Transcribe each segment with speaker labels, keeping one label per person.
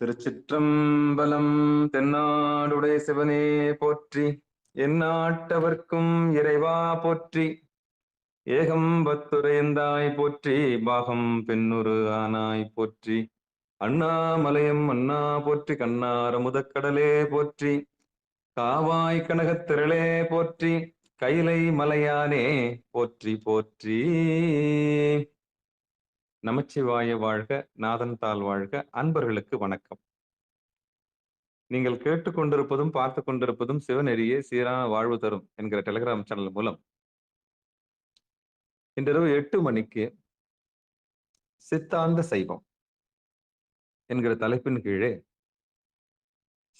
Speaker 1: திருச்சிற்றம்பலம். தென்னாடுடைய சிவனே போற்றி, எந்நாட்டவர்க்கும் இறைவா போற்றி. ஏகம்பத்துரையந்தாய் போற்றி, பாகம் பெண்ணுரு ஆனாய் போற்றி. அண்ணாமலையம் அண்ணா போற்றி, கண்ணார முதக்கடலே போற்றி. காவாய் கனகத்திரளே போற்றி, கைலை மலையானே போற்றி போற்றி. நமச்சிவாய வாழ்க, நாதன் தாள் வாழ்க. அன்பர்களுக்கு வணக்கம். நீங்கள் கேட்டுக்கொண்டிருப்பதும் பார்த்து கொண்டிருப்பதும் சிவநெறியே சீரான வாழ்வு தரும் என்கிற டெலிகிராம் சேனல் மூலம் இன்றிரவு 8 மணிக்கு சித்தாந்த சைவம் என்கிற தலைப்பின் கீழே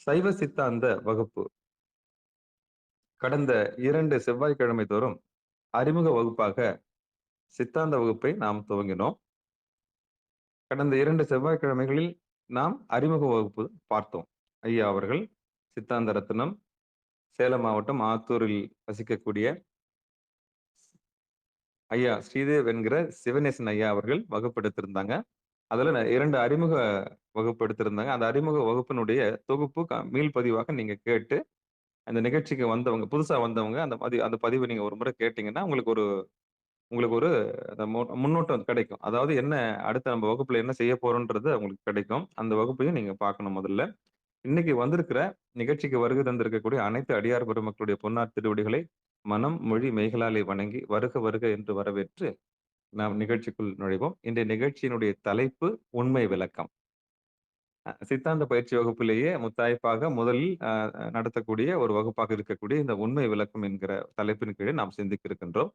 Speaker 1: சைவ சித்தாந்த வகுப்பு கடந்த 2 செவ்வாய்க்கிழமை தோறும் அறிமுக வகுப்பாக சித்தாந்த வகுப்பை நாம் துவங்கினோம். கடந்த 2 செவ்வாய்க்கிழமைகளில் நாம் அறிமுக வகுப்பு பார்த்தோம். ஐயா அவர்கள் சித்தாந்த ரத்னம், சேலம் மாவட்டம் ஆத்தூரில் வசிக்கக்கூடிய ஐயா ஸ்ரீதேவ் என்கிற சிவநேசன் ஐயா அவர்கள் வகுப்பெடுத்திருந்தாங்க. அதுல 2 அறிமுக வகுப்பு எடுத்திருந்தாங்க. அந்த அறிமுக வகுப்பினுடைய தொகுப்பு மீள் பதிவாக நீங்க கேட்டு, அந்த நிகழ்ச்சிக்கு வந்தவங்க, புதுசா வந்தவங்க அந்த பதிவை நீங்க ஒரு முறை கேட்டீங்கன்னா, உங்களுக்கு ஒரு முன்னோட்டம் கிடைக்கும். அதாவது என்ன அடுத்த நம்ம வகுப்புல என்ன செய்ய போறோம்ன்றது உங்களுக்கு கிடைக்கும். அந்த வகுப்பையும் நீங்க பார்க்கணும் முதல்ல. இன்னைக்கு வந்திருக்கிற நிகழ்ச்சிக்கு வருகை தந்திருக்கக்கூடிய அனைத்து அடியார் பெருமக்களுடைய பொன்னார் திருவடிகளை மனம், மொழி, மெய்களாலே வணங்கி வருக வருக என்று வரவேற்று நாம் நிகழ்ச்சிக்குள் நுழைவோம். இன்றைய நிகழ்ச்சியினுடைய தலைப்பு உண்மை விளக்கம். சித்தாந்த பயிற்சி வகுப்பிலேயே முத்தாய்ப்பாக முதலில் நடத்தக்கூடிய ஒரு வகுப்பாக இருக்கக்கூடிய இந்த உண்மை விளக்கம் என்கிற தலைப்பின் கீழே நாம் சிந்திக்க இருக்கின்றோம்.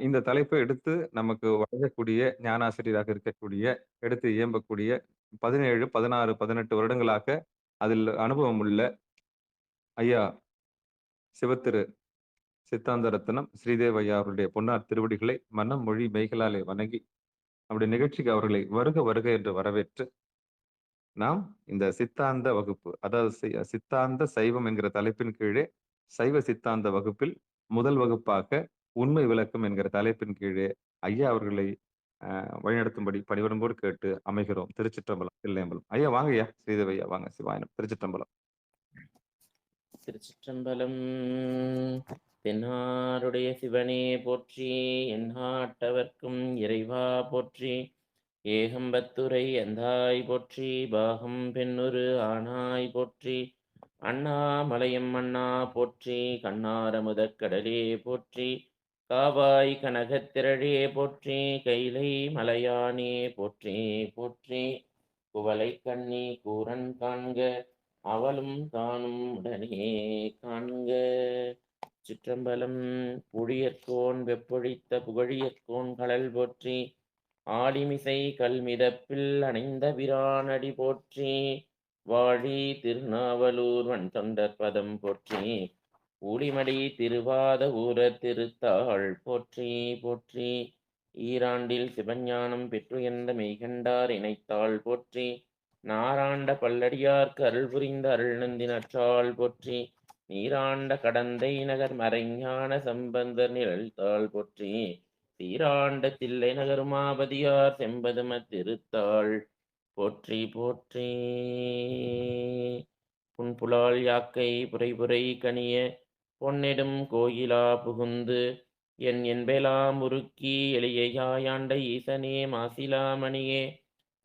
Speaker 1: இந்த தலைப்பை எடுத்து நமக்கு வழங்கக்கூடிய ஞானாசிரியராக இருக்கக்கூடிய, எடுத்து இயம்பக்கூடிய 17, 16, 18 வருடங்களாக அதில் அனுபவம் உள்ள ஐயா சிவத்திரு சித்தாந்த ரத்னம் ஸ்ரீதேவ் ஐயா அவருடைய பொன்னார் திருவடிகளை மனம், மொழி, மெய்களாலே வணங்கி நம்முடைய நிகழ்ச்சிக்கு அவர்களை வருக வருக என்று வரவேற்று நாம் இந்த சித்தாந்த வகுப்பு, அதாவது சித்தாந்த சைவம் என்கிற தலைப்பின் கீழே சைவ சித்தாந்த வகுப்பில் முதல் வகுப்பாக உண்மை விளக்கம் என்கிற தலைப்பின் கீழே ஐயா அவர்களை வழிநடத்தும்படி பணிவரம்போடு கேட்டு அமைகிறோம். திருச்சிற்றம்பலம், தில்லையம்பலம். ஐயா வாங்க ஐயா, ஸ்ரீதேவ் ஐயா வாங்க. சிவாயனம். திருச்சிற்றம்பலம்.
Speaker 2: திருச்சிற்றம்பலம். தென்னாருடைய சிவனே போற்றி, எந்நாட்டவர்க்கும் இறைவா போற்றி. ஏகம்பத்துரை எந்தாய் போற்றி, பாகம் பெண்ணுரு ஆனாய் போற்றி. அண்ணாமலையம் அண்ணா போற்றி, கண்ணார முதற்கடலே போற்றி. காவாய் கனகத்திரளே போற்றி, கைலை மலையானே போற்றி போற்றி. குவளை கண்ணி கூரன் காண்க, அவளும் தானும் உடனே காண்க. சிற்றம்பலம். புழியற்கோன் வெப்பொழித்த புகழியற்கோன் கடல் போற்றி. ஆலிமிசை கல்மிதப்பில் அணைந்த பிரானடி போற்றி. வாழி திருநாவலூர் வன் தொண்டர் பதம் போற்றி. ஊழிமடி திருவாத ஊர திருத்தாள் போற்றி போற்றி. ஈராண்டில் சிவஞானம் பெற்று எந்த மெய்கண்டார் இணைத்தாள் போற்றி. நாராண்ட பல்லடியார்க்கு அருள் புரிந்த அருள் நந்தி நற்றாள் போற்றி. நீராண்ட கடந்தை நகர் மறைஞான சம்பந்தர் நிழல்தாள் போற்றி. சீராண்ட தில்லை நகர் உமாபதியார் செம்பதும திருத்தாள் போற்றி போற்றி. புன்புலால் யாக்கை புரைபுரை கனிய பொன்னெடும் கோயிலா புகுந்து என் என்பெலாம் உருக்கி எளியாயாண்ட ஈசனே மாசிலாமணியே.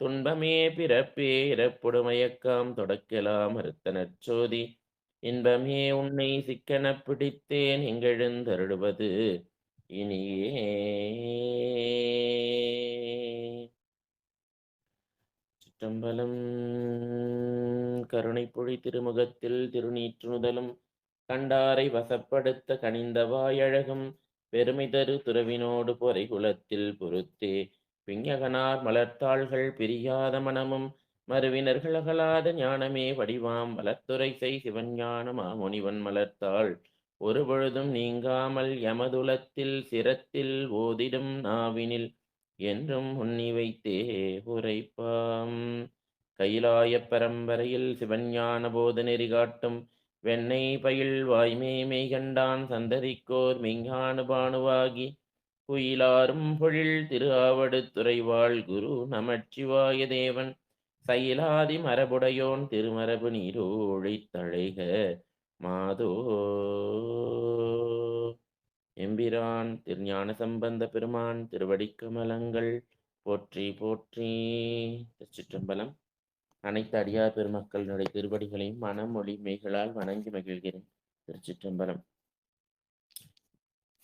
Speaker 2: துன்பமே பிறப்பே இறப்புடுமயக்கம் தொடக்கலாம் அறுத்த நற்சோதி. இன்பமே உன்னை சிக்கன பிடித்தேன் எங்கெழுந்தருளுவது இனியே. சிற்றம்பலம். கருணை பொழி திருமுகத்தில் திருநீற்று முதலும் கண்டாரை வசப்படுத்த கனிந்த வாயழகும் பெருமை தரு துறவினோடு பொறை குலத்தில் பொறுத்தே. விஞ்ஞகனார் மலர்த்தாள்கள் பிரியாத மனமும் மறுவினர்கள் அகலாத ஞானமே வடிவாம் வளர்த்துரை செய் சிவஞான மாமுனிவன் மலர்த்தாள் ஒரு பொழுதும் நீங்காமல் யமதுலத்தில் சிரத்தில் ஓதிடும் நாவினில் என்றும் உன்னி வைத்தே உரைப்பாம். கைலாய பரம்பரையில் சிவஞான போத நெறி காட்டும் வெண்ணை பயில் வாய்மே மெய்கண்டான் சந்ததிக்கோர் மெய்ஞான பானுவாகி குயிலாரும் பொழில் திரு ஆவடு துறைவாள் குரு நமச்சிவாய தேவன் சயிலாதி மரபுடையோன் திருமரபு நீடூழித் தழைக மாதோ. எம்பிரான் திருஞான சம்பந்த பெருமான் திருவடிக் கமலங்கள் போற்றி போற்றி. திருச்சிற்றம்பலம். அனைத்து அடியார் பெருமக்களுடைய திருவடிகளையும் மனமொழி மெய்களால் வணங்கி மகிழ்கிறேன். திருச்சிற்றம்பலம்.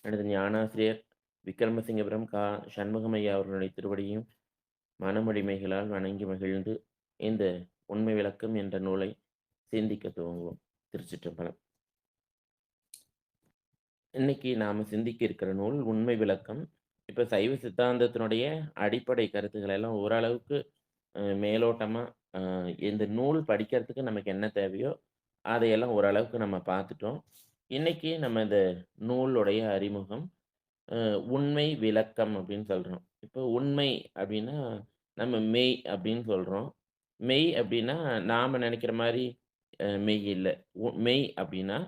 Speaker 2: எனது ஞானாசிரியர் விக்ரமசிங்கபுரம் கா சண்முகமையா அவர்களுடைய திருவடியும் மனமொழிமைகளால் வணங்கி மகிழ்ந்து இந்த உண்மை விளக்கம் என்ற நூலை சிந்திக்க துவங்குவோம். திருச்சிற்றம்பலம். இன்னைக்கு நாம சிந்திக்க இருக்கிற நூல் உண்மை விளக்கம். இப்ப சைவ சித்தாந்தத்தினுடைய அடிப்படை கருத்துக்கள் எல்லாம் ஓரளவுக்கு மேலோட்டமா இந்த நூல் படிக்கிறதுக்கு நமக்கு என்ன தேவையோ அதையெல்லாம் ஓரளவுக்கு நம்ம பார்த்துட்டோம். இன்னைக்கு நம்ம இந்த நூலுடைய அறிமுகம் உண்மை விளக்கம் அப்படின்னு சொல்றோம். இப்போ உண்மை அப்படின்னா நம்ம மெய் அப்படின்னு சொல்றோம். மெய் அப்படின்னா நாம நினைக்கிற மாதிரி மெய் இல்லை. மெய் அப்படின்னா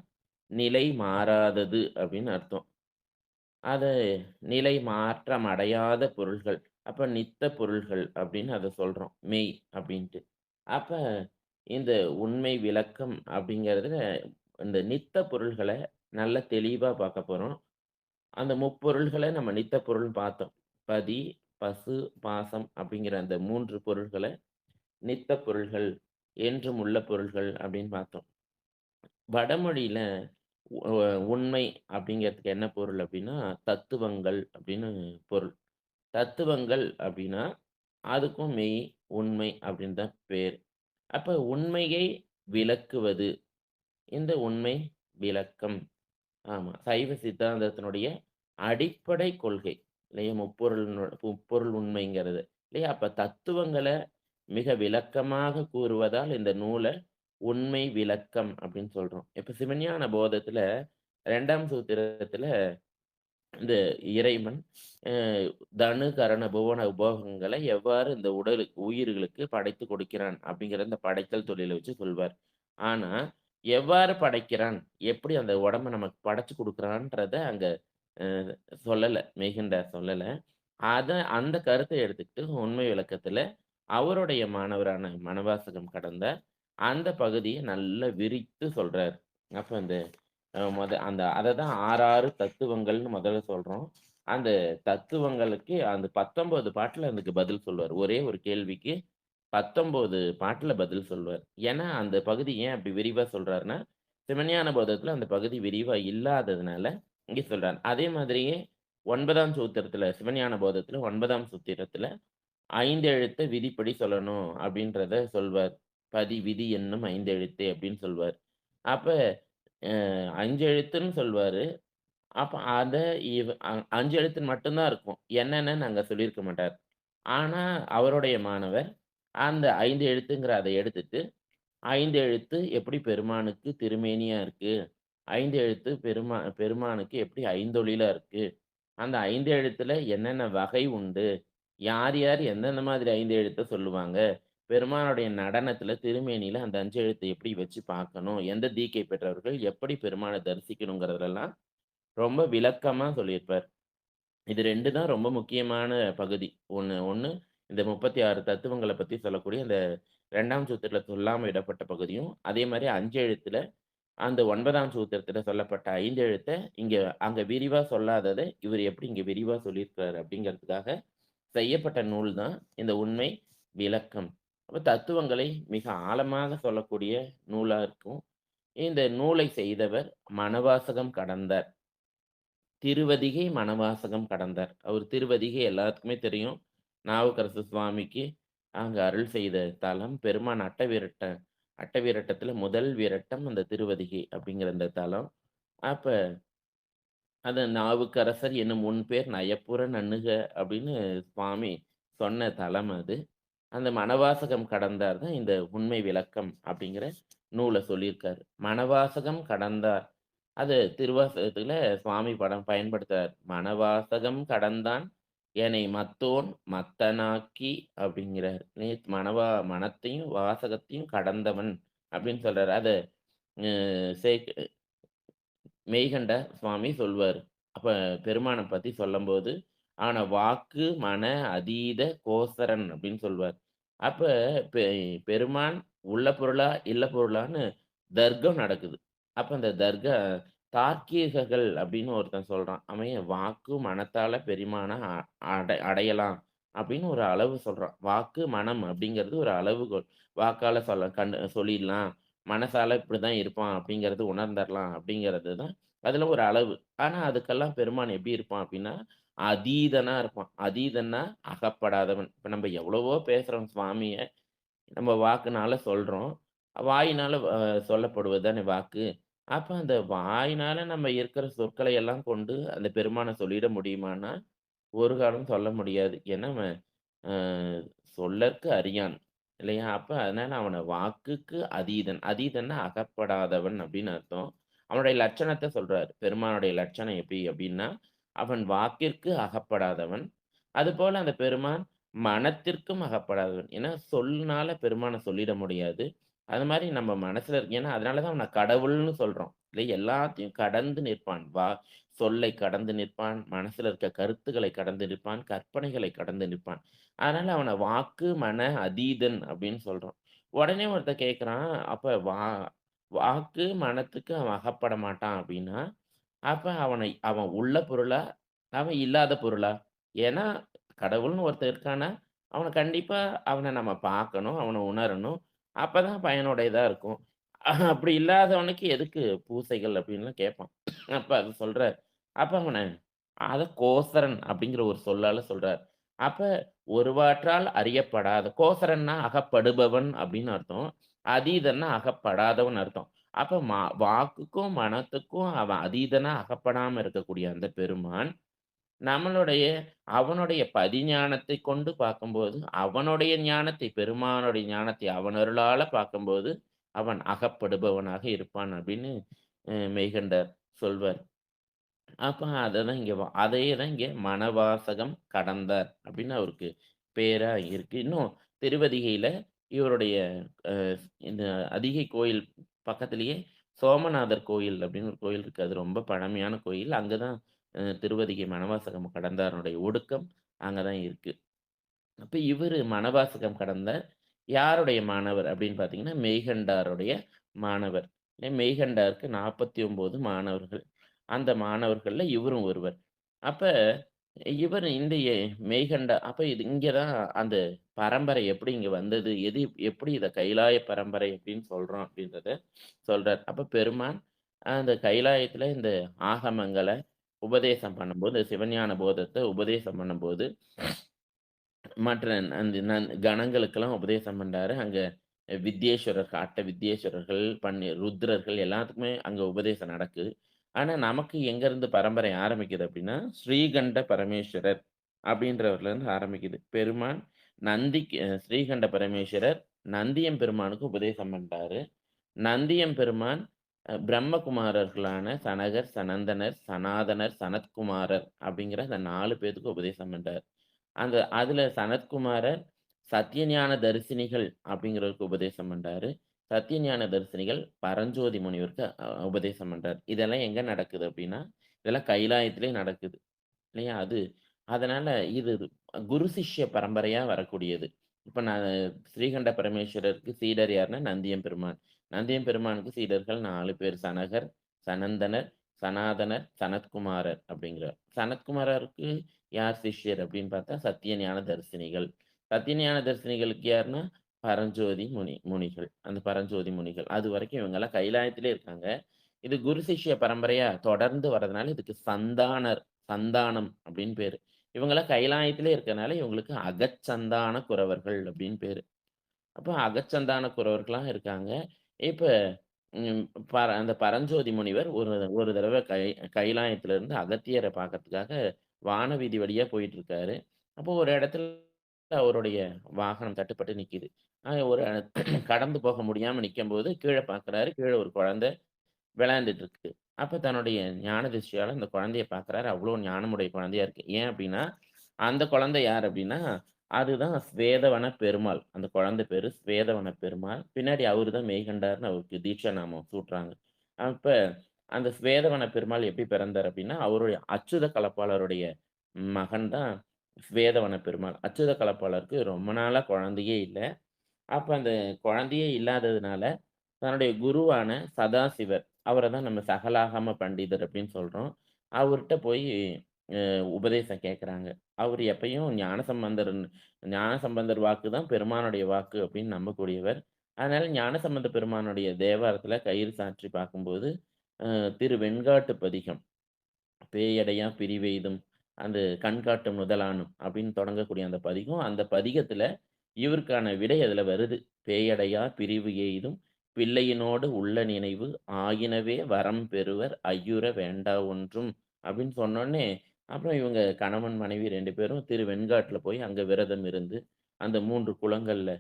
Speaker 2: நிலை மாறாதது அப்படின்னு அர்த்தம். அது நிலை மாற்றம் அடையாத பொருள்கள். அப்ப நித்த பொருள்கள் அப்படின்னு அதை சொல்றோம். மெய் அப்படின்ட்டு. அப்ப இந்த உண்மை விளக்கம் அப்படிங்கிறதுல இந்த நித்த பொருள்களை நல்ல தெளிவா பார்க்க போறோம். அந்த முப்பொருள்களை நம்ம நித்த பொருள் பார்த்தோம். பதி, பசு, பாசம் அப்படிங்கிற அந்த 3 பொருள்களை நித்த பொருள்கள், என்றும் உள்ள பொருள்கள் அப்படின்னு பார்த்தோம். வடமொழியில உண்மை அப்படிங்கிறதுக்கு என்ன பொருள் அப்படின்னா, தத்துவங்கள் அப்படின்னு பொருள். தத்துவங்கள் அப்படின்னா, அதுக்கும் மெய், உண்மை அப்படின்னு தான் பேர். அப்ப உண்மையை விளக்குவது, இந்த உண்மை விளக்கம். ஆமா. சைவ சித்தாந்தத்தினுடைய அடிப்படை கொள்கை. இல்லையா? முப்பொருள் உண்மைங்கிறது. இல்லையா? அப்ப தத்துவங்கள மிக விளக்கமாக கூறுவதால் இந்த நூல உண்மை விளக்கம் அப்படின்னு சொல்றோம். இப்ப சிவஞான போதத்துல 2ஆம் சூத்திரத்துல இந்த இறைவன் அ தனு, கரண, புவன உபோகங்களை எவ்வாறு இந்த உயிர்களுக்கு படைத்து கொடுக்கிறான் அப்படிங்கிற இந்த படைத்தல் தொழில வச்சு சொல்வார். ஆனா, எவ்வாறு படைக்கிறான்? எப்படி அந்த உடம்ப நமக்கு படைச்சு குடுக்குறான்றத அங்க அ சொல்லல. மெய்கண்டார் சொல்லல. அந்த கருத்த எடுத்துக்கிட்டு உண்மை விளக்கத்துல அவருடைய மாணவரான மணவாசகம் கடந்தார். அந்த பகுதிய நல்லா விரித்து சொல்றாரு. அப்ப அந்த அந்த அததான் 6 தத்துவங்கள்னு முதல்ல சொல்றோம். அந்த தத்துவங்களுக்கு அந்த 19 பாட்டுல அதுக்கு பதில் சொல்லுவாரு. ஒரே ஒரு கேள்விக்கு 19 பாட்டுல பதில் சொல்லுவார். ஏன்னா, அந்த பகுதி ஏன் அப்படி விரிவா சொல்றாருன்னா, சிவஞான போதத்துல அந்த பகுதி விரிவா இல்லாததுனால, இங்க சொல்றார். அதே மாதிரியே 9ஆம் சூத்திரத்துல சிவஞான போதத்துல 9ஆம் சூத்திரத்துல 5 எழுத்த விதிப்படி சொல்லணும் அப்படின்றத சொல்வார். பதி விதி என்னும் 5 எழுத்தே அப்படின்னு சொல்வார். அப்ப 5 எழுத்துன்னு சொல்வாரு. அப்ப அத 5 எழுத்துன்னு மட்டும் தான் இருக்கும். என்னன்னு அங்க சொல்லியிருக்க மாட்டார். ஆனா, அவருடைய மாணவர் அந்த 5 எழுத்துங்கிற அத எடுத்துட்டு, 5 எழுத்து எப்படி பெருமானுக்கு திருமேனியா இருக்கு? 5 எழுத்து பெருமானுக்கு எப்படி ஐந்தொழிலா இருக்கு? அந்த 5 எழுத்துல என்னென்ன வகை உண்டு? யார் யார் எந்தெந்த மாதிரி 5 எழுத்த சொல்லுவாங்க? பெருமானுடைய நடனத்துல, திருமேனியில அந்த 5 எழுத்த எப்படி வச்சு பார்க்கணும்? எந்த தீக்கை பெற்றவர்கள் எப்படி பெருமான தரிசிக்கணுங்கிறதுலலாம் ரொம்ப விளக்கமா சொல்லியிருப்பார். இது 2 தான் ரொம்ப முக்கியமான பகுதி. ஒண்ணு இந்த 36 தத்துவங்கள பத்தி சொல்லக்கூடிய அந்த 2ஆம் சூத்திரத்துல சொல்லாம விடப்பட்ட பகுதியும், அதே மாரி 5 எழுத்துல அந்த 9ஆம் சூத்திரத்துல சொல்லப்பட்ட 5 எழுத்த அங்க விரிவா சொல்லாதத, இவரு எப்படி இங்க விரிவா சொல்லியிருக்காரு அப்படிங்கிறதுக்காக செய்யப்பட்ட நூல் தான் இந்த உண்மை விளக்கம். அப்ப தத்துவங்களை மிக ஆழமாக சொல்லக்கூடிய நூலா இருக்கும். இந்த நூலை செய்தவர் மணவாசகம் கடந்தார். திருவதிகை மணவாசகம் கடந்தார். அவர் திருவதிகை எல்லாத்துக்குமே தெரியும். நாவுக்கரசு சுவாமிக்கு அங்க அருள் செய்த தலம் பெருமான் அட்டவீரட்டத்துல முதல் வீரட்டம் அந்த திருவதிகை அப்படிங்கிற அந்த தலம். அப்ப அது நாவுக்கரசர் என்னும் உன்பேர் நயப்புற நண்ணுக அப்படின்னு சுவாமி சொன்ன தலம் அது. அந்த மணவாசகம் கடந்தார் தான் இந்த உண்மை விளக்கம் அப்படிங்கிற நூல சொல்லியிருக்காரு. மணவாசகம் கடந்தார். அது திருவாசகத்துல சுவாமி படம் பயன்படுத்துறார். "மணவாசகம் கடந்தான் எனை மத்தோன் மத்தனாக்கி" அப்படிங்கிறார். மனத்தையும் வாசகத்தையும் கடந்தவன் அப்படின்னு சொல்றாரு. அத அ சேக் மெய்கண்ட சுவாமி சொல்வாரு. அப்ப பெருமான பத்தி சொல்லம்போது, "ஆன வாக்கு மன அதீத கோசரன்" அப்படின்னு சொல்வார். அப்ப பெ பெருமான் உள்ள பொருளா, இல்ல பொருளான்னு தர்க்கம் நடக்குது. அப்ப அந்த தார்க்கீகர்கள் அப்படின்னு ஒருத்தன் சொல்றான். அவன் வாக்கு, மனத்தால பெருமான அடையலாம் அப்படின்னு ஒரு அளவு சொல்றான். வாக்கு, மனம் அப்படிங்கிறது ஒரு அளவுகோல். வாக்கால சொல்லிடலாம். மனசால இப்படிதான் இருப்பான் அப்படிங்கிறது உணர்ந்தரலாம் அப்படிங்கிறது தான் அதுல ஒரு அளவு. ஆனா அதுக்கெல்லாம் பெருமான் எப்படி இருப்பான் அப்படின்னா, அதீதனா இருப்பான். அதீதன்னா அகப்படாதவன். இப்ப நம்ம எவ்வளவோ பேசுறோம் சுவாமிய. நம்ம வாக்குனால சொல்றோம். வாயினால சொல்லப்படுவது தானே வாக்கு. அப்ப அந்த வாயினால நம்ம இருக்கிற சொற்களை எல்லாம் கொண்டு அந்த பெருமான சொல்லிட முடியுமான்னா, ஒரு காலம் சொல்ல முடியாது. ஏன்னா அவன் அ சொல்லற்கு அறியான். இல்லையா? அப்ப அதனால அவன வாக்குக்கு அதீதன். அதீதன்னா அகப்படாதவன் அப்படின்னு அர்த்தம். அவனுடைய லட்சணத்த சொல்றாரு. பெருமானுடைய லட்சணம் எப்படி அப்படின்னா, அவன் வாக்கிற்கு அகப்படாதவன். அதுபோல அந்த பெருமான் மனத்திற்கும் அகப்படாதவன். ஏன்னா சொல்லுனால பெருமான சொல்லிட முடியாது. அது மாரி நம்ம மனசுல இருக்கு ஏன்னா அதனால தான் அவன கடவுள்னு சொல்றோம். இல்லை எல்லாத்தையும் கடந்து நிற்பான். சொல்லை கடந்து நிற்பான். மனசுல இருக்க கருத்துக்களை கடந்து நிற்பான். கற்பனைகளை கடந்து நிற்பான். அதனால அவன வாக்கு, மன அதீதன் அப்படின்னு சொல்றோம். உடனே ஒருத்தன் கேட்கிறான், அப்ப வாக்கு, மனத்துக்கு அவன் அகப்பட மாட்டான் அப்படின்னா, அப்ப அவன் உள்ள பொருளா? அவன் இல்லாத பொருளா? ஏன்னா, கடவுள்னு ஒருத்தன் இருக்கான்னா, கண்டிப்பா அவன நம்ம பார்க்கணும், அவன உணரணும். அப்பதான் பயனுடையதா இருக்கும். அப்படி இல்லாதவனுக்கு எதுக்கு பூசைகள் அப்படின்லாம் கேட்பான். அப்ப அது சொல்றார். அப்ப அத கோசரன் அப்படிங்கிற ஒரு சொல்லால சொல்றார். அப்ப ஒருவாற்றால் அறியப்படாத கோசரன்னா அகப்படுபவன் அப்படின்னு அர்த்தம். அதீதன்னா அகப்படாதவன் அர்த்தம். அப்ப வாக்குக்கும், மனத்துக்கும் அவன் அதீதனா அகப்படாம இருக்கக்கூடிய அந்த பெருமான், நம்மளுடைய அவனுடைய பதிஞானத்தைக் கொண்டு பார்க்கும்போது, அவனுடைய ஞானத்தை பெருமானுடைய ஞானத்தை அவன் அருளால பார்க்கும்போது, அவன் அகப்படுபவனாக இருப்பான் அப்படின்னு மெய்கண்டார் சொல்வார். அப்ப அதையே தான் இங்க மணவாசகம் கடந்தார் அப்படின்னு அவருக்கு பேரா இருக்கு. இன்னும் திருவதிகையில இவருடைய அ இந்த அதிகை கோயில் பக்கத்திலேயே சோமநாதர் கோயில் அப்படின்னு ஒரு கோயில் இருக்கு. அது ரொம்ப பழமையான கோயில். அங்க தான் திருவதிகை மணவாசகம் கடந்தாருடைய ஒடுக்கம் அங்க தான் இருக்கு. அப்ப இவரு மணவாசகம் கடந்தார். யாருடைய மாணவர் அப்படின்னு பார்த்தீங்கன்னா, மெய்கண்டாருடைய மாணவர். மெய்கண்டாருக்கு 49 மாணவர்கள். அந்த மாணவர்கள்ல இவரும் ஒருவர். அப்ப இவர் இந்த அப்ப இது இங்க தான் அந்த பரம்பரை எப்படி இங்க வந்தது? எப்படி இத கைலாய பரம்பரை அப்படின்னு சொல்றோம் அப்படின்றத சொல்றார். அப்ப பெருமான் அந்த கைலாயத்துல இந்த ஆகமங்கள உபதேசம் பண்ணும்போது, சிவஞான போதத்த உபதேசம் பண்ணும்போது மற்ற அந்த கணங்களுக்கெல்லாம் உபதேசம் பண்றாரு. அங்க வித்யேஸ்வரர்கள், வித்யேஸ்வரர்கள், ருத்ரர்கள் எல்லாத்துக்குமே அங்க உபதேசம் நடக்குது. ஆனா, நமக்கு எங்கருந்து பரம்பரை ஆரம்பிக்குது அப்டின்னா, ஸ்ரீகண்ட பரமேஸ்வரர் அப்டின்றவர்லருந்து ஆரம்பிக்குது. பெருமான் ஸ்ரீகண்ட பரமேஸ்வரர் நந்தியம் பெருமானுக்கு உபதேசம் பண்றாரு. நந்தியம் பெருமான் பிரம்மகுமாரர்களான சனகர், சனந்தனர், சனாதனர், சனத்குமாரர் அப்டிங்கிற அந்த 4 பேத்துக்கு உபதேசம் பண்றாரு. அதுல சனத்குமாரர் சத்தியஞான தரிசினிகள் அப்படிங்கிறவருக்கு உபதேசம் பண்றாரு. சத்தியஞான தரிசினிகள் பரஞ்சோதி முனிவருக்கு உபதேசம் பண்றாரு. இதெல்லாம் எங்க நடக்குது அப்படின்னா, இதெல்லாம் கைலாயத்திலே நடக்குது. இல்லையா? அதனால இது குரு சிஷ்ய பரம்பரையா வரக்கூடியது. இப்ப நான் ஸ்ரீகண்ட பரமேஸ்வரருக்கு சீடர் யாருன்னா நந்தியம் பெருமான். நந்தியம் பெருமானுக்கு சீடர்கள் 4 பேர். சனகர், சனந்தனர், சனாதனர், சனத்குமாரர் அப்படிங்கிறார். சனத்குமாரருக்கு யார் சிஷ்யர் அப்படின்னு பார்த்தா சத்தியஞான தரிசினிகள். சத்தியஞான தரிசினிகளுக்கு யாருன்னா முனிகள். அந்த பரஞ்சோதி முனிகள். அதுவரைக்கும் இவங்கலாம் கைலாயத்திலே இருக்காங்க. இது குரு சிஷ்ய பரம்பரையா தொடர்ந்து வரதுனால இதுக்கு சந்தானம் அப்படின்னு பேரு. இவங்கலாம் கைலாயத்திலே இருக்கனால இவங்களுக்கு அகச்சந்தான குரவர்கள் அப்படின்னு பேரு. அப்ப அகச்சந்தான குரவர்களா இருக்காங்க. இப்ப ம் அந்த பரஞ்சோதி முனிவர் ஒரு ஒரு தடவ கைலாயத்திலிருந்து அகத்தியர பார்க்கறதுக்காக வானவீதி வழியா போயிட்டுருக்காரு. அப்போ ஒரு இடத்துல அவருடைய வாகனம் தட்டுப்பட்டு நிக்குது. ஒரு கடந்து போக முடியாம நிக்கும்போது கீழ பார்க்குறாரு. கீழ ஒரு குழந்தை விளையாண்டுட்டு இருக்கு. அப்ப தன்னுடைய ஞான திருஷ்டியால அந்த குழந்தைய பார்க்குறாரு. அவ்ளோ ஞானமுடைய குழந்தையா இருக்கு. ஏன் அப்டின்னா, அந்த குழந்தை யார் அப்டின்னா, அதுதான் ஸ்வேதவன பெருமாள். அந்த குழந்தை பேரு ஸ்வேதவன பெருமாள். பின்னாடி அவரு தான் மெய்கண்டார்ன்னு அவருக்கு தீட்சா நாமம் சூட்டுறாங்க. அப்ப அந்த ஸ்வேதவன பெருமாள் எப்படி பிறந்தார் அப்டின்னா, அவருடைய அச்சுத கலப்பாளருடைய மகன் தான் வேதவன பெருமாள். அச்சுத கலப்பாளருக்கு ரொம்ப நாளா குழந்தையே இல்ல. அப்ப அந்த குழந்தையே இல்லாததுனால, தன்னுடைய குருவான சதாசிவர், அவர தான் நம்ம சகலாகம பண்டிதர் அப்படின்னு சொல்றோம். அவர்ட்ட போய் உபதேசம் கேட்கறாங்க. அவரு எப்பயும் ஞானசம்பந்தர் வாக்கு தான் பெருமானுடைய வாக்கு அப்படின்னு நம்பக்கூடியவர். அதனால ஞானசம்பந்த பெருமானுடைய தேவாரத்துல கயிறு சாற்றி பார்க்கும்போது, அ திரு வெண்காட்டு பதிகம். பேயடையா பிரிவெய்தும் அந்த கண்காட்டும் முதலானும் அப்படின்னு தொடங்கக்கூடிய அந்த பதிகம். அந்த பதிகத்துல இவருக்கான விடை அதுல வருது. பேயடையா பிரிவு எய்தும் பிள்ளையினோடு உள்ள நினைவு ஆயினவே வரம் பெறுவர் ஐயுற வேண்டா ஒன்றும் அப்படின்னு சொன்னோனே, அப்புறம் இவங்க கணவன், மனைவி 2 பேரும் திருவெண்காட்டுல போய் அங்க விரதம் இருந்து, அந்த 3 குளங்கள்ல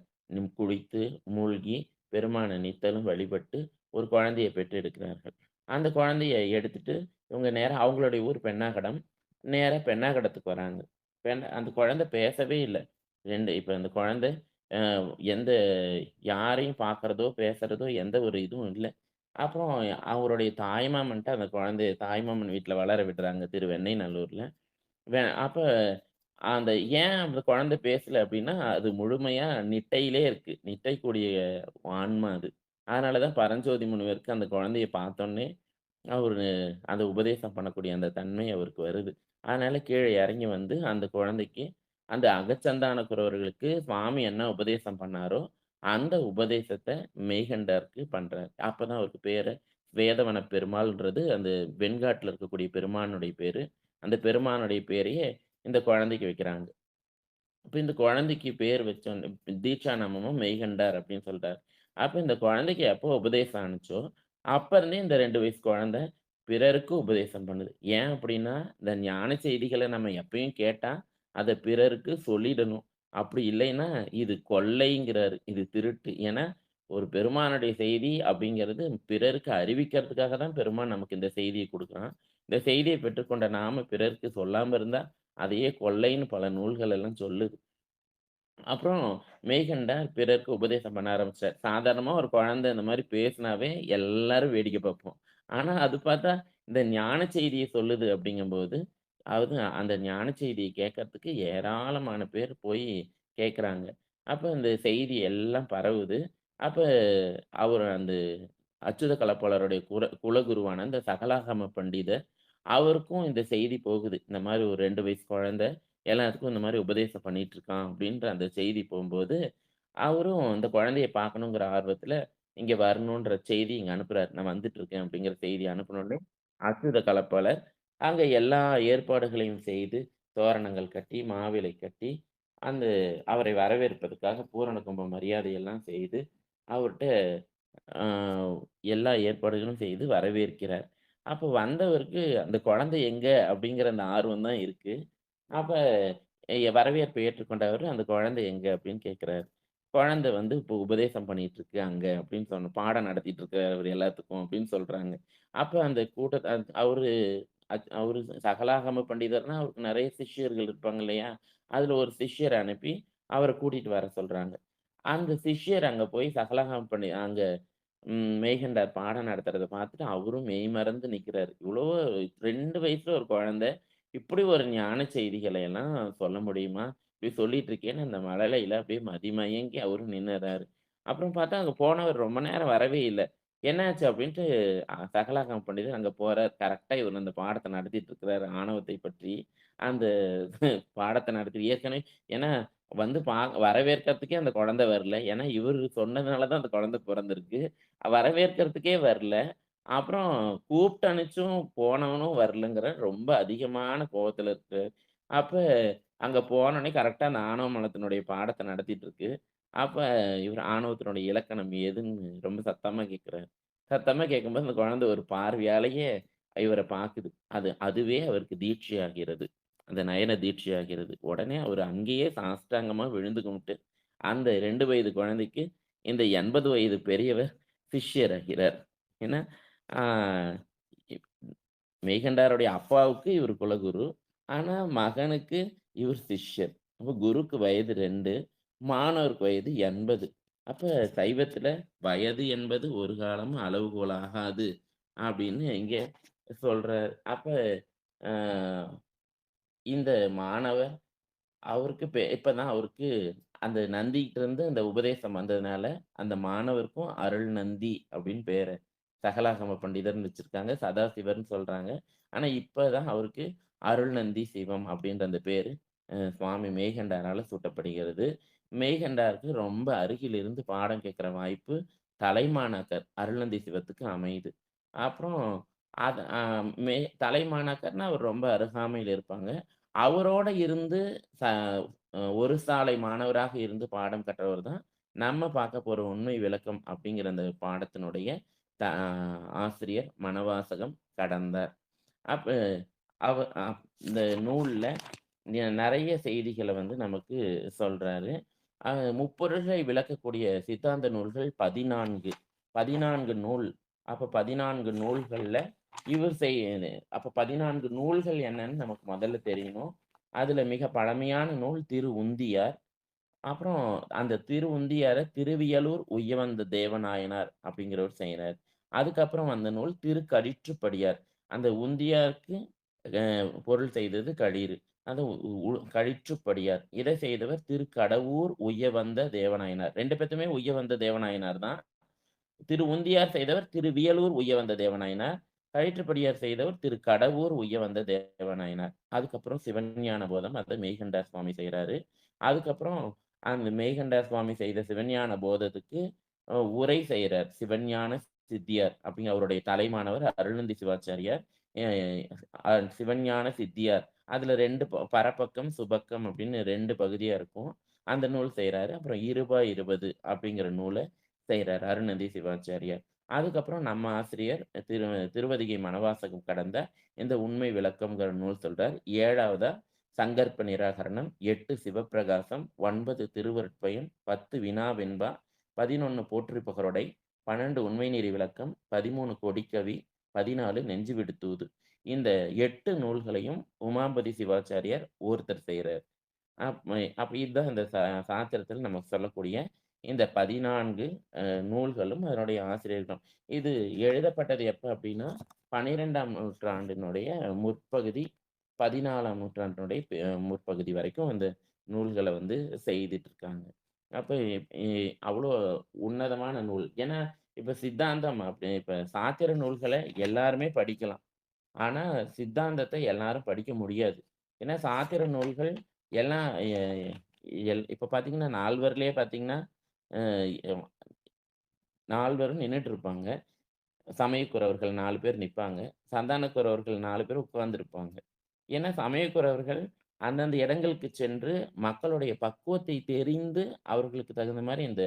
Speaker 2: குளித்து, மூழ்கி பெருமான நித்தலும் வழிபட்டு ஒரு குழந்தைய பெற்றெடுக்கிறார்கள். அந்த குழந்தைய எடுத்துட்டு இவங்க நேரா அவங்களுடைய ஊர் பென்னாகடம். நேரா பென்னாகடத்துக்கு வராங்க. அந்த குழந்தை பேசவே இல்ல. 2 இப்ப அந்த குழந்தை அ எந்த யாரையும் பார்க்கிறதோ, பேசுறதோ எந்த ஒரு இதுவும் இல்ல. அப்புறம் அவருடைய தாய்மாமன்ட்ட அந்த குழந்தைய தாய்மாமன் வீட்ல வளர விடுறாங்க திருவெண்ணெய்நல்லூர்ல. அப்ப அந்த ஏன் அந்த குழந்தை பேசல அப்டின்னா, அது முழுமையா நிட்டையிலே இருக்கு. நிட்டை கூடிய ஆன்மா அது. அதனால தான் பரஞ்சோதி முனிவருக்கு அந்த குழந்தைய பார்த்தோனே அவரு அந்த உபதேசம் பண்ணக்கூடிய அந்த தன்மை அவருக்கு வருது. அதனால கீழ இறங்கி வந்து அந்த குழந்தைக்கு, அந்த அகச்சந்தான குரவர்களுக்கு சுவாமி என்ன உபதேசம் பண்ணாரோ, அந்த உபதேசத்த மெய்கண்டாருக்கு பண்றாரு. அப்பதான் அவருக்கு பேரு வேதவன பெருமாள்ன்றது அந்த வெண்காட்டுல இருக்கக்கூடிய பெருமானுடைய பேரு. அந்த பெருமானுடைய பேரையே இந்த குழந்தைக்கு வைக்கிறாங்க. அப்ப இந்த குழந்தைக்கு பேர் வச்சோனே தீட்சா நாமமும் மெய்கண்டார் அப்படின்னு சொல்றாரு. அப்ப இந்த குழந்தைக்கு எப்போ உபதேசம் ஆனுச்சோ, அப்ப இருந்தே இந்த 2 வயசு குழந்தை பிறருக்கு உபதேசம் பண்ணுது. ஏன் அப்படின்னா, இந்த ஞான செய்திகள நம்ம எப்பயும் கேட்டா, அத பிறருக்கு சொல்லிடணும். அப்படி இல்லைன்னா, இது கொள்ளைங்கிறாரு. இது திருட்டு. ஏன்னா, ஒரு பெருமானுடைய செய்தி அப்படிங்கிறது பிறருக்கு அறிவிக்கிறதுக்காக தான் பெருமான் நமக்கு இந்த செய்திய குடுக்குறான். இந்த செய்திய பெற்றுக்கொண்ட நாம பிறருக்கு சொல்லாம இருந்தா, அதையே கொள்ளைன்னு பல நூல்கள் எல்லாம் சொல்லுது. அப்புறம் மெய்கண்டார் பிறருக்கு உபதேசம் பண்ண ஆரம்பிச்சார். சாதாரணமா ஒரு குழந்தை இந்த மாரி பேசினாவே எல்லாரும் வேடிக்கை பார்ப்போம். ஆனா அது பார்த்தா, இந்த ஞான செய்திய சொல்லுது அப்படிங்கும்போது, அது அந்த ஞான செய்திய கேட்கறதுக்கு ஏராளமான பேர் போய் கேட்கறாங்க. அப்ப இந்த செய்தி எல்லாம் பரவுது. அப்ப அவரு அந்த அச்சுத கலப்பாளருடைய குலகுருவான இந்த சகலாகம பண்டிதர், அவருக்கும் இந்த செய்தி போகுது. இந்த மாரி ஒரு 2 வயசு குழந்தை எல்லாத்துக்கும் இந்த மாரி உபதேசம் பண்ணிட்டு இருக்கான் அப்படின்ற அந்த செய்தி போம்போது, அவரும் இந்த குழந்தைய பார்க்கணுங்கிற ஆர்வத்துல, இங்க வரணுன்ற செய்தி இங்க அனுப்புறாரு. நான் வந்துட்டு இருக்கேன் அப்படிங்கிற செய்தி அனுப்புனோனே, அற்புத கலப்பாளர் அங்க எல்லா ஏற்பாடுகளையும் செய்து, தோரணங்கள் கட்டி, மாவிலை கட்டி, அந்த அவரை வரவேற்பதற்காக பூரண கும்ப மரியாதையெல்லாம் செய்து, அவர்ட்ட ஆ எல்லா ஏற்பாடுகளும் செய்து வரவேற்கிறார். அப்ப வந்தவருக்கு அந்த குழந்தை எங்க அப்படிங்கிற அந்த ஆர்வம் தான் இருக்கு. அப்ப வரவேற்பை ஏற்றுக்கொண்டவரு, "அந்த குழந்தை எங்க?" அப்படின்னு கேட்கிறாரு. "குழந்தை வந்து இப்போ உபதேசம் பண்ணிட்டு இருக்கு அங்க" அப்படின்னு சொன்னோம். "பாடம் நடத்திட்டு இருக்காரு அவரு எல்லாத்துக்கும்" அப்படின்னு சொல்றாங்க. அப்ப அந்த கூட்டத்த அவரு அவரு சகலாகம பண்டிதர்னா, அவருக்கு நெறைய சிஷ்யர்கள் இருப்பாங்க இல்லையா? அதுல ஒரு சிஷ்யர அனுப்பி அவர கூட்டிட்டு வர சொல்றாங்க. அந்த சிஷ்யர் அங்க போய் சகலாகம அங்க மெய்கண்டார் பாடம் நடத்துறத பார்த்துட்டு அவரும் மெய்மறந்து நிக்கிறாரு. இவ்வளோ 2 வயசுல ஒரு குழந்தை, இப்படி ஒரு ஞான செய்திகளை எல்லாம் சொல்ல முடியுமா? இப்படி சொல்லிட்டு இருக்கேன்னு அந்த மழலையில அப்படியே மதிமயங்கி அவரும் நின்னுறாரு. அப்புறம் பார்த்தா அங்க போனவர் ரொம்ப நேரம் வரவே இல்ல. என்னாச்சு அப்படின்ட்டு சகலாகம பண்டிதர் அங்க போறார். கரெக்ட்டா இவர் அந்த பாடத்த நடத்திட்டு இருக்கிறாரு ஆணவத்தை பற்றி. அந்த பாடத்த நடத்தி ஏற்கனவே ஏன்னா வந்து வரவேற்கிறதுக்கே அந்த குழந்தை வரல. ஏன்னா இவரு சொன்னதுனால தான் அந்த குழந்தை பொறந்திருக்கு. வரவேற்கிறதுக்கே வரல. அப்புறம் கூப்பிட்டு அனுப்பிச்சும் போனவனும் வரலங்கிற ரொம்ப அதிகமான கோவத்துல இருக்காரு. அப்ப அங்க போனோனே கரெக்ட்டா அந்த ஆணவ மலத்தினுடைய பாடத்த நடத்திட்டு இருக்கு. அப்ப இவரு ஆணவத்தினுடைய இலக்கணம் ஏதுன்னு ரொம்ப சத்தமா கேட்கிறாரு. சத்தமா கேட்கும்போது அந்த குழந்தை ஒரு பார்வையாலேயே இவர பாக்குது. அதுவே அவருக்கு தீட்சையாகிறது. அந்த நயன தீட்சையாகிறது. உடனே அவரு அங்கேயே சாஷ்டாங்கமா விழுந்து கும்பிட்டு, அந்த 2 வயது குழந்தைக்கு இந்த 80 வயது பெரியவர் சிஷ்யராகிறார். ஏன்னா, ஆ இப் மெய்கண்டாருடைய அப்பாவுக்கு இவரு குலகுரு. ஆனா, மகனுக்கு இவர் சிஷ்யர். அப்ப குருக்கு வயது 2, மாணவருக்கு வயது 80. அப்ப சைவத்துல வயது என்பது ஒரு காலமும் அளவுகோல் ஆகாது அப்படின்னு இங்க சொல்றாரு. அப்ப அ இந்த மாணவர் அவருக்கு இப்பதான் அவருக்கு அந்த நந்திகிட்ட இருந்து அந்த உபதேசம் வந்ததுனால, அந்த மாணவருக்கும் அருள் நந்தி அப்படின்னு பேரு. சகலாகம பண்டிதர்ன்னு வச்சிருக்காங்க. சதாசிவர்ன்னு சொல்றாங்க. ஆனா இப்பதான் அவருக்கு அருள் நந்தி சிவம் அப்படின்ற அந்த பேரு சுவாமி மெய்கண்டாரால சூட்டப்படுகிறது. மெய்கண்டாருக்கு ரொம்ப அருகில் இருந்து பாடம் கேட்கிற வாய்ப்பு தலைமாணாக்கர் அருள்நந்தி சிவத்துக்கு அமையுது. அப்புறம் அது தலைமாணாக்கர்னா அவர் ரொம்ப அருகாமையில இருப்பாங்க. அவரோட இருந்து ச ஒரு சாலை மாணவராக இருந்து பாடம் கற்றவர் தான், நம்ம பார்க்க போற உண்மை விளக்கம் அப்படிங்கிற அந்த பாடத்தினுடைய த ஆசிரியர் மணவாசகம் கடந்தார். அப்ப அவ இந்த நூல்ல நெறைய செய்திகள வந்து நமக்கு சொல்றாரு. அ முப்பொருள்களை விளக்கக்கூடிய சித்தாந்த நூல்கள் 14 14 நூல். அப்ப 14 நூல்கள்ல இவர் செய் அப்ப 14 நூல்கள் என்னன்னு நமக்கு முதல்ல தெரியணும். அதுல மிக பழமையான நூல் திரு உந்தியார். அப்புறம் அந்த திரு உந்தியார திருவியலூர் உய்யவந்த தேவநாயனார் அப்படிங்கிறவர் செய்றார். அதுக்கப்புறம் வந்த நூல் திருக்கடிற்றுப்படியார். அந்த உந்தியாருக்கு பொருள் செய்தது களீறு. அது களிற்றுப்படியார். இதை செய்தவர் திருக்கடவூர் உய்யவந்த தேவநாயனார். 2 பேத்துமே உய்யவந்த தேவநாயனார் தான். திரு உந்தியார் செய்தவர் திரு வியலூர் உய்யவந்த தேவநாயனார். கயிற்றுப்படியார் செய்தவர் திரு கடவூர் உய்யவந்த தேவநாயனார். அதுக்கப்புறம் சிவஞான போதம் அத மெய்கண்டார் சுவாமி செய்றாரு. அதுக்கப்புறம் அந்த மெய்கண்டார் சுவாமி செய்த சிவஞான போதத்துக்கு உரை செய்றார். சிவஞான சித்தியார் அப்படிங்கிற அவருடைய தலைமானவர் அருள்நந்தி சிவாச்சாரியார். எ அ சிவஞான சித்தியார். அதுல 2 பரப்பக்கம், சுபக்கம் அப்படின்னு 2 பகுதியா இருக்கும். அந்த நூல் செய்றாரு. அப்புறம் இருபா 20 அப்படிங்கிற நூல செய்றாரு. அருணந்தி சிவாச்சாரியார். அதுக்கப்புறம் நம்ம ஆசிரியர் திருவதிகை மணவாசகம் கடந்த இந்த உண்மை விளக்கம்ங்கிற நூல் சொல்றார். 7வதா சங்கற்ப நிராகரணம், 8 சிவப்பிரகாசம், 9 திருவருட்பயன், 10 வினாவெண்பா, 11 போற்றி புகழொடை, 12 உண்மைநெறி விளக்கம், 13 கொடிக்கவி, 14 நெஞ்சுவிடு தூது. இந்த 8 நூல்களையும் உமாபதி சிவாச்சாரியார் ஒருத்தர் செய்றார். அப்ப இதுதான் இந்த சாத்திரத்தில் நமக்கு சொல்லக்கூடிய இந்த 14 நூல்களும், அதனுடைய ஆசிரியர்களும். இது எழுதப்பட்டது எப்ப அப்டின்னா, 12ஆம் நூற்றாண்டினுடைய முற்பகுதி, 14ஆம் நூற்றாண்டினுடைய முற்பகுதி வரைக்கும் இந்த நூல்கள வந்து செய்துட்டு இருக்காங்க. அப்ப எ அவ்ளோ உன்னதமான நூல். ஏன்னா, இப்ப சித்தாந்தம் இப்ப சாத்திர நூல்கள எல்லாருமே படிக்கலாம். ஆனா, சித்தாந்தத்த எல்லாரும் படிக்க முடியாது. ஏன்னா, சாத்திர நூல்கள் எல்லாம் இப்ப பார்த்தீங்கன்னா, நால்வர்லயே பார்த்தீங்கன்னா, அ எம் நால்வரும் நின்னுட்டு இருப்பாங்க. சமயக்குரவர்கள் 4 பேர் நிப்பாங்க. சந்தானக்குரவர்கள் 4 பேர் உட்கார்ந்திருப்பாங்க. ஏன்னா, சமயக்குரவர்கள் அந்தந்த இடங்களுக்கு சென்று மக்களுடைய பக்குவத்தை தெரிந்து, அவர்களுக்கு தகுந்த மாரி இந்த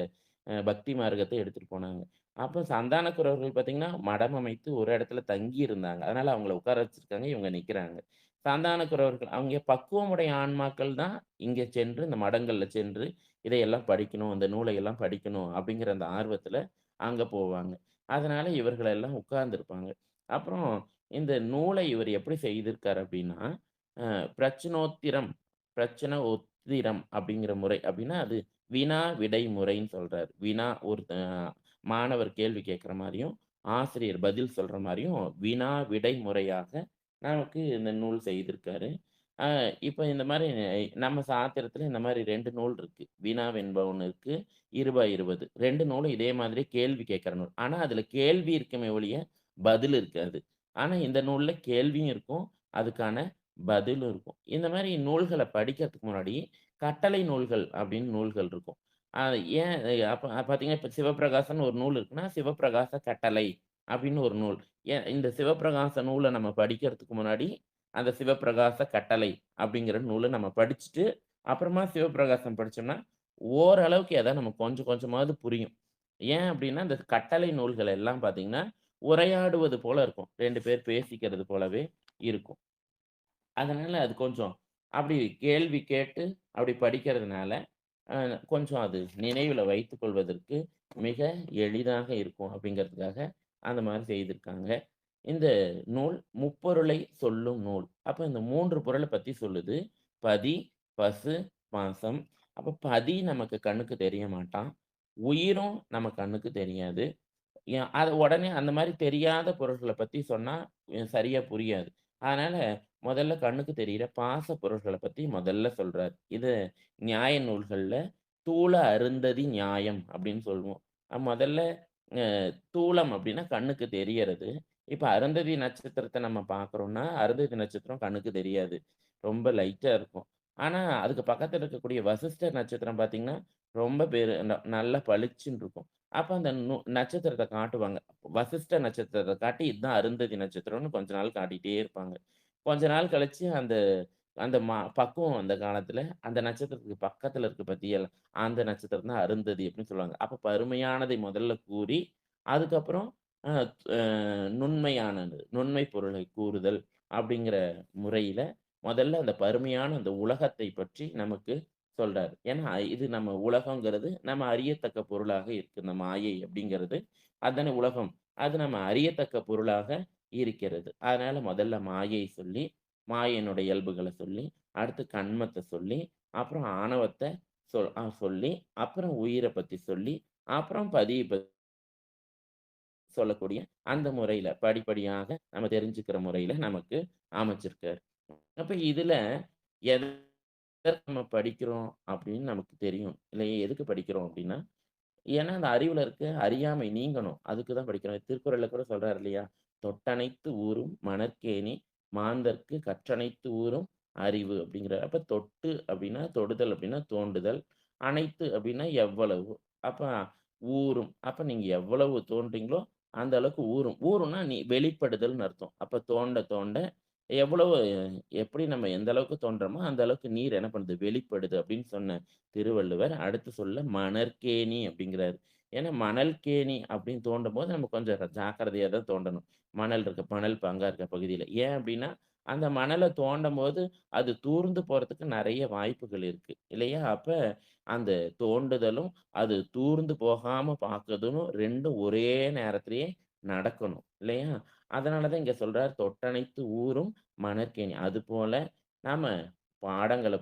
Speaker 2: பக்தி மார்க்கத்த எடுத்துட்டு போனாங்க. அப்ப சந்தானக்குரவர்கள் பார்த்தீங்கன்னா, மடம் அமைத்து ஒரு இடத்துல தங்கி இருந்தாங்க. அதனால அவங்கள உட்கார வச்சிருக்காங்க. இவங்க நிக்கிறாங்க. சந்தானக்குரவர்கள் அவங்க பக்குவமுடைய ஆன்மாக்கள் தான் இங்க சென்று இந்த மடங்கள்ல சென்று, இதையெல்லாம் படிக்கணும், இந்த நூலை எல்லாம் படிக்கணும் அப்படிங்கிற அந்த ஆர்வத்துல அங்க போவாங்க. அதனால இவர்கள் எல்லாம் உட்கார்ந்திருப்பாங்க. அப்புறம் இந்த நூலை இவர் எப்படி செய்திருக்காரு அப்படின்னா, அ பிரச்சனோத்திரம், பிரச்சன உத்திரம் அப்படிங்கிற முறை அப்படின்னா, அது வினா, விடை முறைன்னு சொல்றாரு. வினா மாணவர் கேள்வி கேட்கிற மாரியும், ஆசிரியர் பதில் சொல்ற மாரியும், வினா, விடை முறையாக நமக்கு இந்த நூல் செய்திருக்காரு. அ இப்ப இந்த மாரி நம்ம சாத்திரத்தில இந்த மாரி 2 நூல் இருக்கு. வினா வெண்பா ஒண்ணு இருக்கு. இருபா 20 2 நூலும் இதே மாதிரி கேள்வி கேட்கிற நூல். ஆனா, அதுல கேள்வி இருக்குமே ஒழிய, பதில் இருக்காது. ஆனா, இந்த நூல்ல கேள்வியும் இருக்கும். அதுக்கான பதிலும் இருக்கும். இந்த மாரி நூல்கள படிக்கிறதுக்கு முன்னாடி, கட்டளை நூல்கள் அப்படின்னு நூல்கள் இருக்கும். ஏன் அப்ப பார்த்தீங்கன்னா, இப்ப சிவப்பிரகாசம்னு ஒரு நூல் இருக்குன்னா, சிவப்பிரகாச கட்டளை அப்படின்னு ஒரு நூல். இந்த சிவப்பிரகாச நூல நம்ம படிக்கிறதுக்கு முன்னாடி, அந்த சிவப்பிரகாச கட்டளை அப்படிங்கிற நூல நம்ம படிச்சுட்டு, அப்புறமா சிவப்பிரகாசம் படிச்சோம்னா, ஓரளவுக்கு ஏதாவது நமக்கு கொஞ்சம் கொஞ்சமாவது புரியும். ஏன் அப்படின்னா, இந்த கட்டளை நூல்கள் எல்லாம் பார்த்தீங்கன்னா, உரையாடுவது போல இருக்கும். 2 பேர் பேசிக்கிறது போலவே இருக்கும். அதனால அது கொஞ்சம் அப்படி கேள்வி கேட்டு அப்படி படிக்கிறதுனால, அ கொஞ்சம் அது நினைவுல வைத்துக் கொள்வதற்கு மிக எளிதாக இருக்கும் அப்படிங்கிறதுக்காக, அந்த மாரி செய்திருக்காங்க. இந்த நூல் முப்பொருளை சொல்லும் நூல். அப்ப இந்த 3 பொருள பத்தி சொல்லுது. பதி, பசு, பாசம். அப்ப பதி நமக்கு கண்ணுக்கு தெரிய மாட்டான். உயிரும் நம்ம கண்ணுக்கு தெரியாது. அது உடனே அந்த மாரி தெரியாத பொருள்கள பத்தி சொன்னா சரியா புரியாது. அதனால முதல்ல கண்ணுக்கு தெரியிற பாச பொருள்கள பத்தி முதல்ல சொல்றாரு. இது நியாய நூல்கள்ல "தூல அருந்ததி நியாயம்" அப்படின்னு சொல்லுவோம். முதல்ல அ தூலம் அப்படின்னா கண்ணுக்கு தெரியறது. இப்ப அருந்ததி நட்சத்திரத்த நம்ம பார்க்குறோம்னா, அருந்ததி நட்சத்திரம் கண்ணுக்கு தெரியாது. ரொம்ப லைட்டா இருக்கும். ஆனா, அதுக்கு பக்கத்துல இருக்கக்கூடிய வசிஷ்ட நட்சத்திரம் பார்த்தீங்கன்னா, ரொம்ப நல்லா பளிச்சுன்னு இருக்கும். அப்ப அந்த நட்சத்திரத்த காட்டுவாங்க. வசிஷ்ட நட்சத்திரத்த காட்டி, இதுதான் அருந்ததி நட்சத்திரம்னு கொஞ்ச நாள் காட்டிட்டே இருப்பாங்க. கொஞ்ச நாள் கழிச்சு அந்த அந்த பக்குவம் வந்த காலத்துல, அந்த நட்சத்திரத்துக்கு பக்கத்துல இருக்கு பாத்தியா, அந்த நட்சத்திரம் தான் அருந்ததி அப்படின்னு சொல்லுவாங்க. அப்ப பருமையானதை முதல்ல கூறி, அதுக்கப்புறம் அ அ நுண்மையானது, நுண்மை பொருளை கூறுதல் அப்படிங்கிற முறையில, முதல்ல அந்த பருமையான அந்த உலகத்தை பற்றி நமக்கு சொல்றாரு. ஏன்னா, இது நம்ம உலகங்கிறது நம்ம அறியத்தக்க பொருளாக இருக்கு. இந்த மாயை அப்படிங்கிறது, அதானே உலகம். அது நம்ம அறியத்தக்க பொருளாக இருக்கிறது. அதனால முதல்ல மாயை சொல்லி, மாயையினுடைய இயல்புகள சொல்லி, அடுத்து கன்மத்த சொல்லி, அப்புறம் ஆணவத்த சொல்லி, அப்புறம் உயிர பத்தி சொல்லி, அப்புறம் பதிய சொல்லக்கூடிய அந்த முறையில படிப்படியாக நம்ம தெரிஞ்சுக்கிற முறையில நமக்கு அமைச்சிருக்காரு. அப்ப இதுல எதற்கு நம்ம படிக்கிறோம் அப்படின்னு நமக்கு தெரியும். இல்ல எதுக்கு படிக்கிறோம் அப்படின்னா, ஏன்னா அந்த அறிவுல இருக்க அறியாமை நீங்கணும். அதுக்கு தான் படிக்கிறோம். திருக்குறள்ல கூட சொல்றாரு இல்லையா? "தொட்டனைத்து ஊரும் மணற்கேணி மாந்தர்க்கு கற்றனைத்து ஊரும் அறிவு" அப்படிங்கிறார். அப்ப தொட்டு அப்படின்னா தொடுதல் அப்படின்னா தோண்டுதல். அனைத்து அப்படின்னா எவ்வளவு. அப்ப ஊரும். அப்ப நீங்க எவ்வளவு தோண்டுறீங்களோ, அந்த அளவுக்கு ஊரும். ஊரும்னா வெளிப்படுதல்னு அர்த்தம். அப்ப தோண்ட தோண்ட எவ்வளவு எப்படி நம்ம எந்த அளவுக்கு தோண்டுறோமோ, அந்த அளவுக்கு நீர் என்ன பண்ணுது? வெளிப்படுது அப்படின்னு சொன்ன திருவள்ளுவர், அடுத்து சொல்ல மணற்கேணி அப்படிங்கிறாரு. ஏன்னா மணல் கேணி அப்படின்னு தோண்டும்போது நம்ம கொஞ்சம் ஜாக்கிரதையா தான் தோண்டணும். மணல் பாங்கா இருக்க பகுதியில. ஏன் அப்படின்னா, அந்த மணல தோண்டும்போது அது தூர்ந்து போறதுக்கு நெறைய வாய்ப்புகள் இருக்கு. இல்லையா? அப்ப அந்த தோண்டுதலும், அது தூர்ந்து போகாம பார்க்கறதும் 2ம் ஒரே நேரத்திலேயே நடக்கணும். இல்லையா? அதனால தான் இங்க சொல்றார், "தொட்டனைத்து ஊரும் மணற்கேணி." அதுபோல நாம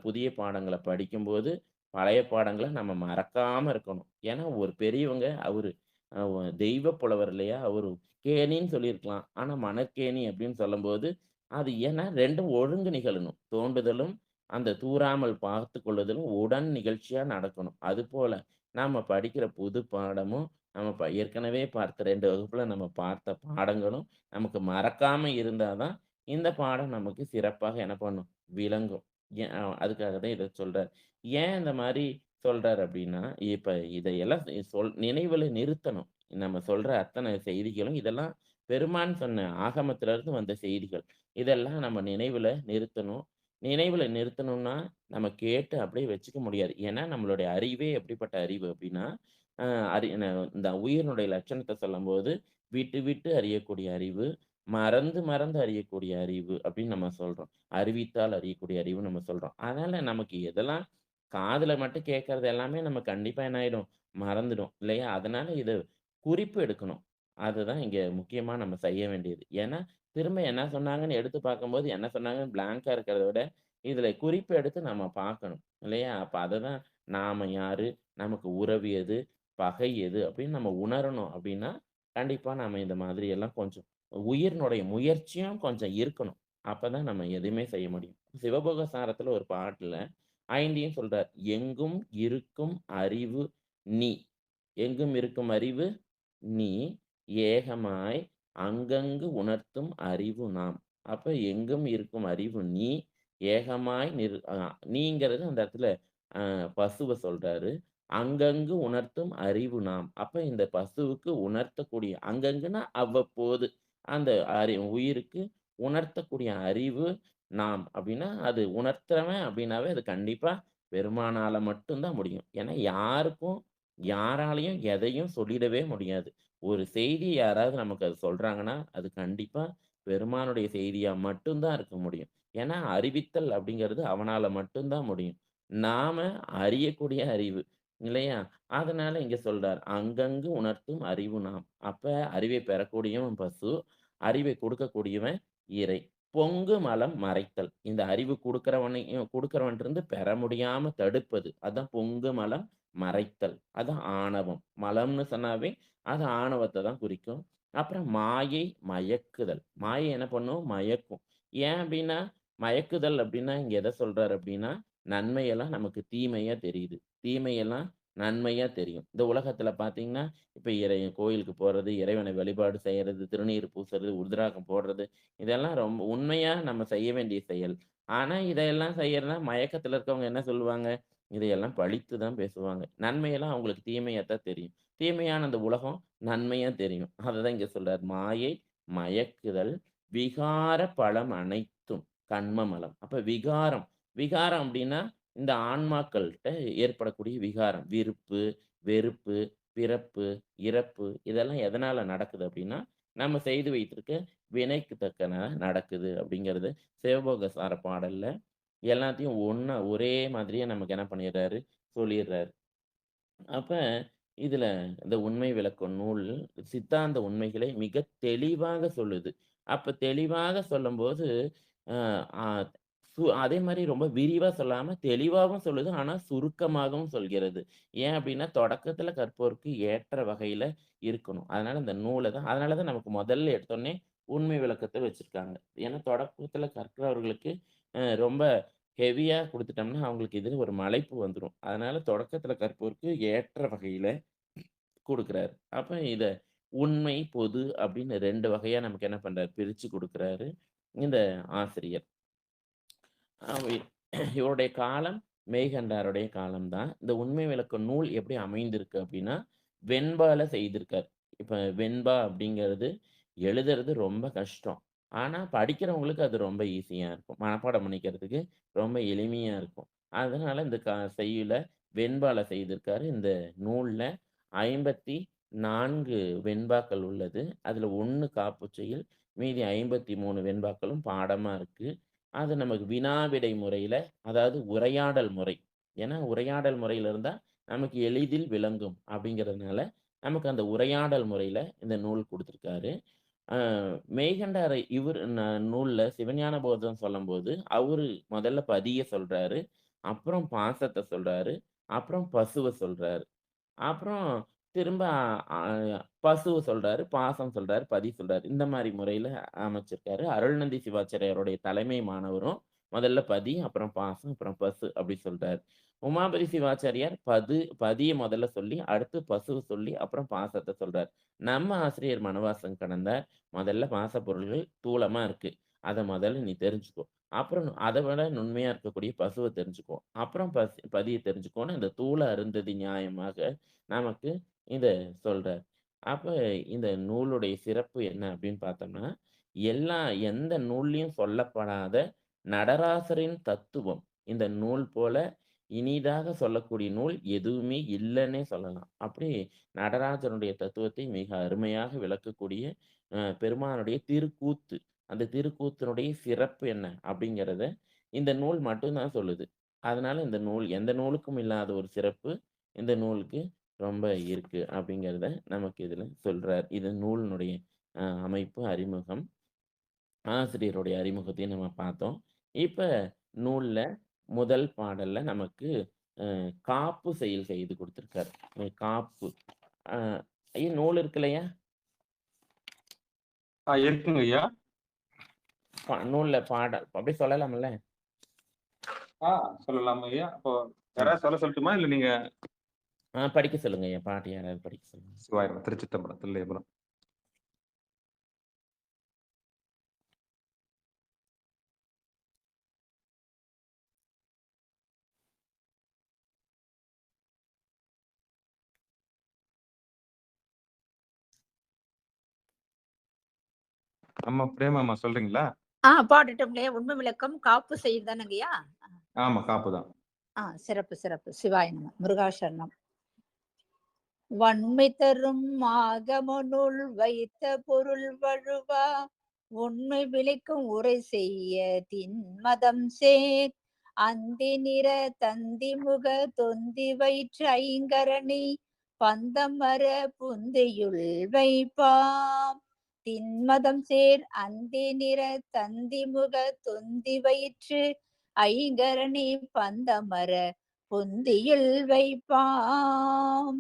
Speaker 2: புதிய பாடங்கள படிக்கும்போது, பழைய பாடங்கள நம்ம மறக்காம இருக்கணும். ஏன்னா, ஒரு பெரியவங்க அவரு அ ஒ தெய்வ புலவர் இல்லையா? அவரு கேணின்னு சொல்லியிருக்கலாம். ஆனா, மணற்கேணி அப்படின்னு சொல்லும்போது, அது ஏன்னா 2ம் ஒழுங்கு நிகழணும். தோண்டுதலும், அந்த தூறாமல் பார்த்துக் கொள்ளுதலும் உடன் நிகழ்ச்சியா நடக்கணும். அதுபோல நாம படிக்கிற புது பாடமும், நம்ம ஏற்கனவே பார்த்த 2 வகுப்புல நம்ம பார்த்த பாடங்களும் நமக்கு மறக்காம இருந்தா தான், இந்த பாடம் நமக்கு சிறப்பாக என்ன பண்ணும்? விளங்கும். ஏன் அதுக்காக தான் இத சொல்றாரு. ஏன் இந்த மாரி சொல்றாரு அப்டின்னா, இப்ப இதையெல்லாம் நினைவுல நிறுத்தணும். நம்ம சொல்ற அத்தன செய்திகளும் இதெல்லாம் பெருமான் சொன்ன ஆகமத்திலிருந்து வந்த செய்திகள். இதெல்லாம் நம்ம நினைவுல நிறுத்தணும். நினைவுல நிறுத்தணும்னா, நம்ம கேட்டு அப்படியே வச்சுக்க முடியாது. ஏன்னா, நம்மளுடைய அறிவே எப்படிப்பட்ட அறிவு அப்டின்னா, அ அறி ந இந்த உயிரினுடைய லட்சணத்த சொல்லும்போது, விட்டு விட்டு அறியக்கூடிய அறிவு, மறந்து மறந்து அறியக்கூடிய அறிவு அப்படின்னு நம்ம சொல்றோம். அறிவித்தால் அறியக்கூடிய அறிவுன்னு நம்ம சொல்றோம். அதனால நமக்கு எதெல்லாம் காதுல மட்டும் கேட்கறது எல்லாமே நம்ம கண்டிப்பா என்ன ஆயிடும்? மறந்துடும். இல்லையா? அதனால இத குறிப்பு எடுக்கணும். அதுதான் இங்க முக்கியமா நம்ம செய்ய வேண்டியது. ஏன்னா, திரும்ப என்ன சொன்னாங்கன்னு எடுத்து பார்க்கும்போது, என்ன சொன்னாங்கன்னு பிளாங்க்கா இருக்கிறத விட, இதுல குறிப்பு எடுத்து நம்ம பார்க்கணும். இல்லையா? அப்ப அததான் நாம யாரு? நமக்கு உறவு எது? பகை எது? அப்படின்னு நம்ம உணரணும் அப்படின்னா, கண்டிப்பா நாம இந்த மாதிரி எல்லாம் கொஞ்சம் உயிரினுடைய முயற்சியும் கொஞ்சம் இருக்கணும். அப்பதான் நம்ம எதுவுமே செய்ய முடியும். சிவபோக சாரத்துல ஒரு பாட்டுல 5யும் சொல்றார். "எங்கும் இருக்கும் அறிவு நீ. எங்கும் இருக்கும் அறிவு நீ. ஏகமாய் அங்கங்கு உணர்த்தும் அறிவு நாம்." அப்ப எங்கும் இருக்கும் அறிவு நீ. ஏகமாய் நீங்கிறது அந்த இடத்துல பசுவ சொல்றாரு. அங்கங்கு உணர்த்தும் அறிவு நாம். அப்ப இந்த பசுவுக்கு உணர்த்தக்கூடிய அங்கங்குன்னா அவ்வப்போது. அந்த உயிருக்கு உணர்த்தக்கூடிய அறிவு நாம். அப்டின்னா, அது உணர்த்துறவன் அப்டின்னாவே அது கண்டிப்பா பெருமானால மட்டும் தான் முடியும். ஏன்னா யாருக்கும், யாராலயும் எதையும் சொல்லிடவே முடியாது. ஒரு செய்தி யாராவது நமக்கு அது சொல்றாங்கன்னா, அது கண்டிப்பா பெருமானுடைய செய்தியா மட்டும் தான் இருக்க முடியும். ஏன்னா அறிவித்தல் அப்டிங்கிறது அவனால மட்டும் தான் முடியும். நாம அறியக்கூடிய அறிவு. இல்லையா? அதனால இங்க சொல்றார். "அங்கங்கு உணர்த்தும் அறிவு நாம்." அப்ப அறிவை பெறக்கூடியவன் பசு, அறிவை கொடுக்கக்கூடியவன் இறை. பொங்கு மலம் மறைத்தல். இந்த அறிவு குடுக்கிறவன்ட்டருந்து பெற முடியாம தடுப்பது. அதான் பொங்கு மலம் மறைத்தல். அதான் ஆணவம். மலம்னு சொன்னாவே அது ஆணவத்த தான் குறிக்கும். அப்புறம் மாயை மயக்குதல். மாயை என்ன பண்ணும்? மயக்கும். ஏன் அப்டின்னா, மயக்குதல் அப்படின்னா இங்க எத சொல்றாரு அப்படின்னா, நன்மையெல்லாம் நமக்கு தீமையா தெரியுது. தீமையெல்லாம் நன்மையா தெரியும். இந்த உலகத்துல பார்த்தீங்கன்னா, இப்ப கோயிலுக்கு போறது, இறைவனை வழிபாடு செய்யறது, திருநீர் பூசுறது, உருதிராகம் போடுறது, இதெல்லாம் ரொம்ப உண்மையா நம்ம செய்ய வேண்டிய செயல். ஆனா, இதெல்லாம் செய்யறனா மயக்கத்துல இருக்கவங்க என்ன சொல்லுவாங்க? இதையெல்லாம் பழித்து தான் பேசுவாங்க. நன்மையெல்லாம் அவங்களுக்கு தீமையா தான் தெரியும். தீமையான அந்த உலகம் நன்மையா தெரியும். அததான் இங்க சொல்றாரு. மாயை, மயக்குதல், விகார பலம் அனைத்தும் கன்மமலம். அப்ப விகாரம், விகாரம் அப்டின்னா, இந்த ஆன்மாக்கள்ட்ட ஏற்படக்கூடிய விகாரம். விருப்பு, வெறுப்பு, பிறப்பு, இறப்பு இதெல்லாம் எதனால நடக்குது அப்டின்னா, நம்ம செய்து வைத்திருக்க வினைக்கு தக்கன நடக்குது அப்டிங்கிறது சிவபோக பாடல்ல எல்லாத்தையும் ஒரே மாதிரியா நமக்கு என்ன பண்ணிர்றாரு, சொல்லிர்றாரு. அப்ப இதுல இந்த உண்மை விளக்கும் நூல் சித்தாந்த உண்மைகளை மிக தெளிவாக சொல்லுது. அப்ப தெளிவாக சொல்லும்போது, அ அ அதே மாரி ரொம்ப விரிவா சொல்லாம தெளிவாவும் சொல்லுது. ஆனா சுருக்கமாகவும் சொல்கிறது. ஏன் அப்டின்னா, தொடக்கத்துல கற்போருக்கு ஏற்ற வகையில இருக்கணும். அதனால தான் நமக்கு முதல்ல எடுத்தோனே உண்மை விளக்கத்த வச்சிருக்காங்க. ஏன்னா தொடக்கத்துல கற்கிறவர்களுக்கு ரொம்ப ஹெவியா குடுத்துட்டோம்னா, அவங்களுக்கு இதுல ஒரு மலைப்பு வந்துரும். அதனால தொடக்கத்துல கற்போருக்கு ஏற்ற வகையில குடுக்குறாரு. அப்ப இத உண்மை, பொது அப்படின்னு 2 வகையா நமக்கு என்ன பண்றாரு, பிரிச்சு குடுக்குறாரு இந்த ஆசிரியர். அவ இவருடைய காலம் மெய்கண்டாருடைய காலம் தான். இந்த உண்மை விளக்க நூல் எப்படி அமைந்திருக்கு அப்படின்னா, வெண்பால செய்திருக்கார். இப்ப வெண்பா அப்படிங்கிறது எழுதுறது ரொம்ப கஷ்டம். ஆனா படிக்கிறவங்களுக்கு அது ரொம்ப ஈஸியா இருக்கும். மனப்பாடம் பண்ணிக்கிறதுக்கு ரொம்ப எளிமையா இருக்கும். அதனால இந்த செய்யுள வெண்பால செய்திருக்காரு. இந்த நூல்ல 54 வெண்பாக்கள் உள்ளது. அதுல 1 காப்புச்செய்யுள். மீதி 53 வெண்பாக்களும் பாடமா இருக்கு. அது நமக்கு வினா விடை முறையில, அதாவது உரையாடல் முறை. ஏன்னா உரையாடல் முறையில இருந்தா நமக்கு எளிதில் விளங்கும் அப்படிங்கிறதுனால, நமக்கு அந்த உரையாடல் முறையில இந்த நூல் குடுத்திருக்காரு. அ மெய்கண்டார் இவரு நூல்ல சிவஞான போதம் சொல்லும்போது, அவரு முதல்ல பதிய சொல்றாரு. அப்புறம் பாசத்த சொல்றாரு. அப்புறம் பசுவ சொல்றாரு. அப்புறம் திரும்ப அ பசுவ சொல்றாரு, பாசம் சொல்றாரு, பதி சொல்றாரு. இந்த மாரி முறையில அமைச்சிருக்காரு. அருள்நந்தி சிவாச்சாரியாருடைய தலைமை மாணவரும் முதல்ல பதி, அப்புறம் பாசம், அப்புறம் பசு அப்படி சொல்றாரு. உமாபதி சிவாச்சாரியார் பதிய முதல்ல சொல்லி, அடுத்து பசுவ சொல்லி, அப்புறம் பாசத்த சொல்றார். நம்ம ஆசிரியர் மணவாசன் கடந்தார், முதல்ல பாச பொருள்கள் தூலமா இருக்கு. அத முதல்ல நீ தெரிஞ்சுக்கோ. அப்புறம் அத விட நுண்மையா இருக்கக்கூடிய பசுவ தெரிஞ்சுக்கோ. அப்புறம் பதிய தெரிஞ்சுக்கோன்னு அந்த தூல அருந்ததி நியாயமாக நமக்கு இத சொல்றார். அப்ப இந்த நூலுடைய சிறப்பு என்ன அப்படின்னு பார்த்தோம்னா, எந்த நூல்லயும் சொல்லப்படாத நடராசரின் தத்துவம் இந்த நூல் போல இனிதாக சொல்லக்கூடிய நூல் எதுவுமே இல்லன்னே சொல்லலாம். அப்படி நடராஜனுடைய தத்துவத்தை மிக அருமையாக விளக்கக்கூடிய பெருமானுடைய திருக்கூத்து. அந்த திருக்கூத்தினுடைய சிறப்பு என்ன அப்படிங்கிறத இந்த நூல் மட்டும் தான் சொல்லுது. அதனால இந்த நூல் எந்த நூலுக்கும் இல்லாத ஒரு சிறப்பு இந்த நூலுக்கு ரொம்ப இருக்கு அப்படிங்கிறத நமக்கு இதுல சொல்றார். இது நூலினுடைய அமைப்பு, அறிமுகம். ஆசிரியருடைய அறிமுகத்தையும் நம்ம பார்த்தோம். இப்ப நூல்ல முதல் பாடல்ல நமக்கு காப்பு செயல் செய்து குடுத்திருக்காரு. காப்பு. அ ஐயா நூல் இருக்கு இல்லையா?
Speaker 1: இருக்குங்க ஐயா.
Speaker 2: நூல்ல பாடல் அப்படியே சொல்லலாம்ல?
Speaker 1: ஆ சொல்லலாமா ஐயா? அப்போ
Speaker 2: ம்.
Speaker 1: யாராவது சொல்லட்டுமா? இல்ல நீங்க
Speaker 2: படிக்க சொல்லுங்க ஐயா. பாட்டு யாராவது படிக்க சொல்லுங்க.
Speaker 1: சிவாய திருச்சிற்றம்பலம், தில்லையம்பலம். அம்மா பிரேமாம்மா சொல்றீங்களா?
Speaker 3: பாடட்டும்லே உண்மை விளக்கம் காப்பு செய்யுதானங்கய்யா?
Speaker 1: ஆமா, காப்பு தான்.
Speaker 3: சிறப்பு, சிறப்பு. சிவாய நம. முருகாசரணம். வன்மை தரும் ஆகமனுள் வைத்த பொருள் வழுவா உண்மை விளைக்கும் உரை செய்ய தின்மதம் சேர் அந்தி நிற தந்தி முக தொந்தி வயிற்று ஐங்கரணி பந்தமர புந்தையுள் வைப்பாம் தின்மதம் சேர் அந்தி நிற தந்தி முக தொந்தி வயிற்று ஐங்கரணி பந்தமர பொந்தியில் வைப்பாம்.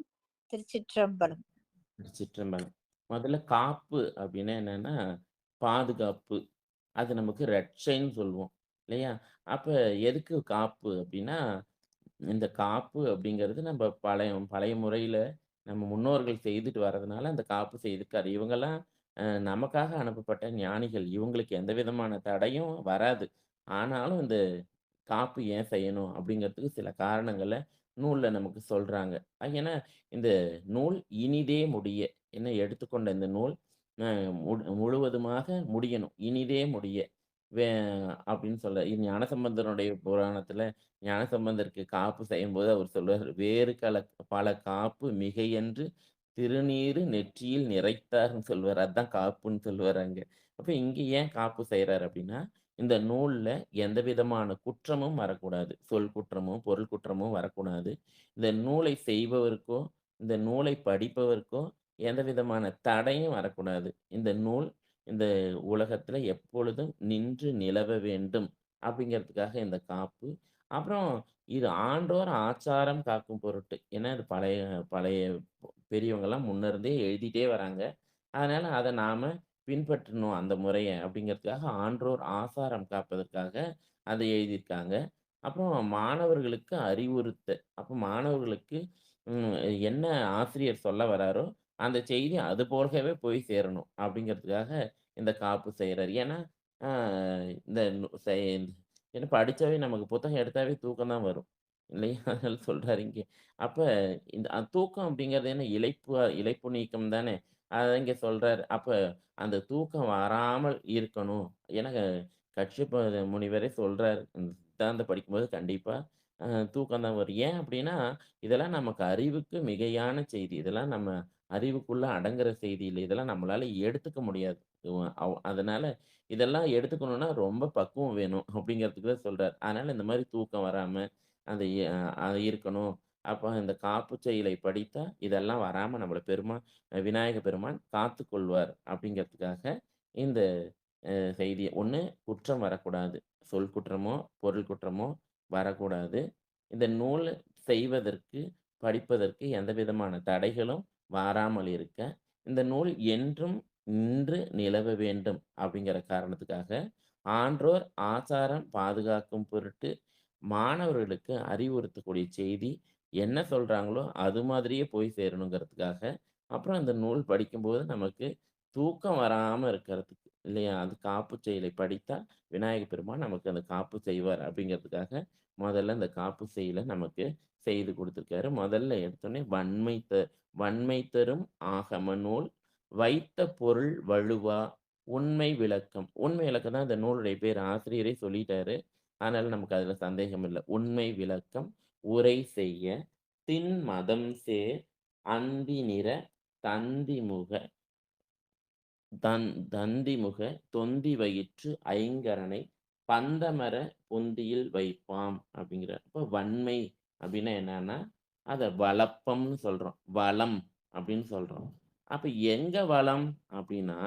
Speaker 3: திருச்சிற்றம்பலம்.
Speaker 2: திருச்சிற்றம்பலம். முதல்ல காப்பு அப்படின்னா என்னன்னா, பாதுகாப்பு. அது நமக்கு ரட்சைன்னு சொல்லுவோம். இல்லையா? அப்ப எதுக்கு காப்பு அப்படின்னா, இந்த காப்பு அப்படிங்கிறது நம்ம பழைய பழைய முறையில நம்ம முன்னோர்கள் செய்துட்டு வர்றதுனால அந்த காப்பு செய்திருக்காரு. இவங்கலாம் நமக்காக அனுப்பப்பட்ட ஞானிகள். இவங்களுக்கு எந்த விதமான தடையும் வராது. ஆனாலும் இந்த காப்பு ஏன் செய்யணும் அப்படிங்கிறதுக்கு சில காரணங்கள நூல்ல நமக்கு சொல்றாங்க. ஏன்னா இந்த நூல் இனிதே முடிய என்ன எடுத்துக்கொண்ட இந்த நூல் அ முழுவதுமாக முடியணும். இனிதே முடிய. வே அப்படின்னு இது ஞானசம்பந்தனுடைய புராணத்துல ஞானசம்பந்தருக்கு காப்பு செய்யும்போது அவர் சொல்லுவாரு, "வேறு பல காப்பு மிகையென்று திருநீறு நெற்றியில் நிறைத்தார்ன்னு" சொல்லுவாரு. அதான் காப்புன்னு சொல்லுவாரு அங்க. அப்ப இங்க ஏன் காப்பு செய்றாரு அப்படின்னா, இந்த நூல்ல எந்த விதமான குற்றமும் வரக்கூடாது. சொல் குற்றமோ, பொருள் குற்றமோ வரக்கூடாது. இந்த நூலை செய்பவருக்கோ, இந்த நூலை படிப்பவருக்கோ எந்த விதமான தடையும் வரக்கூடாது. இந்த நூல் இந்த உலகத்துல எப்பொழுதும் நின்று நிலவ வேண்டும் அப்படிங்கிறதுக்காக இந்த காப்பு. அப்புறம் இது ஆன்றோர் ஆச்சாரம் காக்கும் பொருட்டு. ஏன்னா இது பழைய பழைய பெரியவங்கலாம் முன்ன இருந்தே எழுதிட்டே வராங்க. அதனால அத நாம பின்பற்றணும் அந்த முறைய அப்படிங்கிறதுக்காக ஆன்றோர் ஆசாரம் காப்பதற்காக அத எழுதியிருக்காங்க. அப்புறம் மாணவர்களுக்கு அறிவுறுத்த. அப்ப மாணவர்களுக்கு ம் என்ன ஆசிரியர் சொல்ல வராரோ, அந்த செய்தி அது போலவே போய் சேரணும் அப்படிங்கிறதுக்காக இந்த காப்பு செய்றாரு. ஏன்னா, அ இந்த நு செ ஏன்னா படிச்சாவே நமக்கு புத்தகம் எடுத்தாவே தூக்கம் தான் வரும். இல்லையா? அதனால சொல்றாரு இங்கே. அப்ப இந்த தூக்கம் அப்படிங்கிறது என்ன இளைப்பு நீக்கம் தானே! அத இங்க சொல்றாரு. அப்ப அந்த தூக்கம் வராமல் இருக்கணும். ஏன்னா கச்சியப்ப முனிவரே சொல்றாரு. சித்தாந்தம் படிக்கும்போது கண்டிப்பா தூக்கம் தான் வரும். ஏன் அப்படின்னா, இதெல்லாம் நமக்கு அறிவுக்கு மிகையான செய்தி. இதெல்லாம் நம்ம அறிவுக்குள்ள அடங்குற செய்தி இல்ல. இதெல்லாம் நம்மளால எடுத்துக்க முடியாது. அதனால இதெல்லாம் எடுத்துக்கணும்னா ரொம்ப பக்குவம் வேணும் அப்படிங்கிறதுக்கு தான் சொல்றாரு. அதனால இந்த மாரி தூக்கம் வராம, அந்த அது இருக்கணும். அப்ப இந்த காப்பு செய்யுளை படித்தா இதெல்லாம் வராம நம்மள விநாயக பெருமான் காத்துக்கொள்வார் அப்படிங்கிறதுக்காக இந்த செய்தி. ஒண்ணு குற்றம் வரக்கூடாது. சொல் குற்றமோ, பொருள் குற்றமோ வரக்கூடாது. இந்த நூல் செய்வதற்கு, படிப்பதற்கு எந்த விதமான தடைகளும் வாராமல் இருக்க, இந்த நூல் என்றும் நின்று நிலவ வேண்டும் அப்படிங்கிற காரணத்துக்காக, ஆன்றோர் ஆசாரம் பாதுகாக்கும் பொருட்டு, மாணவர்களுக்கு அறிவுறுத்தக்கூடிய செய்தி என்ன சொல்றாங்களோ, அது மாதிரியே போய் சேரணுங்கிறதுக்காக, அப்புறம் அந்த நூல் படிக்கும்போது நமக்கு தூக்கம் வராம இருக்கிறதுக்கு இல்லையா? அது காப்பு செய்யுளை படித்தா விநாயக பெருமான் நமக்கு அந்த காப்பு செய்வார் அப்படிங்கிறதுக்காக, முதல்ல இந்த காப்பு செய்யுள நமக்கு செய்து குடுத்துருக்காரு. முதல்ல எடுத்தோனே வன்மை தரும் ஆகம நூல், வைத்த பொருள் வழுவா, உண்மை விளக்கம். உண்மை விளக்கம் தான் இந்த நூலுடைய பேரு. ஆசிரியரே சொல்லிட்டாரு. அதனால நமக்கு அதுல சந்தேகம் இல்ல. உண்மை விளக்கம் உரை செய்ய, திண்மதம் சேர் அந்தி நிற தந்திமுக தந்திமுக தொந்தி வயிற்று ஐங்கரனை பந்தமர பொந்தியில் வைப்பாம் அப்படிங்கிறார். அப்ப வன்மை அப்படின்னா என்னன்னா, அத வளப்பம்ன்னு சொல்றோம். வளம் அப்படின்னு சொல்றோம். அப்ப எங்க வளம் அப்படின்னா,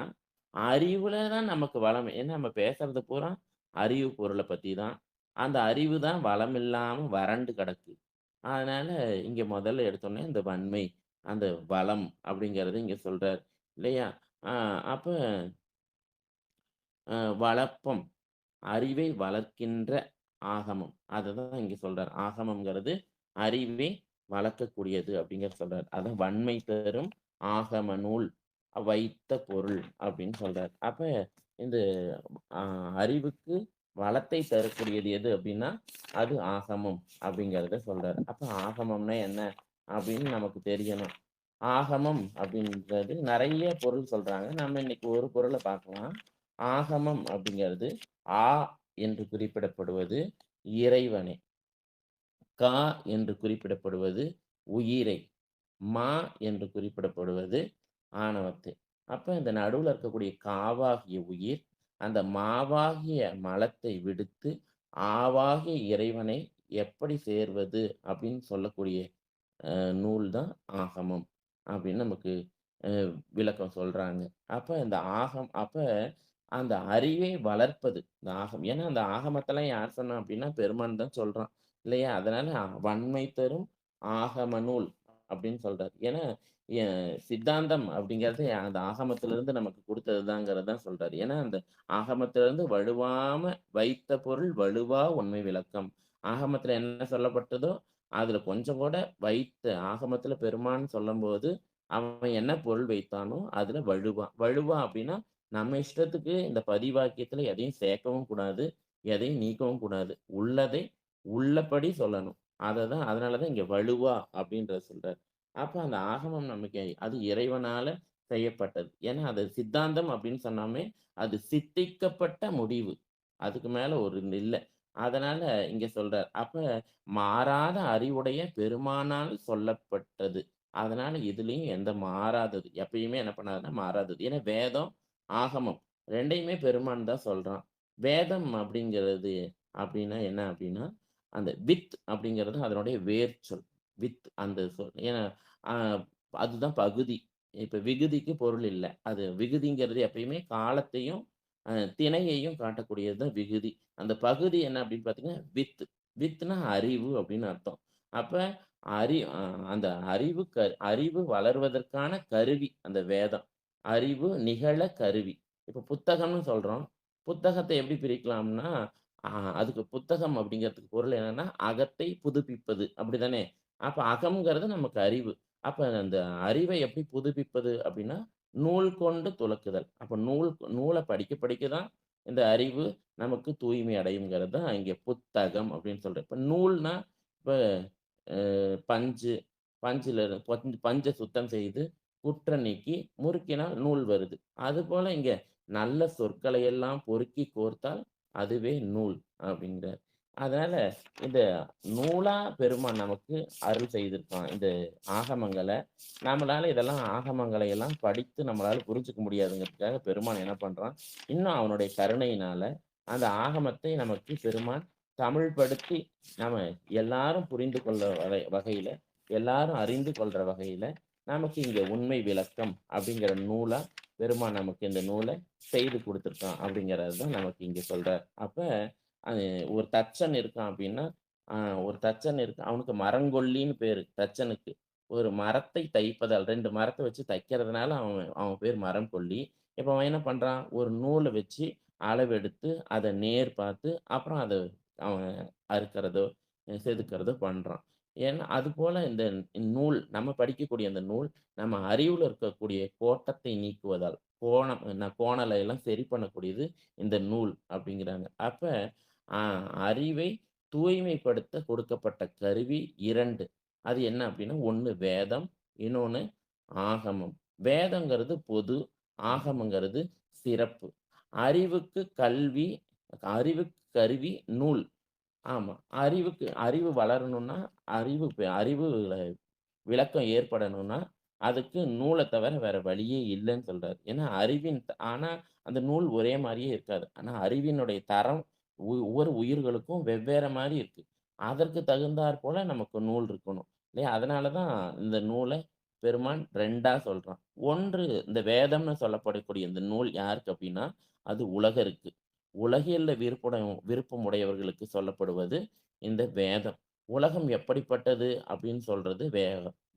Speaker 2: அறிவுல தான் நமக்கு வளம். ஏன்னா நம்ம பேசுறது பூரா அறிவு பொருள பத்தி தான். அந்த அறிவு தான் வளம் இல்லாம வறண்டு கிடக்கு. அதனால இங்க முதல்ல எடுத்தோனே இந்த வன்மை, அந்த வளம் அப்படிங்கிறது இங்க சொல்றார். இல்லையா? ஆ அப்ப வளப்பம். அறிவை வளர்க்கின்ற ஆகமம். அததான் இங்க சொல்றார். ஆகமம்ங்கிறது அறிவை வளர்க்கக்கூடியது அப்படிங்கிறத சொல்றார். அதான் வன்மை தரும் ஆகம நூல் வைத்த பொருள் அப்படின்னு சொல்றார். அப்ப இந்த அ அறிவுக்கு வளத்தை தரக்கூடியது எது அப்படின்னா, அது ஆகமம் அப்படிங்கிறத சொல்றாரு. அப்ப ஆகமம்னா என்ன அப்படின்னு நமக்கு தெரியணும். ஆகமம் அப்படின்றது நெறைய பொருள் சொல்றாங்க. நம்ம இன்னைக்கு ஒரு பொருள பார்க்கலாம். ஆகமம் அப்படிங்கிறது ஆ என்று குறிப்பிடப்படுவது இறைவனை. கா என்று குறிப்பிடப்படுவது உயிரை. மா என்று குறிப்பிடப்படுவது ஆணவத்தை. அப்ப இந்த நடுவுல இருக்கக்கூடிய காவாகிய உயிர், அந்த மாவாகிய மலத்தை விடுத்து, ஆவாகிய இறைவனை எப்படி சேர்வது அப்படின்னு சொல்லக்கூடிய நூல் தான் ஆகமம் அப்படின்னு நமக்கு அ விளக்கம் சொல்றாங்க. அப்ப அந்த அறிவை வளர்ப்பது இந்த ஆகம். ஏன்னா அந்த ஆகமத்தெல்லாம் யார் சொன்னா அப்படின்னா பெருமான் தான் சொல்றான். இல்லையா? அதனால வன்மை தரும் ஆகம நூல் அப்படின்னு சொல்றாரு. ஏன்னா சித்தாந்தம் அப்படிங்கிறது அந்த ஆகமத்திலிருந்து நமக்கு குடுத்ததுதாங்கிறது தான் சொல்றாரு. ஏன்னா, அந்த ஆகமத்திலிருந்து வழுவாம வைத்த பொருள் வழுவா உண்மை விளக்கம். ஆகமத்தில என்ன சொல்லப்பட்டதோ, அதுல கொஞ்சம் கூட ஆகமத்தில பெருமான் சொல்லும்போது, அவன் என்ன பொருள் வைத்தானோ, அதுல வழுவான். வழுவான் அப்படின்னா, நம்ம இஷ்டத்துக்கு இந்த பதிவாக்கியத்தில எதையும் சேர்க்கவும் கூடாது, எதையும் நீக்கவும் கூடாது. உள்ளதை உள்ளபடி சொல்லணும். அதனால தான் இங்க வழுவா அப்படின்றத சொல்றாரு. அப்ப அந்த ஆகமம் நமக்கு அது இறைவனால செய்யப்பட்டது. ஏன்னா, அது சித்தாந்தம் அப்படின்னு சொன்னாமே, அது சித்திக்கப்பட்ட முடிவு. அதுக்கு மேல ஒரு இல்ல. அதனால இங்க சொல்றார். அப்ப மாறாத அறிவுடைய பெருமானால் சொல்லப்பட்டது. அதனால இதுலயும் எந்த மாறாதது. எப்பயுமே என்ன பண்ணாதுன்னா மாறாதது. ஏன்னா வேதம், ஆகமம் 2யுமே பெருமான் தான் சொல்றான். வேதம் அப்படிங்கிறது அப்படின்னா என்ன அப்படின்னா, அந்த வித் அப்படிங்கிறது அதனுடைய வேர்ச்சொல். வித் அந்த சொல். ஏன்னா ஆ அதுதான் பகுதி. இப்ப விகுதிக்கு பொருள் இல்ல. அது விகுதிங்கிறது எப்பயுமே காலத்தையும், திணையையும் காட்டக்கூடியது தான் விகுதி. அந்த பகுதி என்ன அப்படின்னு பார்த்தீங்கன்னா, வித். வித்னா அறிவு அப்படின்னு அர்த்தம். அப்ப அறி அ அந்த அறிவு வளர்வதற்கான கருவி அந்த வேதம். அறிவு நிகழ கருவி. இப்ப புத்தகம்னு சொல்றோம். புத்தகத்த எப்படி பிரிக்கலாம்னா, அ அதுக்கு புத்தகம் அப்படிங்கிறதுக்கு பொருள் என்னன்னா, அகத்தை புதுப்பிப்பது. அப்படிதானே? அப்ப அகம்ங்கிறது நமக்கு அறிவு. அப்ப அந்த அறிவை எப்படி புதுப்பிப்பது அப்படின்னா, நூல் கொண்டு துலக்குதல். அப்ப நூல படிக்க படிக்க தான் இந்த அறிவு நமக்கு தூய்மை அடையுங்கிறது தான் இங்க புத்தகம் அப்படின்னு சொல்றேன். இப்ப நூல்னா, இப்ப அ பஞ்சு, பஞ்ச சுத்தம் செய்து, குற்றம் நீக்கி, முறுக்கினால் நூல் வருது. அதுபோல இங்க நல்ல சொற்களை எல்லாம் பொறுக்கி கோர்த்தால் அதுவே நூல் அப்படிங்கிறார். அதனால இந்த நூலா பெருமான் நமக்கு அருள் செய்திருக்கான். இந்த ஆகமங்கள. நம்மளால இதெல்லாம் ஆகமங்களை எல்லாம் படித்து நம்மளால புரிஞ்சுக்க முடியாதுங்கிறதுக்காக பெருமான் என்ன பண்றான், இன்னும் அவனுடைய கருணையினால அந்த ஆகமத்தை நமக்கு பெருமான் தமிழ்படுத்தி, நம்ம எல்லாரும் புரிந்து கொள்ள வகையில, எல்லாரும் அறிந்து கொள்ற வகையில, நமக்கு இங்க உண்மை விளக்கம் அப்படிங்கிற நூலா பெருமான் நமக்கு இந்த நூல செய்து குடுத்திருக்கான் அப்படிங்கிறது தான் நமக்கு இங்க சொல்றார். அப்ப அது ஒரு தச்சன் இருக்கான் அப்படின்னா, அ ஒரு தச்சன் இருக்கான். அவனுக்கு மரங்கொல்லின்னு பேரு தச்சனுக்கு. ஒரு மரத்தை தைப்பதால் 2 மரத்த வச்சு தைக்கிறதுனால அவன் அவன் பேர் மரம் கொல்லி. இப்ப அவன் என்ன பண்றான்? ஒரு நூல வச்சு அளவெடுத்து, அத நேர் பார்த்து, அப்புறம் அத அவன் அறுக்கிறதோ, செதுக்கிறதோ பண்றான். ஏன்னா, அதுபோல இந்த நூல் நம்ம படிக்கக்கூடிய அந்த நூல், நம்ம அறிவுல இருக்கக்கூடிய கோட்டத்தை நீக்குவதால், கோணல எல்லாம் சரி பண்ணக்கூடியது இந்த நூல் அப்படிங்கிறாங்க. அப்ப அ அறிவை தூய்மைப்படுத்த கொடுக்கப்பட்ட கருவி 2. அது என்ன அப்படின்னா, ஒண்ணு வேதம், இன்னொன்னு ஆகமம். வேதங்கிறது பொது, ஆகமங்கிறது சிறப்பு. அறிவுக்கு கல்வி, அறிவுக்கு கருவி நூல். ஆமா. அறிவு வளரணும்னா, அறிவுல விளக்கம் ஏற்படணும்னா, அதுக்கு நூல தவிர வேற வழியே இல்லன்னு சொல்றாரு. ஏன்னா ஆனா அந்த நூல் ஒரே மாரியே இருக்காது. ஆனா அறிவினுடைய தரம் ஒவ்வொரு உயிர்களுக்கும் வெவ்வேற மாரி இருக்கு. அதற்கு தகுந்தாற் போல நமக்கு நூல் இருக்கணும். இல்லையா? அதனால தான் இந்த நூல பெருமான் 2ஆ சொல்றான். ஒன்று இந்த வேதம்னு சொல்லப்படக்கூடிய இந்த நூல் யாருக்கு அப்டின்னா, அது உலகருக்கு. உலகியல்ல விருப்பமுடையவர்களுக்கு சொல்லப்படுவது இந்த வேதம். உலகம் எப்படிப்பட்டது அப்படின்னு சொல்றது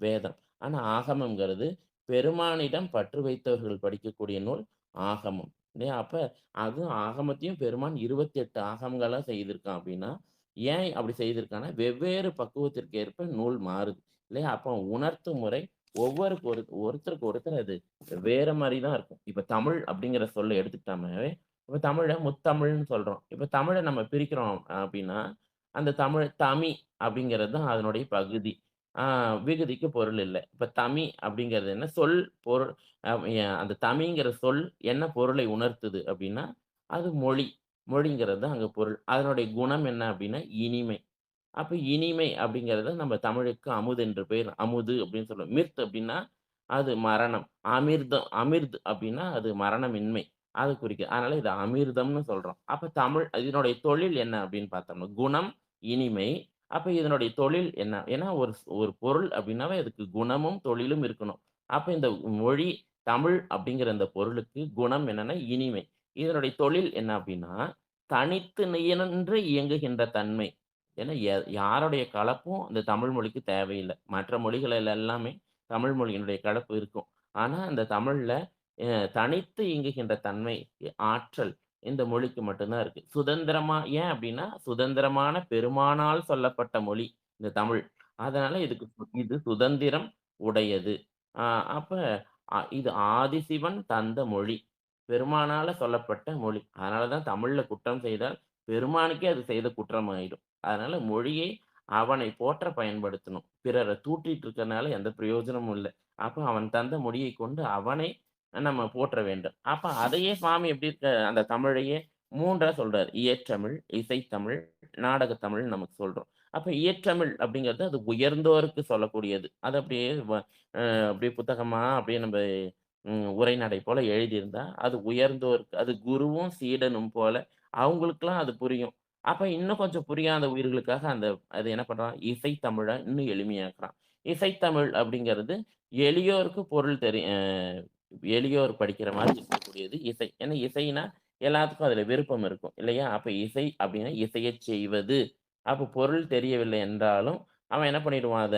Speaker 2: வேதம். ஆனா ஆகமம்ங்கிறது பெருமானிடம் பற்று வைத்தவர்கள் படிக்கக்கூடிய நூல் ஆகமம். இல்லையா? அப்ப அதுவும் ஆகமத்தையும் பெருமான் 28 ஆகமங்களா செய்திருக்கான் அப்படின்னா, ஏன் அப்படி செய்திருக்கான்னா, வெவ்வேறு பக்குவத்திற்கு ஏற்ப நூல் மாறுது. இல்லையா? அப்போ உணர்த்தும் முறை ஒருத்தருக்கு ஒருத்தர் அது வேற மாரி தான் இருக்கும். இப்ப தமிழ் அப்படிங்கிற சொல்ல எடுத்துக்கிட்டாவே, இப்ப தமிழ முத்தமிழ்ன்னு சொல்றோம். இப்ப தமிழ நம்ம பிரிக்கிறோம் அப்படின்னா, அந்த தமி அப்படிங்கிறது தான் அதனுடைய பகுதி. ஆ விகுதிக்கு பொருள் இல்ல. இப்ப தமி அப்படிங்கிறது என்ன? சொல், பொருள் அ எ அந்த தமிங்கிற சொல் என்ன பொருளை உணர்த்துது அப்படின்னா, அது மொழி. மொழிங்கிறது தான் அங்க பொருள். அதனுடைய குணம் என்ன அப்படின்னா, இனிமை. அப்ப இனிமை அப்படிங்கிறத நம்ம தமிழுக்கு அமுது என்று பெயர். அமுது அப்படின்னு சொல்லுவோம். மிர்த் அப்படின்னா, அது மரணம். அமிர்த் அப்படின்னா, அது மரணமின்மை. அது குறிக்குது. அதனால இத அமிர்தம்னு சொல்றோம். அப்ப இதனுடைய தொழில் என்ன அப்படின்னு பார்த்தோம்னா, குணம், இனிமை. அப்ப இதனுடைய தொழில் என்ன? ஏன்னா ஒரு பொருள் அப்படின்னாவே அதுக்கு குணமும், தொழிலும் இருக்கணும். அப்ப இந்த மொழி, தமிழ் அப்படிங்கிற இந்த பொருளுக்கு குணம் என்னன்னா இனிமை. இதனுடைய தொழில் என்ன அப்படின்னா, தனித்து நின்று இயங்குகின்ற தன்மை. ஏன்னா யாருடைய கலப்பும் இந்த தமிழ் மொழிக்கு தேவையில்ல. மற்ற மொழிகள் எல்லாமே தமிழ் மொழியினுடைய கலப்பு இருக்கும். ஆனா, அந்த தமிழ்ல தனித்து இயங்குகின்ற தன்மை, ஆற்றல் இந்த மொழிக்கு மட்டும் தான் இருக்கு. சுதந்திரமா ஏன் அப்டின்னா, சுதந்திரமான பெருமானால் சொல்லப்பட்ட மொழி இந்த தமிழ். அதனால இது சுதந்திரம் உடையது. அ அப்ப இது ஆதிசிவன் தந்த மொழி. பெருமானால சொல்லப்பட்ட மொழி. அதனால தான் தமிழ்ல குற்றம் செய்தால், பெருமானுக்கே அது செய்த குற்றமாயிடும். அதனால மொழியை அவனை போற்ற பயன்படுத்தணும். பிறர தூற்றிட்டு இருக்கனால எந்த பிரயோஜனமும் இல்ல. அப்ப அவன் தந்த மொழியைக் கொண்டு அவனை நம்ம போற்ற வேண்டும். அப்ப அதையே சுவாமி எப்படி அந்த தமிழையே 3ஆ சொல்றாரு. இயற்றமிழ், இசைத்தமிழ், நாடகத் தமிழ்ன்னு நமக்கு சொல்றோம். அப்ப இயற்றமிழ் அப்படிங்கிறது அது உயர்ந்தோருக்கு சொல்லக்கூடியது. அது அப்படியே அப்படியே புத்தகமா அப்படியே நம்ப உரைநடை போல எழுதியிருந்தா, அது உயர்ந்தோருக்கு அது குருவும், சீடனும் போல அவங்களுக்கெல்லாம் அது புரியும். அப்ப இன்னும் கொஞ்சம் புரியாத உயிர்களுக்காக அது என்ன பண்றான், இசைத்தமிழ இன்னும் எளிமையாக்குறான். இசைத்தமிழ் அப்படிங்கிறது எளியோருக்கு பொருள் எளியோர் படிக்கிற மாரி இருக்கக்கூடியது இசை. ஏன்னா இசைனா எல்லாத்துக்கும் அதுல விருப்பம் இருக்கும் இல்லையா? அப்ப இசை அப்படின்னா இசையச் செய்வது. அப்ப பொருள் தெரியவில்லை என்றாலும், அவன் என்ன பண்ணிடுவான்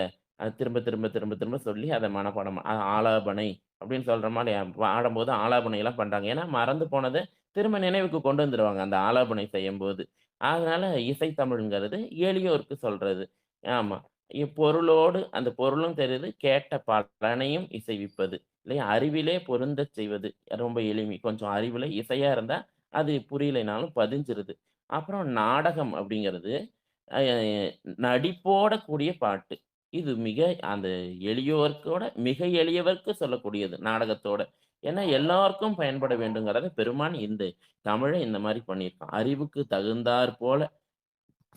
Speaker 2: திரும்ப திரும்ப திரும்ப திரும்ப சொல்லி அத மனப்பாடம் ஆலாபனை அப்படின்னு சொல்ற மாரி பாடும்போது ஆலாபனைலாம் பண்றாங்க. ஏன்னா மறந்து போனத திரும்ப நினைவுக்கு கொண்டு வந்துருவாங்க, அந்த ஆலாபனை செய்யும்போது. அதனால இசை தமிழ்ங்கிறது எளியோருக்கு சொல்றது. ஆமா. பொருளோடு அந்த பொருளும் தெரியுது, கேட்ட பலனையும் இசைவிப்பது. இல்லையா? அறிவிலே பொருந்தச் செய்வது. ரொம்ப எளிமை. கொஞ்சம் அறிவுல இசையா இருந்தா, அது புரியலைனாலும் பதிஞ்சிருது. அப்புறம் நாடகம் அப்படிங்கிறது, அ நடிப்போட கூடிய பாட்டு. இது அந்த எளியோர்க்கூட மிக எளியவர்க்கு சொல்லக்கூடியது, நாடகத்தோட. ஏன்னா எல்லாருக்கும் பயன்பட வேண்டுங்கிறத பெருமான் இந்த தமிழ இந்த மாரி பண்ணியிருக்கான். அறிவுக்கு தகுந்தாற் போல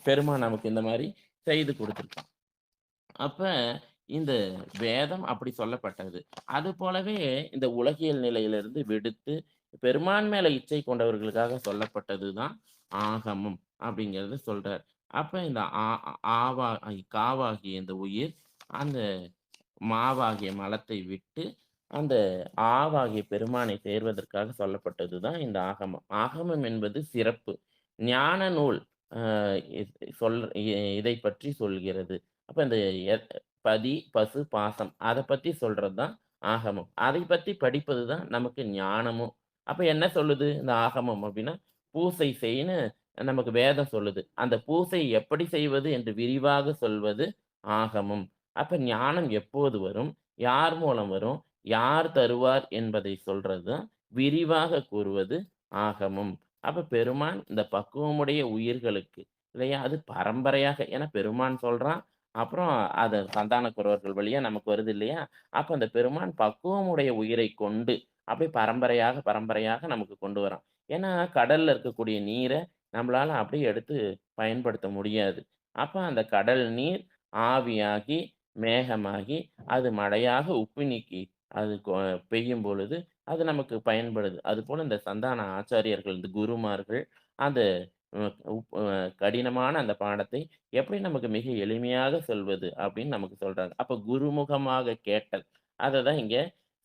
Speaker 2: பெருமான் நமக்கு இந்த மாரி செய்து குடுத்திருக்கான். அப்ப இந்த வேதம் அப்படி சொல்லப்பட்டது. அதுபோலவே இந்த உலகியல் நிலையிலிருந்து விடுத்து, பெருமான் மேல இச்சை கொண்டவர்களுக்காக சொல்லப்பட்டது தான் ஆகமம் அப்படிங்கிறத சொல்றார். அப்ப இந்த ஆ ஆவா காவாகிய இந்த உயிர், அந்த மாவாகிய மலத்தை விட்டு, அந்த ஆவாகிய பெருமானை சேர்வதற்காக சொல்லப்பட்டது தான் இந்த ஆகமம். ஆகமம் என்பது சிறப்பு. ஞான நூல் அ இத் சொல் இ இதைப் பற்றி சொல்கிறது. அப்ப இந்த எ பதி, பசு, பாசம் அத பத்தி சொல்றது தான் ஆகமம். அதைப் பத்தி படிப்பது தான் நமக்கு ஞானமும். அப்ப என்ன சொல்லுது இந்த ஆகமம் அப்டின்னா, பூசை செய்ன்னு நமக்கு வேதம் சொல்லுது. அந்த பூசை எப்படி செய்வது என்று விரிவாக சொல்வது ஆகமம். அப்ப ஞானம் எப்போது வரும்? யார் மூலம் வரும்? யார் தருவார் என்பதை சொல்றது தான் விரிவாக கூறுவது ஆகமம். அப்ப பெருமான் இந்த பக்குவமுடைய உயிர்களுக்கு இல்லையா? அது பரம்பரையாக ஏன்னா பெருமான் சொல்றான். அப்புறம் சந்தான குரவர்கள் வழியா நமக்கு வருது இல்லையா? அப்ப அந்த பெருமான் பக்குவமுடைய உயிரைக் கொண்டு அப்படியே பரம்பரையாக, பரம்பரையாக நமக்கு கொண்டு வரான். ஏன்னா கடல்ல இருக்கக்கூடிய நீர நம்மளால அப்படியே எடுத்து பயன்படுத்த முடியாது. அப்ப அந்த கடல் நீர் ஆவியாகி, மேகமாகி, அது மழையாக உப்பு நீக்கி அது பெய்யும் பொழுது, அது நமக்கு பயன்படுது. அதுபோல இந்த சந்தான ஆச்சாரியர்கள், இந்த குருமார்கள் அந்த அ உப் அ கடினமான அந்த பாடத்தை எப்படி நமக்கு மிக எளிமையாக சொல்வது அப்படின்னு நமக்கு சொல்றாங்க. அப்ப குருமுகமாக கேட்டல். அததான் இங்க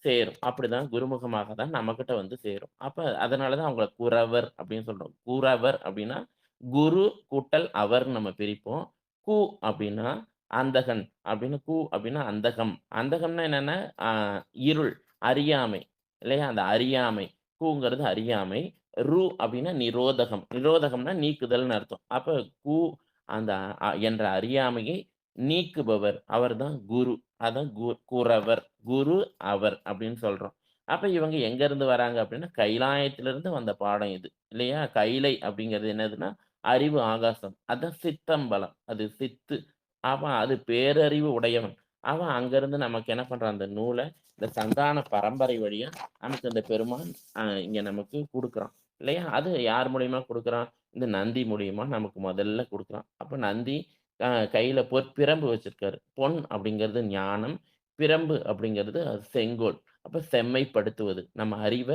Speaker 2: சேரும். அப்படிதான் குருமுகமாக தான் நம்மகிட்ட வந்து சேரும். அப்ப அதனால தான் அவங்கள குரவர் அப்படின்னு சொல்றோம். குரவர் அப்படின்னா, குரு கூட்டல் அவர்ன்னு நம்ம பிரிப்போம். கு அப்படின்னா அந்தகன் அப்படின்னு அப்படின்னா அந்தகம். அந்தகம்னா என்னன்னா, அ இருள், அறியாமை இல்லையா? அந்த அறியாமை. குங்கிறது அறியாமை. அப்படின்னா நிரோதகம். நிரோதகம்னா நீக்குதல்னு அர்த்தம். அப்ப கு அந்த என்ற அறியாமையை நீக்குபவர். அவர்தான் குரு. அதான் குரவர். குரு அவர் அப்படின்னு சொல்றோம். அப்ப இவங்க எங்க இருந்து வராங்க அப்படின்னா, கைலாயத்திலிருந்து வந்த பாடம் இது. இல்லையா? கைலை அப்படிங்கிறது என்னதுன்னா, அறிவு ஆகாசம். அதான் சித்தம்பலம். அது சித்து. அவன் அது பேரறிவு உடையவன். அவன் அங்கருந்து நமக்கு என்ன பண்றான், அந்த நூல இந்த சந்தான பரம்பரை வழியா நமக்கு இந்த பெருமான் இங்க நமக்கு குடுக்குறான். இல்லையா? அது யார் மூலியமா குடுக்குறான்? இந்த நந்தி மூலியமா நமக்கு முதல்ல குடுக்குறான். அப்ப நந்தி அ கையில பொற்பிரம்பு வச்சிருக்காரு. பொன் அப்படிங்கிறது ஞானம். பிரம்பு அப்படிங்கிறது அது செங்கோல். அப்ப செம்மைப்படுத்துவது. நம்ம அறிவ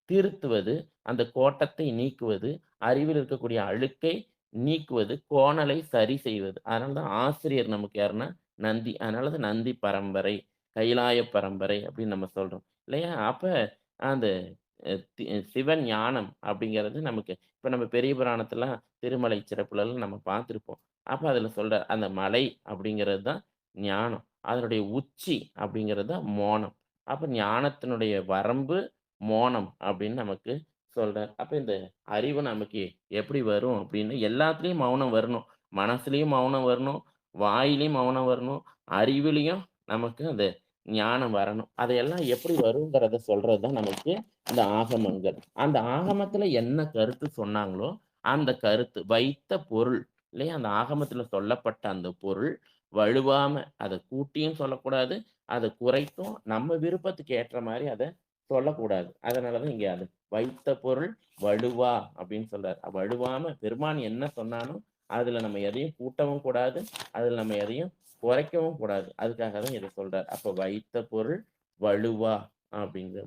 Speaker 2: திருத்துவது, அந்த கோட்டத்தை நீக்குவது, அறிவில் இருக்கக்கூடிய அழுக்கை நீக்குவது, கோணலை சரி செய்வது. அதனால தான் ஆசிரியர் நமக்கு யாருன்னா நந்தி. அதனால தான் நந்தி பரம்பரை, கைலாய பரம்பரை அப்படின்னு நம்ம சொல்றோம். இல்லையா? அப்ப அந்த அ தி சிவன் ஞானம் அப்படிங்கிறது நமக்கு இப்ப நம்ம பெரிய புராணத்துலாம் திருமலை சிறப்புலலாம் நம்ம பார்த்திருப்போம். அப்ப அதுல சொல்றார், அந்த மலை அப்படிங்கிறது தான் ஞானம். அதனுடைய உச்சி அப்படிங்கிறது தான் மோனம். அப்ப ஞானத்தினுடைய வரம்பு மோனம் அப்படின்னு நமக்கு சொல்றார். அப்ப இந்த அறிவு நமக்கு எப்படி வரும் அப்படின்னு எல்லாத்துலயும் மௌனம் வரணும். மனசுலயும் மௌனம் வரணும், வாயிலயும் மௌனம் வரணும், அறிவிலயும் நமக்கு அந்த ஞானம் வரணும். அதையெல்லாம் எப்படி வருங்கிறத சொல்றது தான் நமக்கு இந்த ஆகமங்கள். அந்த ஆகமத்துல என்ன கருத்து சொன்னாங்களோ, அந்த கருத்து வைத்த பொருள் இல்லையா? அந்த ஆகமத்துல சொல்லப்பட்ட அந்த பொருள் வழுவாம அத கூட்டியும் சொல்லக்கூடாது, அத குறைத்தும் நம்ம விருப்பத்துக்கு ஏற்ற மாரி அத சொல்லக்கூடாது. அதனால தான் இங்க அது வைத்த பொருள் வழுவா அப்படின்னு சொல்றாரு. வழுவாம பெருமான் என்ன சொன்னானோ, அதுல நம்ம எதையும் கூட்டவும் கூடாது, அதுல நம்ம எதையும் குறைக்கவும் கூடாது. அதுக்காக தான் இத சொல்றாரு. அப்ப வைத்த பொருள் வழுவா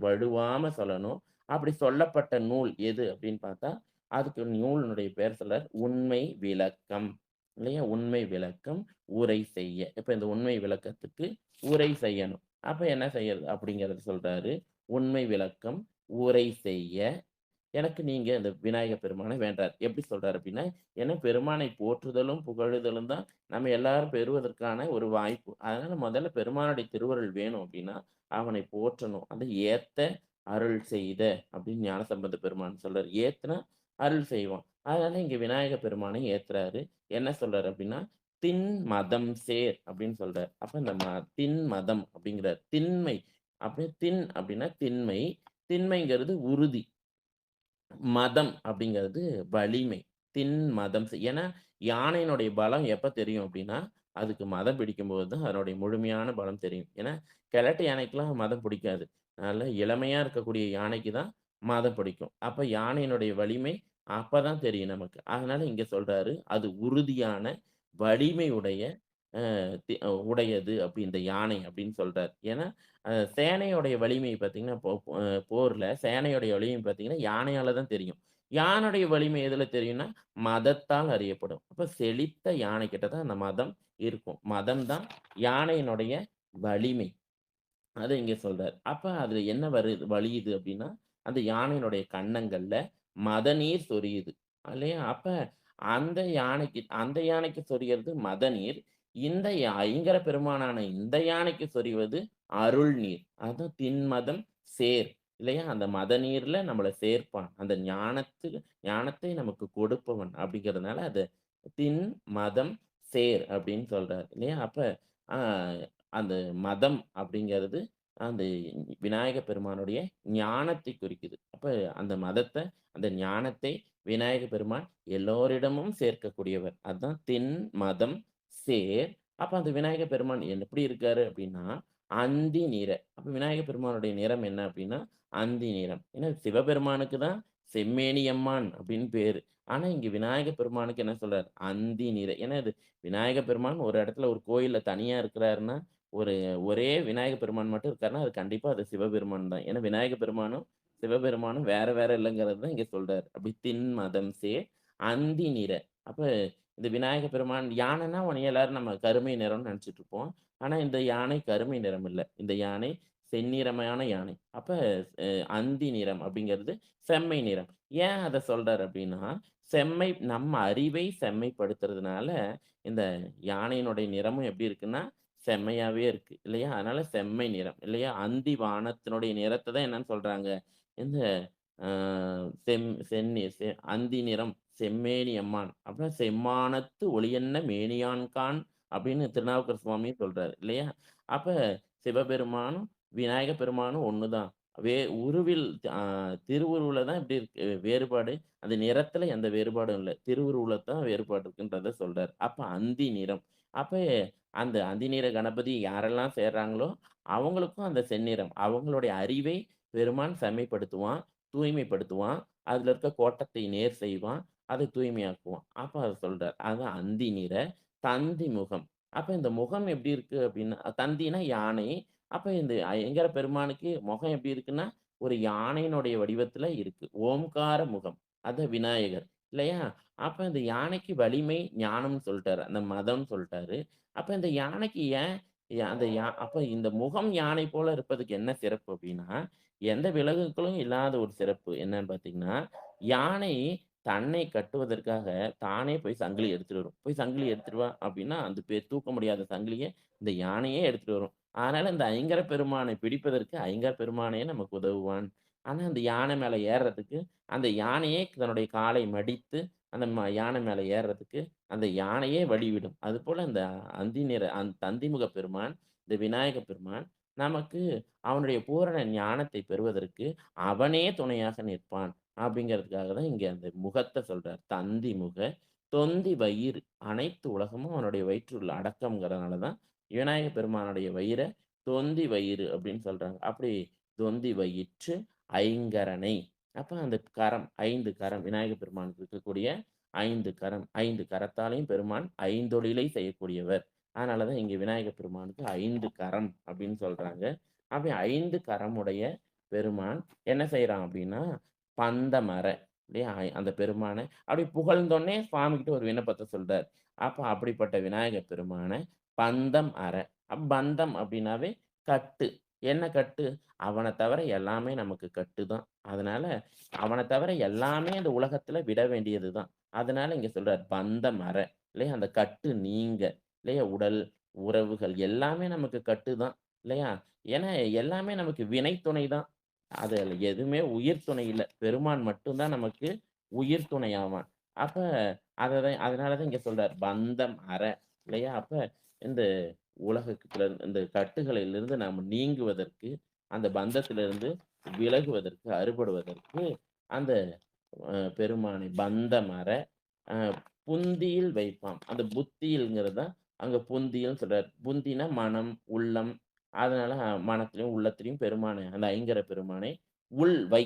Speaker 2: வழுவாம சொல்லணும். அப்படி சொல்லப்பட்ட நூல் எது அப்படின்னு பார்த்தா, அதுக்கு நூலினுடைய பேர் சொல்றார் உண்மை விளக்கம். இல்லையா? உண்மை விளக்கம் உரை செய்ய. இப்ப இந்த உண்மை விளக்கத்துக்கு உரை செய்யணும். அப்ப என்ன செய்யறது அப்படிங்கிறத சொல்றாரு. உண்மை விளக்கம் உரை செய்ய எனக்கு நீங்க இந்த விநாயக பெருமானை வேண்டார். எப்படி சொல்றாரு அப்படின்னா, ஏன்னா பெருமானை போற்றுதலும், புகழுதலும் தான் நம்ம எல்லாரும் பெறுவதற்கான ஒரு வாய்ப்பு. அதனால முதல்ல பெருமானுடைய திருவருள் வேணும் அப்படின்னா, அவனை போற்றணும். அதை ஏத்த அருள் செய்த அப்படின்னு ஞானசம்பந்த பெருமான் சொல்றாரு. ஏத்துனா அருள் செய்வான். அதனால இங்க விநாயக பெருமானை ஏத்துறாரு. என்ன சொல்றாரு அப்படின்னா, திண் மதம் சேர் அப்படின்னு சொல்றாரு. அப்ப இந்த திண் மதம் அப்படிங்கிறார். திண்மை அப்படியே திண் அப்படின்னா திண்மை. திண்மைங்கிறது உறுதி. மதம் அப்படிங்கிறது வலிமை. திண் மதம் ஏன்னா யானையினுடைய பலம் எப்ப தெரியும் அப்படின்னா, அதுக்கு மதம் பிடிக்கும்போது தான் அதனுடைய முழுமையான பலம் தெரியும். ஏன்னா கிழட்டு யானைக்கெல்லாம் மதம் பிடிக்காது. நல்ல இளமையா இருக்கக்கூடிய யானைக்கு தான் மதம் பிடிக்கும். அப்ப யானையினுடைய வலிமை அப்பதான் தெரியும் நமக்கு. அதனால இங்க சொல்றாரு, அது உறுதியான வலிமை உடைய அ உடையது அப்படி இந்த யானை அப்படின்னு சொல்றாரு. ஏன்னா சேனையோடைய வலிமை பார்த்தீங்கன்னா, போர்ல சேனையோடைய வலிமை பார்த்தீங்கன்னா, யானையால தான் தெரியும். யானையுடைய வலிமை எதுல தெரியும்னா, மதத்தால் அறியப்படும். அப்ப செழித்த யானை கிட்ட தான் அந்த மதம் இருக்கும். மதம் தான் யானையினுடைய வலிமை. அத இங்க சொல்றாரு. அப்ப அதுல என்ன வலியுது அப்படின்னா, அந்த யானையினுடைய கன்னங்கள்ல மதநீர் சொரியுது. இல்லையா? அப்ப அந்த யானைக்கு சொரியறது மதநீர். இந்த ஐங்கர பெருமானான இந்த யானைக்கு சொரிவது அருள் நீர். அதான் திண்மதம் சேர். இல்லையா? அந்த மதநீர்ல நம்மள சேர்ப்பான். அந்த ஞானத்தை நமக்கு கொடுப்பவன் அப்படிங்கிறதுனால அத திண் மதம் சேர் அப்படின்னு சொல்றாரு. இல்லையா? அப்ப அ அந்த மதம் அப்படிங்கிறது அந்த விநாயக பெருமானுடைய ஞானத்தை குறிக்குது. அப்ப அந்த மதத்த, அந்த ஞானத்தை விநாயக பெருமான் எல்லோரிடமும் சேர்க்கக்கூடியவர். அதான் திண் மதம் சேர். அப்ப அந்த விநாயக பெருமான் எப்படி இருக்காரு அப்படின்னா, அந்தி நிற. அப்ப விநாயக பெருமானுடைய நிறம் என்ன அப்படின்னா, அந்தி நிறம். ஏன்னா சிவபெருமானுக்கு தான் செம்மேனியம்மான் அப்படின்னு பேரு. ஆனா இங்க விநாயக பெருமானுக்கு என்ன சொல்றாரு? அந்தி நிற. ஏன்னா இது விநாயக பெருமான் ஒரு இடத்துல ஒரு கோயில்ல தனியா இருக்கிறாருன்னா, ஒரு ஒரே விநாயக பெருமான் மட்டும் இருக்காருன்னா, அது கண்டிப்பா அது சிவபெருமான் தான். ஏன்னா விநாயக பெருமானும், சிவபெருமானும் வேற வேற இல்லங்கிறது தான் இங்க சொல்றாரு. அப்படி திண் மதம் சேர் அந்தி நிற. அப்ப இந்த விநாயக பெருமான் யானைன்னா உடனே எல்லாரும் நம்ம கருமை நிறம்னு நினைச்சுட்டு இருப்போம். ஆனா இந்த யானை கருமை நிறம் இல்ல. இந்த யானை செந்நிறமான யானை. அப்ப அந்தி நிறம் அப்படிங்கிறது செம்மை நிறம். ஏன் அத சொல்றாரு அப்படின்னா, நம்ம அறிவை செம்மைப்படுத்துறதுனால, இந்த யானையினுடைய நிறமும் எப்படி இருக்குன்னா, செம்மையாவே இருக்கு. இல்லையா? அதனால செம்மை நிறம். இல்லையா? அந்தி வானத்தினுடைய நிறத்த தான் என்னன்னு சொல்றாங்க? இந்த அ செம் செந்நி செ அந்தி நிறம் செம்மேனி அம்மான். அப்புறம் செம்மானத்து ஒளியன்ன மேனியான்காண் அப்படின்னு திருநாவுக்கரசு சுவாமியும் சொல்றாரு. இல்லையா? அப்ப சிவபெருமானும், விநாயக பெருமானும் ஒண்ணுதான். வே உருவில் அ திருவுருவுல தான் இப்படி இருக்கு வேறுபாடு. அந்த நிறத்துல எந்த வேறுபாடும் இல்ல. திருவுருவுல தான் வேறுபாடு இருக்குன்றத சொல்றாரு. அப்ப அந்தி நிறம். அப்ப அந்த அந்திநிற கணபதி யாரெல்லாம் சேர்றாங்களோ, அவங்களுக்கும் அந்த செந்நிறம். அவங்களுடைய அறிவை பெருமான் செம்மைப்படுத்துவான், தூய்மைப்படுத்துவான். அதுல இருக்க கோட்டத்தை நேர் செய்வான். அதை தூய்மையாக்குவான். அப்ப அத சொல்றார். அதான் அந்தி நிற தந்தி முகம். அப்ப இந்த முகம் எப்படி இருக்கு அப்படின்னா, தந்தினா யானை. அப்ப இந்த ஐங்கர பெருமானுக்கு முகம் எப்படி இருக்குன்னா, ஒரு யானையினுடைய வடிவத்துல இருக்கு. ஓம்கார முகம். அதான் விநாயகர். இல்லையா? அப்ப இந்த யானைக்கு வலிமை, ஞானம்னு சொல்ட்டாரு. அந்த மதம்னு சொல்ட்டாரு. அப்ப இந்த யானைக்கு ஏன் அந்த அப்ப இந்த முகம் யானை போல இருப்பதுக்கு என்ன சிறப்பு அப்படின்னா, எந்த விலங்குகளும் இல்லாத ஒரு சிறப்பு என்னன்னு பார்த்தீங்கன்னா, யானை தன்னை கட்டுவதற்காக தானே போய் சங்கிலி எடுத்துட்டு வரும். போய் சங்கிலி எடுத்துட்டு வா அப்படின்னா, அந்த தூக்க முடியாத சங்கிலிய இந்த யானையே எடுத்துட்டு வரும். அதனால இந்த ஐங்கர பெருமானை பிடிப்பதற்கு ஐங்கர பெருமானே நமக்கு உதவுவான். ஆனா, அந்த யானை மேல ஏறுறதுக்கு, அந்த யானையே தன்னுடைய காலை மடித்து, அந்த யானை மேல ஏறுறதுக்கு, அந்த யானையே வழிவிடும். அதுபோல இந்த தந்திமுக பெருமான், இந்த விநாயக பெருமான் நமக்கு அவனுடைய பூரண ஞானத்தை பெறுவதற்கு அவனே துணையாக நிற்பான். அப்படிங்கிறதுக்காக தான் இங்க அந்த முகத்த சொல்றார். தந்தி முக, தொந்தி வயிறு. அனைத்து உலகமும் அவனுடைய வயிற்றுள்ள அடக்கம்ங்கிறதுனால தான் விநாயக பெருமானுடைய வயிற தொந்தி வயிறு அப்படின்னு சொல்றாங்க. அப்படி தொந்தி வயிற்று ஐங்கரனை. அப்ப அந்த கரம் 5 கரம் விநாயக பெருமானுக்கு இருக்கக்கூடிய 5 கரம். 5 கரத்தாலையும் பெருமான் ஐந்தொழிலை செய்யக்கூடியவர். அதனால தான் இங்க விநாயக பெருமானுக்கு 5 கரம் அப்படின்னு சொல்றாங்க. அப்படி 5 கரமுடைய பெருமான் என்ன செய்றான் அப்படின்னா, பந்தமர இல்லையா? அந்த பெருமான அப்படி புகழ்ந்தோனே சுவாமிகிட்ட ஒரு விண்ணப்பத்த சொல்றார். அப்ப அப்படிப்பட்ட விநாயக பெருமான பந்தம் அற. பந்தம் அப்படின்னாவே கட்டு. என்ன கட்டு? அவன தவிர எல்லாமே நமக்கு கட்டு தான். அதனால அவன தவிர எல்லாமே இந்த உலகத்துல விட வேண்டியது தான். அதனால இங்க சொல்றார் பந்தம் அற. இல்லையா? அந்த கட்டு நீங்க. இல்லையா? உடல், உறவுகள் எல்லாமே நமக்கு கட்டு தான். இல்லையா? ஏன்னா எல்லாமே நமக்கு வினை துணை தான். அதுல எதுவுமே உயிர் துணை இல்ல. பெருமான் மட்டும் தான் நமக்கு உயிர் துணை ஆவான். அப்ப அதனால தான் இங்க சொல்றார் பந்தம் அற. இல்லையா? அப்ப இந்த உலகத்துல இந்த கட்டுகளிலிருந்து நாம் நீங்குவதற்கு, அந்த பந்தத்திலிருந்து விலகுவதற்கு, அறுபடுவதற்கு அந்த பெருமானை பந்தமற அ புந்தியில் வைப்பாம். அந்த புத்தியில்ங்கிறது தான் அங்க புந்தியல்னு சொல்றாரு. புந்தினா மனம், உள்ளம். அதனால மனத்திலயும், உள்ளத்திலயும் பெருமானை அந்த ஐங்கர பெருமானை உள் வை.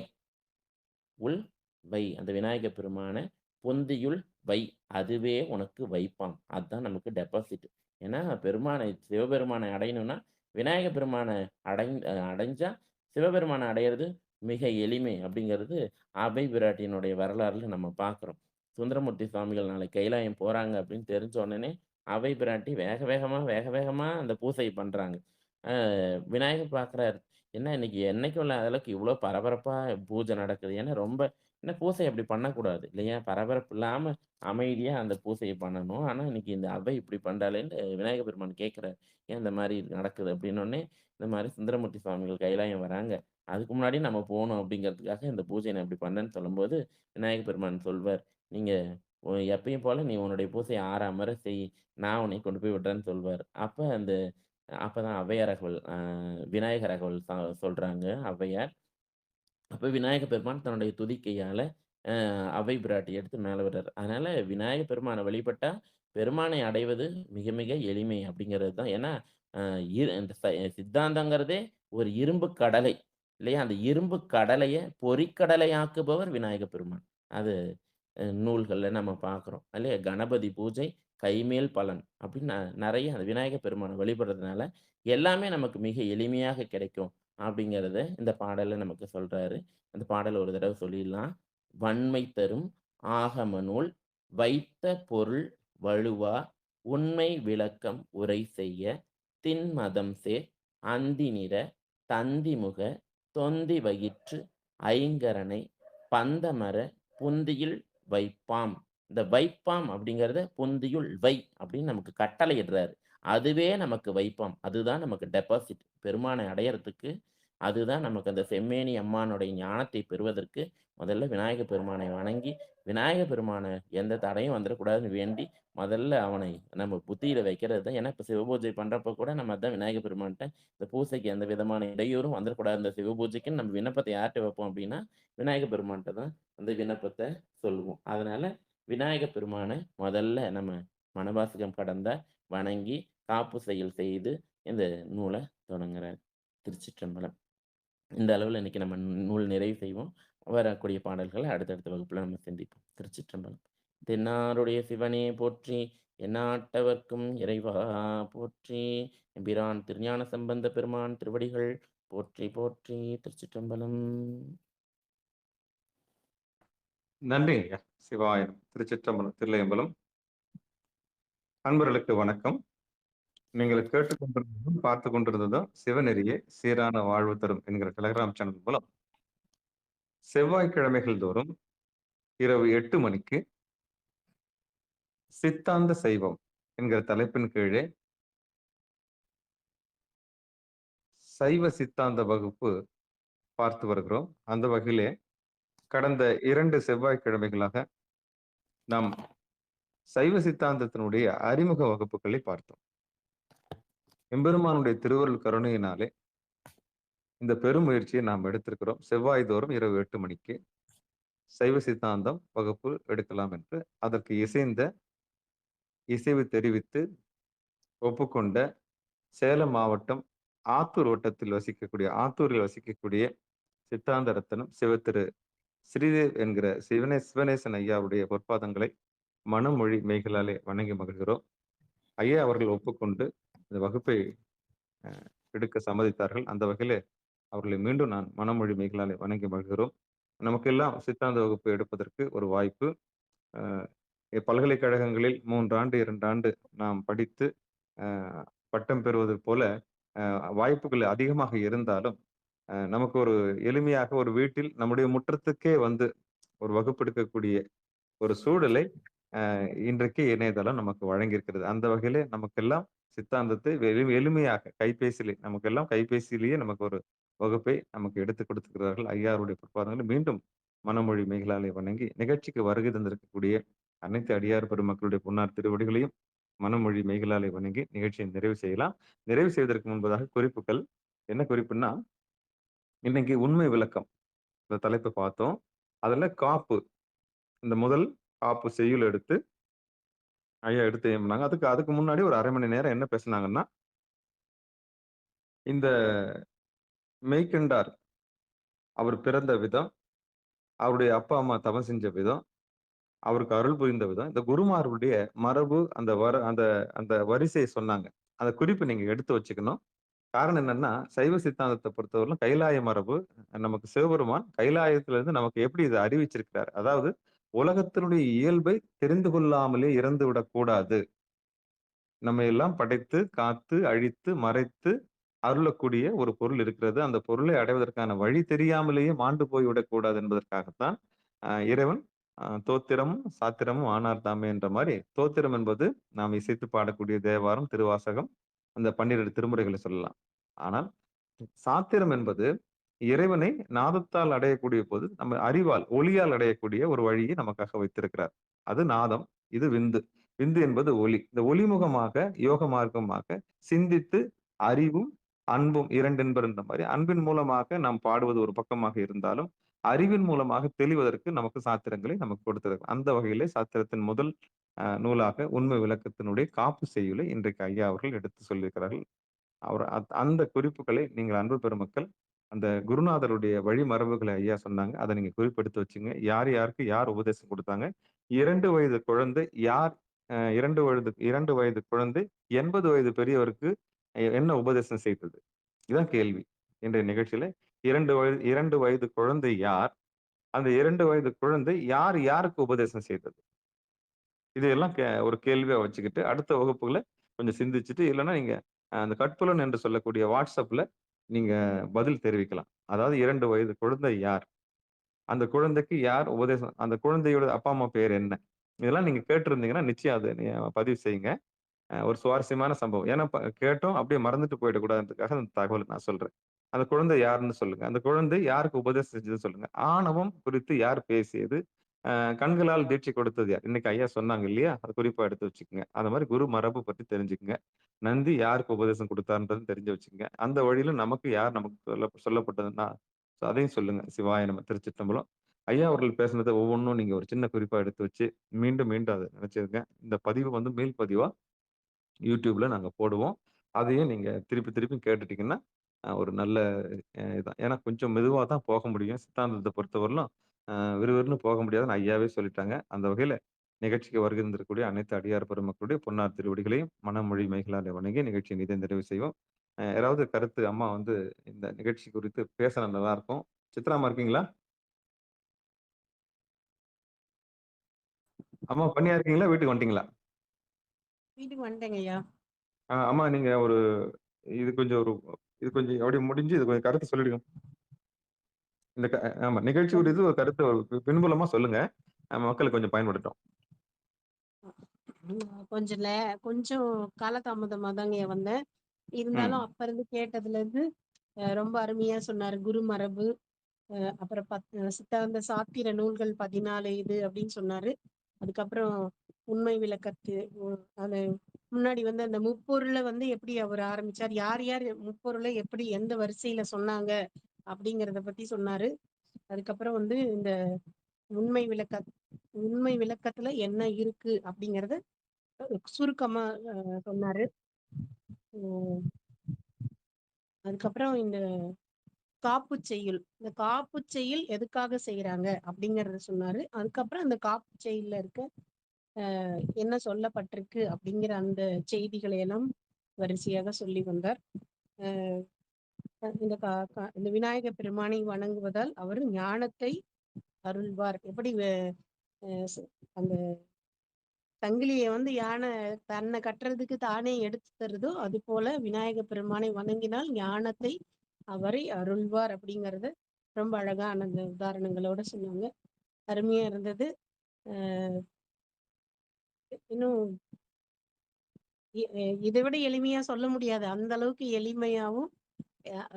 Speaker 2: உள் வை. அந்த விநாயக பெருமான பொந்தியுள் வை. அதுவே உனக்கு வைப்பாம். அதுதான் நமக்கு டெபாசிட். ஏன்னா சிவபெருமானை அடையணும்னா, விநாயக பெருமான அடைஞ்சா சிவபெருமான அடையறது மிக எளிமை அப்படிங்கிறது அபை பிராட்டியினுடைய வரலாறுல நம்ம பார்க்கிறோம். சுந்தரமூர்த்தி சுவாமிகள் நாளைக்கு கைலாயம் போறாங்க அப்படின்னு தெரிஞ்ச உடனே, அபை பிராட்டி வேக வேகமா அந்த பூசை பண்றாங்க. அ விநாயகர் பார்க்குறாரு. என்ன இன்னைக்கு என்னைக்கும் இல்லாத அளவுக்கு இவ்ளோ பரபரப்பா பூஜை நடக்குது. ஏன்னா ரொம்ப ஏன்னா பூசை அப்படி பண்ணக்கூடாது இல்லையா? பரபரப்பு இல்லாம அமைதியா அந்த பூசைய பண்ணணும். ஆனா இன்னைக்கு இந்த அவை இப்படி பண்றாளேன்னு விநாயகர் பெருமான் கேட்கிறாரு. ஏன் இந்த மாரி நடக்குது அப்படின்னோனே, இந்த மாரி சுந்தரமூர்த்தி சுவாமிகள் கைலாயம் வராங்க. அதுக்கு முன்னாடி நம்ம போணும் அப்படிங்கிறதுக்காக இந்த பூஜைய நான் இப்படி பண்ணேன்னு சொல்லும்போது, விநாயகர் பெருமான் சொல்வார். நீங்க எப்பயும் போல நீ உன்னுடைய பூசைய ஆறாமற செய். நான் உன்னை கொண்டு போய் விடுறேன்னு சொல்வார். அப்பதான் ஔவையார் அகவல் விநாயகர் அகவல் சொல்றாங்க ஔவையார். அப்ப விநாயக பெருமான் தன்னுடைய துதிக்கையால அவ்வை பிராட்டிய எடுத்து மேல விடுறாரு. அதனால விநாயக பெருமான வழிபட்டா, பெருமானை அடைவது மிக மிக எளிமை அப்படிங்கிறது தான். ஏன்னா, அ இந்த சித்தாந்தங்கிறதே ஒரு இரும்பு கடலை இல்லையா? அந்த இரும்பு கடலைய பொறிக்கடலையாக்குபவர் விநாயக பெருமான். அது நூல்கள்ல நம்ம பார்க்குறோம். இல்லையா? கணபதி பூஜை கைமேல் பலன் அப்படின்னு நெறைய அந்த விநாயக பெருமான வழிபடுறதுனால, எல்லாமே நமக்கு மிக எளிமையாக கிடைக்கும். அப்படிங்கிறத இந்த பாடல்ல நமக்கு சொல்றாரு. அந்த பாடல் ஒரு தடவ சொல்லிடலாம். "வண்மை தரும் ஆகம நூல் வைத்த பொருள் வழுவா உண்மை விளக்கம் உரை செய்ய திண்மதம் சேர் அந்திநிற தந்திமுக தொந்தி வயிற்று ஐங்கரனை பந்தமர புந்தியில் வைப்பாம்." இந்த வைப்பாம் அப்படிங்கிறத "புந்தியுள் வை" அப்படின்னு நமக்கு கட்டளையிடுறாரு. அதுவே நமக்கு வைப்பாம். அதுதான் நமக்கு டெபாசிட். பெருமானை அடையறதுக்கு அதுதான் நமக்கு அந்த செம்மேனி அம்மானுடைய ஞானத்தை பெறுவதற்கு முதல்ல விநாயக பெருமானை வணங்கி, விநாயக பெருமான எந்த தடையும் வந்துடக்கூடாதுன்னு வேண்டி, முதல்ல அவனை நம்ம புத்தியில வைக்கிறது தான். ஏன்னா, இப்ப சிவபூஜை பண்றப்ப கூட நம்ம அதான் விநாயக பெருமான்ட்ட இந்த பூசைக்கு எந்த விதமான இடையூறும் வந்துடக்கூடாது. இந்த சிவபூஜைக்குன்னு நம்ம விண்ணப்பத்த யார்ட்ட வைப்போம் அப்படின்னா, விநாயக பெருமான்ட்ட தான் அந்த விண்ணப்பத்த சொல்லுவோம். அதனால விநாயக பெருமான முதல்ல நம்ம மனவாசகம் கடந்தா வணங்கி, காப்பு செயல் செய்து இந்த நூல தொடங்குறார். திருச்சிற்றம்பலம். இந்த அளவுல இன்னைக்கு நம்ம நூல் நிறைவு செய்வோம். வரக்கூடிய பாடல்கள அடுத்தடுத்த வகுப்புல நம்ம சிந்திப்போம். திருச்சிற்றம்பலம். தென்னாருடைய சிவனே போற்றி, எந்நாட்டவர்க்கும் இறைவா போற்றி, எம்பிரான் திருஞான சம்பந்த பெருமான் திருவடிகள் போற்றி போற்றி. திருச்சிற்றம்பலம்.
Speaker 1: நன்றிங்க. சிவாய திருச்சிற்றம்பலம், தில்லையம்பலம். அன்பர்களுக்கு வணக்கம். நீங்கள் கேட்டுக்கொண்டிருந்ததும், பார்த்துக் கொண்டிருந்ததும் சிவநெறியே சீரான வாழ்வு தரும் என்கிற டெலகிராம் சேனல் மூலம் செவ்வாய்க்கிழமைகள் தோறும் இரவு 8 மணிக்கு சித்தாந்த சைவம் என்கிற தலைப்பின் கீழே சைவ சித்தாந்த வகுப்பு பார்த்து வருகிறோம். அந்த வகையிலே கடந்த 2 செவ்வாய்க்கிழமைகளாக நாம் சைவ சித்தாந்தத்தினுடைய அறிமுக வகுப்புகளை பார்த்தோம். எம்பெருமானுடைய திருவருள் கருணையினாலே இந்த பெருமுயற்சியை நாம் எடுத்திருக்கிறோம். செவ்வாய்தோறும் இரவு 8 மணிக்கு சைவ சித்தாந்தம் வகுப்பு எடுக்கலாம் என்று அதற்கு இசைவு தெரிவித்து ஒப்புக்கொண்ட சேலம் மாவட்டம் ஆத்தூரில் வசிக்கக்கூடிய சித்தாந்த ரத்தனம் சிவத்திரு ஸ்ரீதேவ் என்கிற சிவனேசன் ஐயாவுடைய பொற்பாதங்களை மனமொழி மெய்களாலே வணங்கி மகிழ்கிறோம். ஐயா அவர்கள் ஒப்புக்கொண்டு இந்த வகுப்பை எடுக்க சம்மதித்தார்கள். அந்த வகையிலே அவர்களை மீண்டும் நான் மனமொழி மெய்களாலே வணங்கி மகிழ்கிறோம். நமக்கெல்லாம் சித்தாந்த வகுப்பு எடுப்பதற்கு ஒரு வாய்ப்பு. பல்கலைக்கழகங்களில் 3 ஆண்டு 2 ஆண்டு நாம் படித்து பட்டம் பெறுவது போல வாய்ப்புகள் அதிகமாக இருந்தாலும் நமக்கு ஒரு எளிமையாக ஒரு வீட்டில் நம்முடைய முற்றத்துக்கே வந்து ஒரு வகுப்பு எடுக்கக்கூடிய ஒரு சூழலை இன்றைக்கு இணையதளம் நமக்கு வழங்கியிருக்கிறது. அந்த வகையிலே நமக்கெல்லாம் சித்தாந்தத்தை எளிமையாக கைபேசியிலேயே நமக்கு ஒரு வகுப்பை நமக்கு எடுத்து கொடுத்திருக்கிறார்கள். ஐயாருடைய பொற்பாதங்களை மீண்டும் மனமொழி மெய்களாலே வணங்கி நிகழ்ச்சிக்கு வருகை தந்திருக்கக்கூடிய அனைத்து அடியார் பெருமக்களுடைய பொன்னார் திருவடிகளையும் மனமொழி மெய்களாலே வணங்கி நிகழ்ச்சியை நிறைவு செய்யலாம். நிறைவு செய்வதற்கு முன்பதாக குறிப்புகள். என்ன குறிப்புன்னா, இன்னைக்கு உண்மை விளக்கம் இந்த தலைப்பை பார்த்தோம். அதுல காப்பு, இந்த முதல் காப்பு செய்யுள் எடுத்து ஐயா எடுத்து ஏம்பினாங்க. அதுக்கு முன்னாடி ஒரு 1/2 மணி நேரம் என்ன பேசினாங்கன்னா, இந்த மெய்கண்டார் அவர் பிறந்த விதம், அவருடைய அப்பா அம்மா தவம் செஞ்ச விதம், அவருக்கு அருள் புரிந்த விதம், இந்த குருமார்களுடைய மரபு, அந்த வரிசையை சொன்னாங்க. அந்த குறிப்பு நீங்க எடுத்து வச்சுக்கணும். காரணம் என்னன்னா, சைவ சித்தாந்தத்தை பொறுத்தவரையிலும் கைலாய மரபு, நமக்கு சிவபெருமான் கைலாயத்திலிருந்து நமக்கு எப்படி இதை அறிவிச்சிருக்கிறார். அதாவது உலகத்தினுடைய இயல்பை தெரிந்து கொள்ளாமலே இறந்து விடக்கூடாது. நம்ம எல்லாம் படைத்து காத்து அழித்து மறைத்து அருளக்கூடிய ஒரு பொருள் இருக்கிறது. அந்த பொருளை அடைவதற்கான வழி தெரியாமலேயே மாண்டு போய்விடக்கூடாது என்பதற்காகத்தான் இறைவன் தோத்திரமும் சாத்திரமும் ஆனார் தாமே என்ற மாதிரி, தோத்திரம் என்பது நாம் இசைத்து பாடக்கூடிய தேவாரம், திருவாசகம், அந்த 12 திருமுறைகளை சொல்லலாம். ஆனால் சாத்திரம் என்பது இறைவனை நாதத்தால் அடையக்கூடிய போது நம்ம அறிவால் ஒளியால் அடையக்கூடிய ஒரு வழியை நமக்காக வைத்திருக்கிறார். அது நாதம், இது விந்து. விந்து என்பது ஒளி. இந்த ஒளிமுகமாக யோக மார்க்கமாக சிந்தித்து அறிவும் அன்பும் 2 என்பர் என்ற மாதிரி அன்பின் மூலமாக நாம் பாடுவது ஒரு பக்கமாக இருந்தாலும் அறிவின் மூலமாக தெளிவதற்கு நமக்கு சாத்திரங்களை நமக்கு கொடுத்திருக்கிறார். அந்த வகையிலே சாத்திரத்தின் முதல் நூலாக உண்மை விளக்கத்தினுடைய காப்பு செய்யுளை இன்றைக்கு ஐயா அவர்கள் எடுத்து சொல்லியிருக்கிறார்கள். அந்த குறிப்புகளை நீங்கள் அன்பு பெருமக்கள், அந்த குருநாதருடைய வழிமரபுகளை ஐயா சொன்னாங்க. அதை நீங்க குறிப்பெடுத்து வச்சுங்க. யாருக்கு யார் உபதேசம் கொடுத்தாங்க, 2 வயது குழந்தை யார், 2 வயது குழந்தை 80 வயது பெரியவருக்கு என்ன உபதேசம் செய்தது, இதுதான் கேள்வி இன்றைய நிகழ்ச்சியில. 2 வயது குழந்தை யார், அந்த 2 வயது குழந்தை யாருக்கு உபதேசம் செய்தது, இதையெல்லாம் ஒரு கேள்வியா வச்சுக்கிட்டு அடுத்த வகுப்புகளை கொஞ்சம் சிந்திச்சுட்டு, இல்லைன்னா நீங்க அந்த கட்புலன் என்று சொல்லக்கூடிய வாட்ஸ்அப்ல நீங்க பதில் தெரிவிக்கலாம். அதாவது 2 வயது குழந்தை யார், அந்த குழந்தைக்கு யார் உபதேசம், அந்த குழந்தையோட அப்பா அம்மா பேர் என்ன, இதெல்லாம் நீங்க கேட்டிருந்தீங்கன்னா நிச்சயம் அதை பதிவு செய்யுங்க. ஒரு சுவாரஸ்யமான சம்பவம். ஏன்னா கேட்டோம் அப்படியே மறந்துட்டு போயிடக்கூடாதுன்றதுக்காக அந்த தகவலை நான் சொல்றேன். அந்த குழந்தை யாருன்னு சொல்லுங்க. அந்த குழந்தை யாருக்கு உபதேசம் செஞ்சது சொல்லுங்க. ஆணவம் குறித்து யார் பேசியது, கண்களால் தீட்சை கொடுத்தது யார், இன்னைக்கு ஐயா சொன்னாங்க இல்லையா, அது குறிப்பா எடுத்து வச்சுக்கோங்க. அந்த மாதிரி குரு மரபு பற்றி தெரிஞ்சுக்கங்க. நந்தி யாருக்கு உபதேசம் கொடுத்தாருன்றது தெரிஞ்சு வச்சுக்கோங்க. அந்த வழியில நமக்கு சொல்லப்பட்டதுன்னா அதையும் சொல்லுங்க. சிவாய நம்ம திருச்சிற்றம்பலம். ஐயா அவர்கள் பேசுனதை ஒவ்வொன்றும் நீங்க ஒரு சின்ன குறிப்பா எடுத்து வச்சு மீண்டும் அதை நினைச்சிருங்க. இந்த பதிவு வந்து மேல் பதிவா யூடியூப்ல நாங்க போடுவோம். அதையும் நீங்க திருப்பி கேட்டுட்டீங்கன்னா ஒரு நல்ல இதான். ஏன்னா கொஞ்சம் மெதுவா தான் போக முடியும். சித்தாந்தத்தை பொறுத்தவரையிலும் விறுவிறுன்னு போக முடியாதுன்னு ஐயாவே சொல்லிட்டாங்க. அந்த வகையில நிகழ்ச்சிக்கு வருகை தந்திருக்கக்கூடிய அனைத்து அடியார் பெருமக்களுடைய பொன்னார் திருவடிகளையும் மனமொழி மெய்களாலே வணங்கி நிகழ்ச்சியை நிறைவு செய்வோம். யாராவது கருத்து, அம்மா வந்து இந்த நிகழ்ச்சி குறித்து பேசினா நல்லா இருக்கும். சித்ராமா இருக்கீங்களா? அம்மா பண்ணியா இருக்கீங்களா, வீட்டுக்கு வந்துட்டீங்களா?
Speaker 4: வீட்டுக்கு வந்துட்டேங்க ஐயா.
Speaker 1: அம்மா நீங்க இது கொஞ்சம் அப்படியே முடிஞ்சு இது கொஞ்சம் கருத்து சொல்லிடுங்க. ஆமா, நிகழ்ச்சி குறித்து ஒரு கருத்து பின்புலமா சொல்லுங்க. மக்களுக்கு கொஞ்சம் பயன்படுத்தும்.
Speaker 4: கொஞ்சம் காலதாமதமா தாங்க வந்தேன்.
Speaker 1: ம்.
Speaker 4: இருந்தாலும் அப்ப இருந்து கேட்டதுல இருந்து ரொம்ப அருமையா சொன்னாரு. குரு மரபு, அப்புறம் சித்தாந்த சாத்திர நூல்கள் 14 இது அப்படின்னு சொன்னாரு. அதுக்கப்புறம் உண்மை விளக்கத்து அது முன்னாடி அந்த முப்பொருளை எப்படி அவர் ஆரம்பிச்சார், யார் யார் முப்பொருளை எப்படி எந்த வரிசையில சொன்னாங்க அப்படிங்கிறத பத்தி சொன்னாரு. அதுக்கப்புறம் இந்த உண்மை உண்மை விளக்கத்துல என்ன இருக்கு அப்படிங்கறத சுருக்கமா சொன்னாரு. அதுக்கப்புறம் இந்த காப்பு செய்யுள் எதுக்காக செய்யறாங்க அப்படிங்கறத சொன்னாரு. அதுக்கப்புறம் அந்த காப்பு செய்யுள்ல இருக்க என்ன சொல்லப்பட்டிருக்கு அப்படிங்கிற அந்த செய்திகளை எல்லாம் வரிசையாக சொல்லி வந்தார். இந்த விநாயக பெருமானை வணங்குவதால் அவர் ஞானத்தை அருள்வார். எப்படி அந்த சங்கிலியை யானை தன்னை கட்டுறதுக்கு தானே எடுத்து தருதோ அது போல விநாயக பெருமானை வணங்கினால் ஞானத்தை அவரை அருள்வார் அப்படிங்கறத ரொம்ப அழகான அந்த உதாரணங்களோட சொன்னாங்க. அருமையா இருந்தது. இன்னும் இதை விட எளிமையா சொல்ல முடியாது, அந்த அளவுக்கு எளிமையாவும்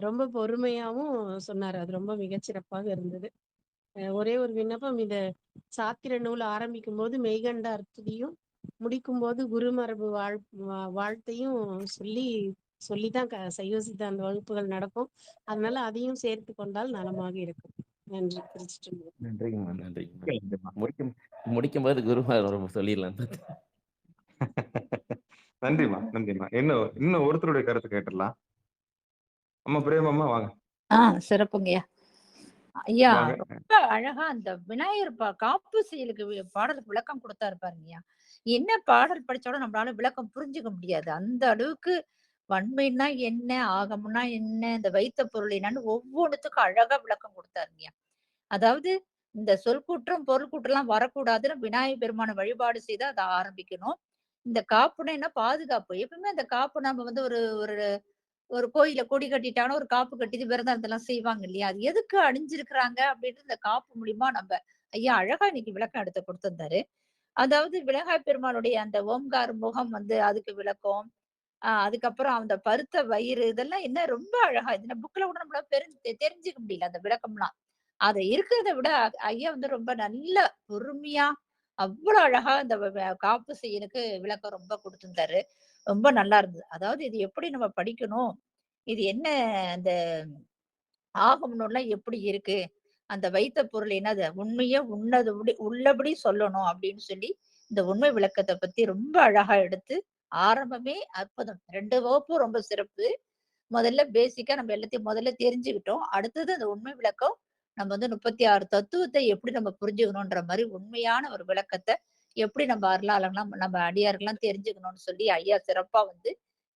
Speaker 4: ரொம்ப பொறுமையாவும் சொன்னாரு. அது ரொம்ப மிகச்சிறப்பாக இருந்தது. ஒரே ஒரு விண்ணப்பம், இந்த சாத்திர நூல் ஆரம்பிக்கும் போது மெய்கண்ட அர்த்தத்தையும் முடிக்கும் போது குருமரபு வாழ்த்தையும் சொல்லிதான் சைவ சித்தாந்த வகுப்புகள் நடக்கும். அதனால அதையும் சேர்த்து கொண்டால் நலமாக இருக்கும். நன்றி.
Speaker 2: நன்றிங்கம்மா, நன்றிங்கம்மா. முடிக்கும் போது குருமா சொல்லிடலாம்.
Speaker 1: நன்றிம்மா, நன்றிம்மா. இன்னும் ஒருத்தருடைய கருத்து கேட்டுடலாம். அம்மா பிரேமம்மா வாங்க.
Speaker 3: சிறப்புங்கய்யா. ஐயா
Speaker 1: வாங்க.
Speaker 3: ரொம்ப அழகா அந்த விநாயகர் காப்பு செயலுக்கு பாடலுக்கு விளக்கம் கொடுத்தாரு பாருங்கய்யா. என்ன பாடல் படிச்சாலும் நம்மளால விளக்கம் புரிஞ்சுக்க முடியாது. அந்த அளவுக்கு வன்மைன்னா என்ன, ஆகம்னா என்ன, இந்த வைத்த பொருள் என்னன்னு ஒவ்வொன்றுத்துக்கும் அழகா விளக்கம் கொடுத்தாருங்கய்யா. அதாவது இந்த சொற்கூற்றம் பொருள் கூற்றம்லாம் வரக்கூடாதுன்னு விநாயகர் பெருமான வழிபாடு செய்து அதை ஆரம்பிக்கணும். இந்த காப்புனா என்ன, பாதுகாப்பு. எப்பவுமே அந்த காப்பு நம்ம ஒரு ஒரு ஒரு கோயில கொடி கட்டிட்டாங்கன்னா ஒரு காப்பு கட்டி விரதம் இதெல்லாம் செய்வாங்க இல்லையா? அது எதுக்கு அணிஞ்சிருக்கிறாங்க அப்படின்ட்டு இந்த காப்பு மூலியமா நம்ம ஐயா அழகா இன்னைக்கு விளக்கம் எடுத்து கொடுத்திருந்தாரு. அதாவது விநாயகர் பெருமானுடைய அந்த ஓம்கார முகம் அதுக்கு விளக்கம். அதுக்கப்புறம் அந்த பருத்த வயிறு இதெல்லாம் என்ன ரொம்ப அழகா இந்த புக்ல கூட நம்மளால தெரிஞ்சுக்க முடியல அந்த விளக்கம்லாம். அத இருக்கிறத விட ஐயா ரொம்ப நல்ல பொறுமையா அவ்வளவு அழகா இந்த காப்பு செய்யலுக்கு விளக்கம் ரொம்ப கொடுத்திருந்தாரு. ரொம்ப நல்லா இருந்தது. அதாவது இது எப்படி நம்ம படிக்கணும், இது என்ன அந்த ஆகம நூல்லாம் எப்படி இருக்கு, அந்த வைத்த பொருள் என்னது, உண்மையா உள்ளபடி சொல்லணும் அப்படின்னு சொல்லி இந்த உண்மை விளக்கத்தை பத்தி ரொம்ப அழகா எடுத்து ஆரம்பமே அற்புதம். 2 வகுப்பும் ரொம்ப சிறப்பு. முதல்ல பேசிக்கா நம்ம எல்லாத்தையும் முதல்ல தெரிஞ்சுக்கிட்டோம். அடுத்தது அந்த உண்மை விளக்கம் நம்ம 36 தத்துவத்தை எப்படி நம்ம புரிஞ்சுக்கணும்ன்ற மாதிரி உண்மையான ஒரு விளக்கத்தை எப்படி நம்ம அருளாளங்களாம் நம்ம அடியார்கள்லாம் தெரிஞ்சுக்கணும்னு சொல்லி ஐயா சிறப்பா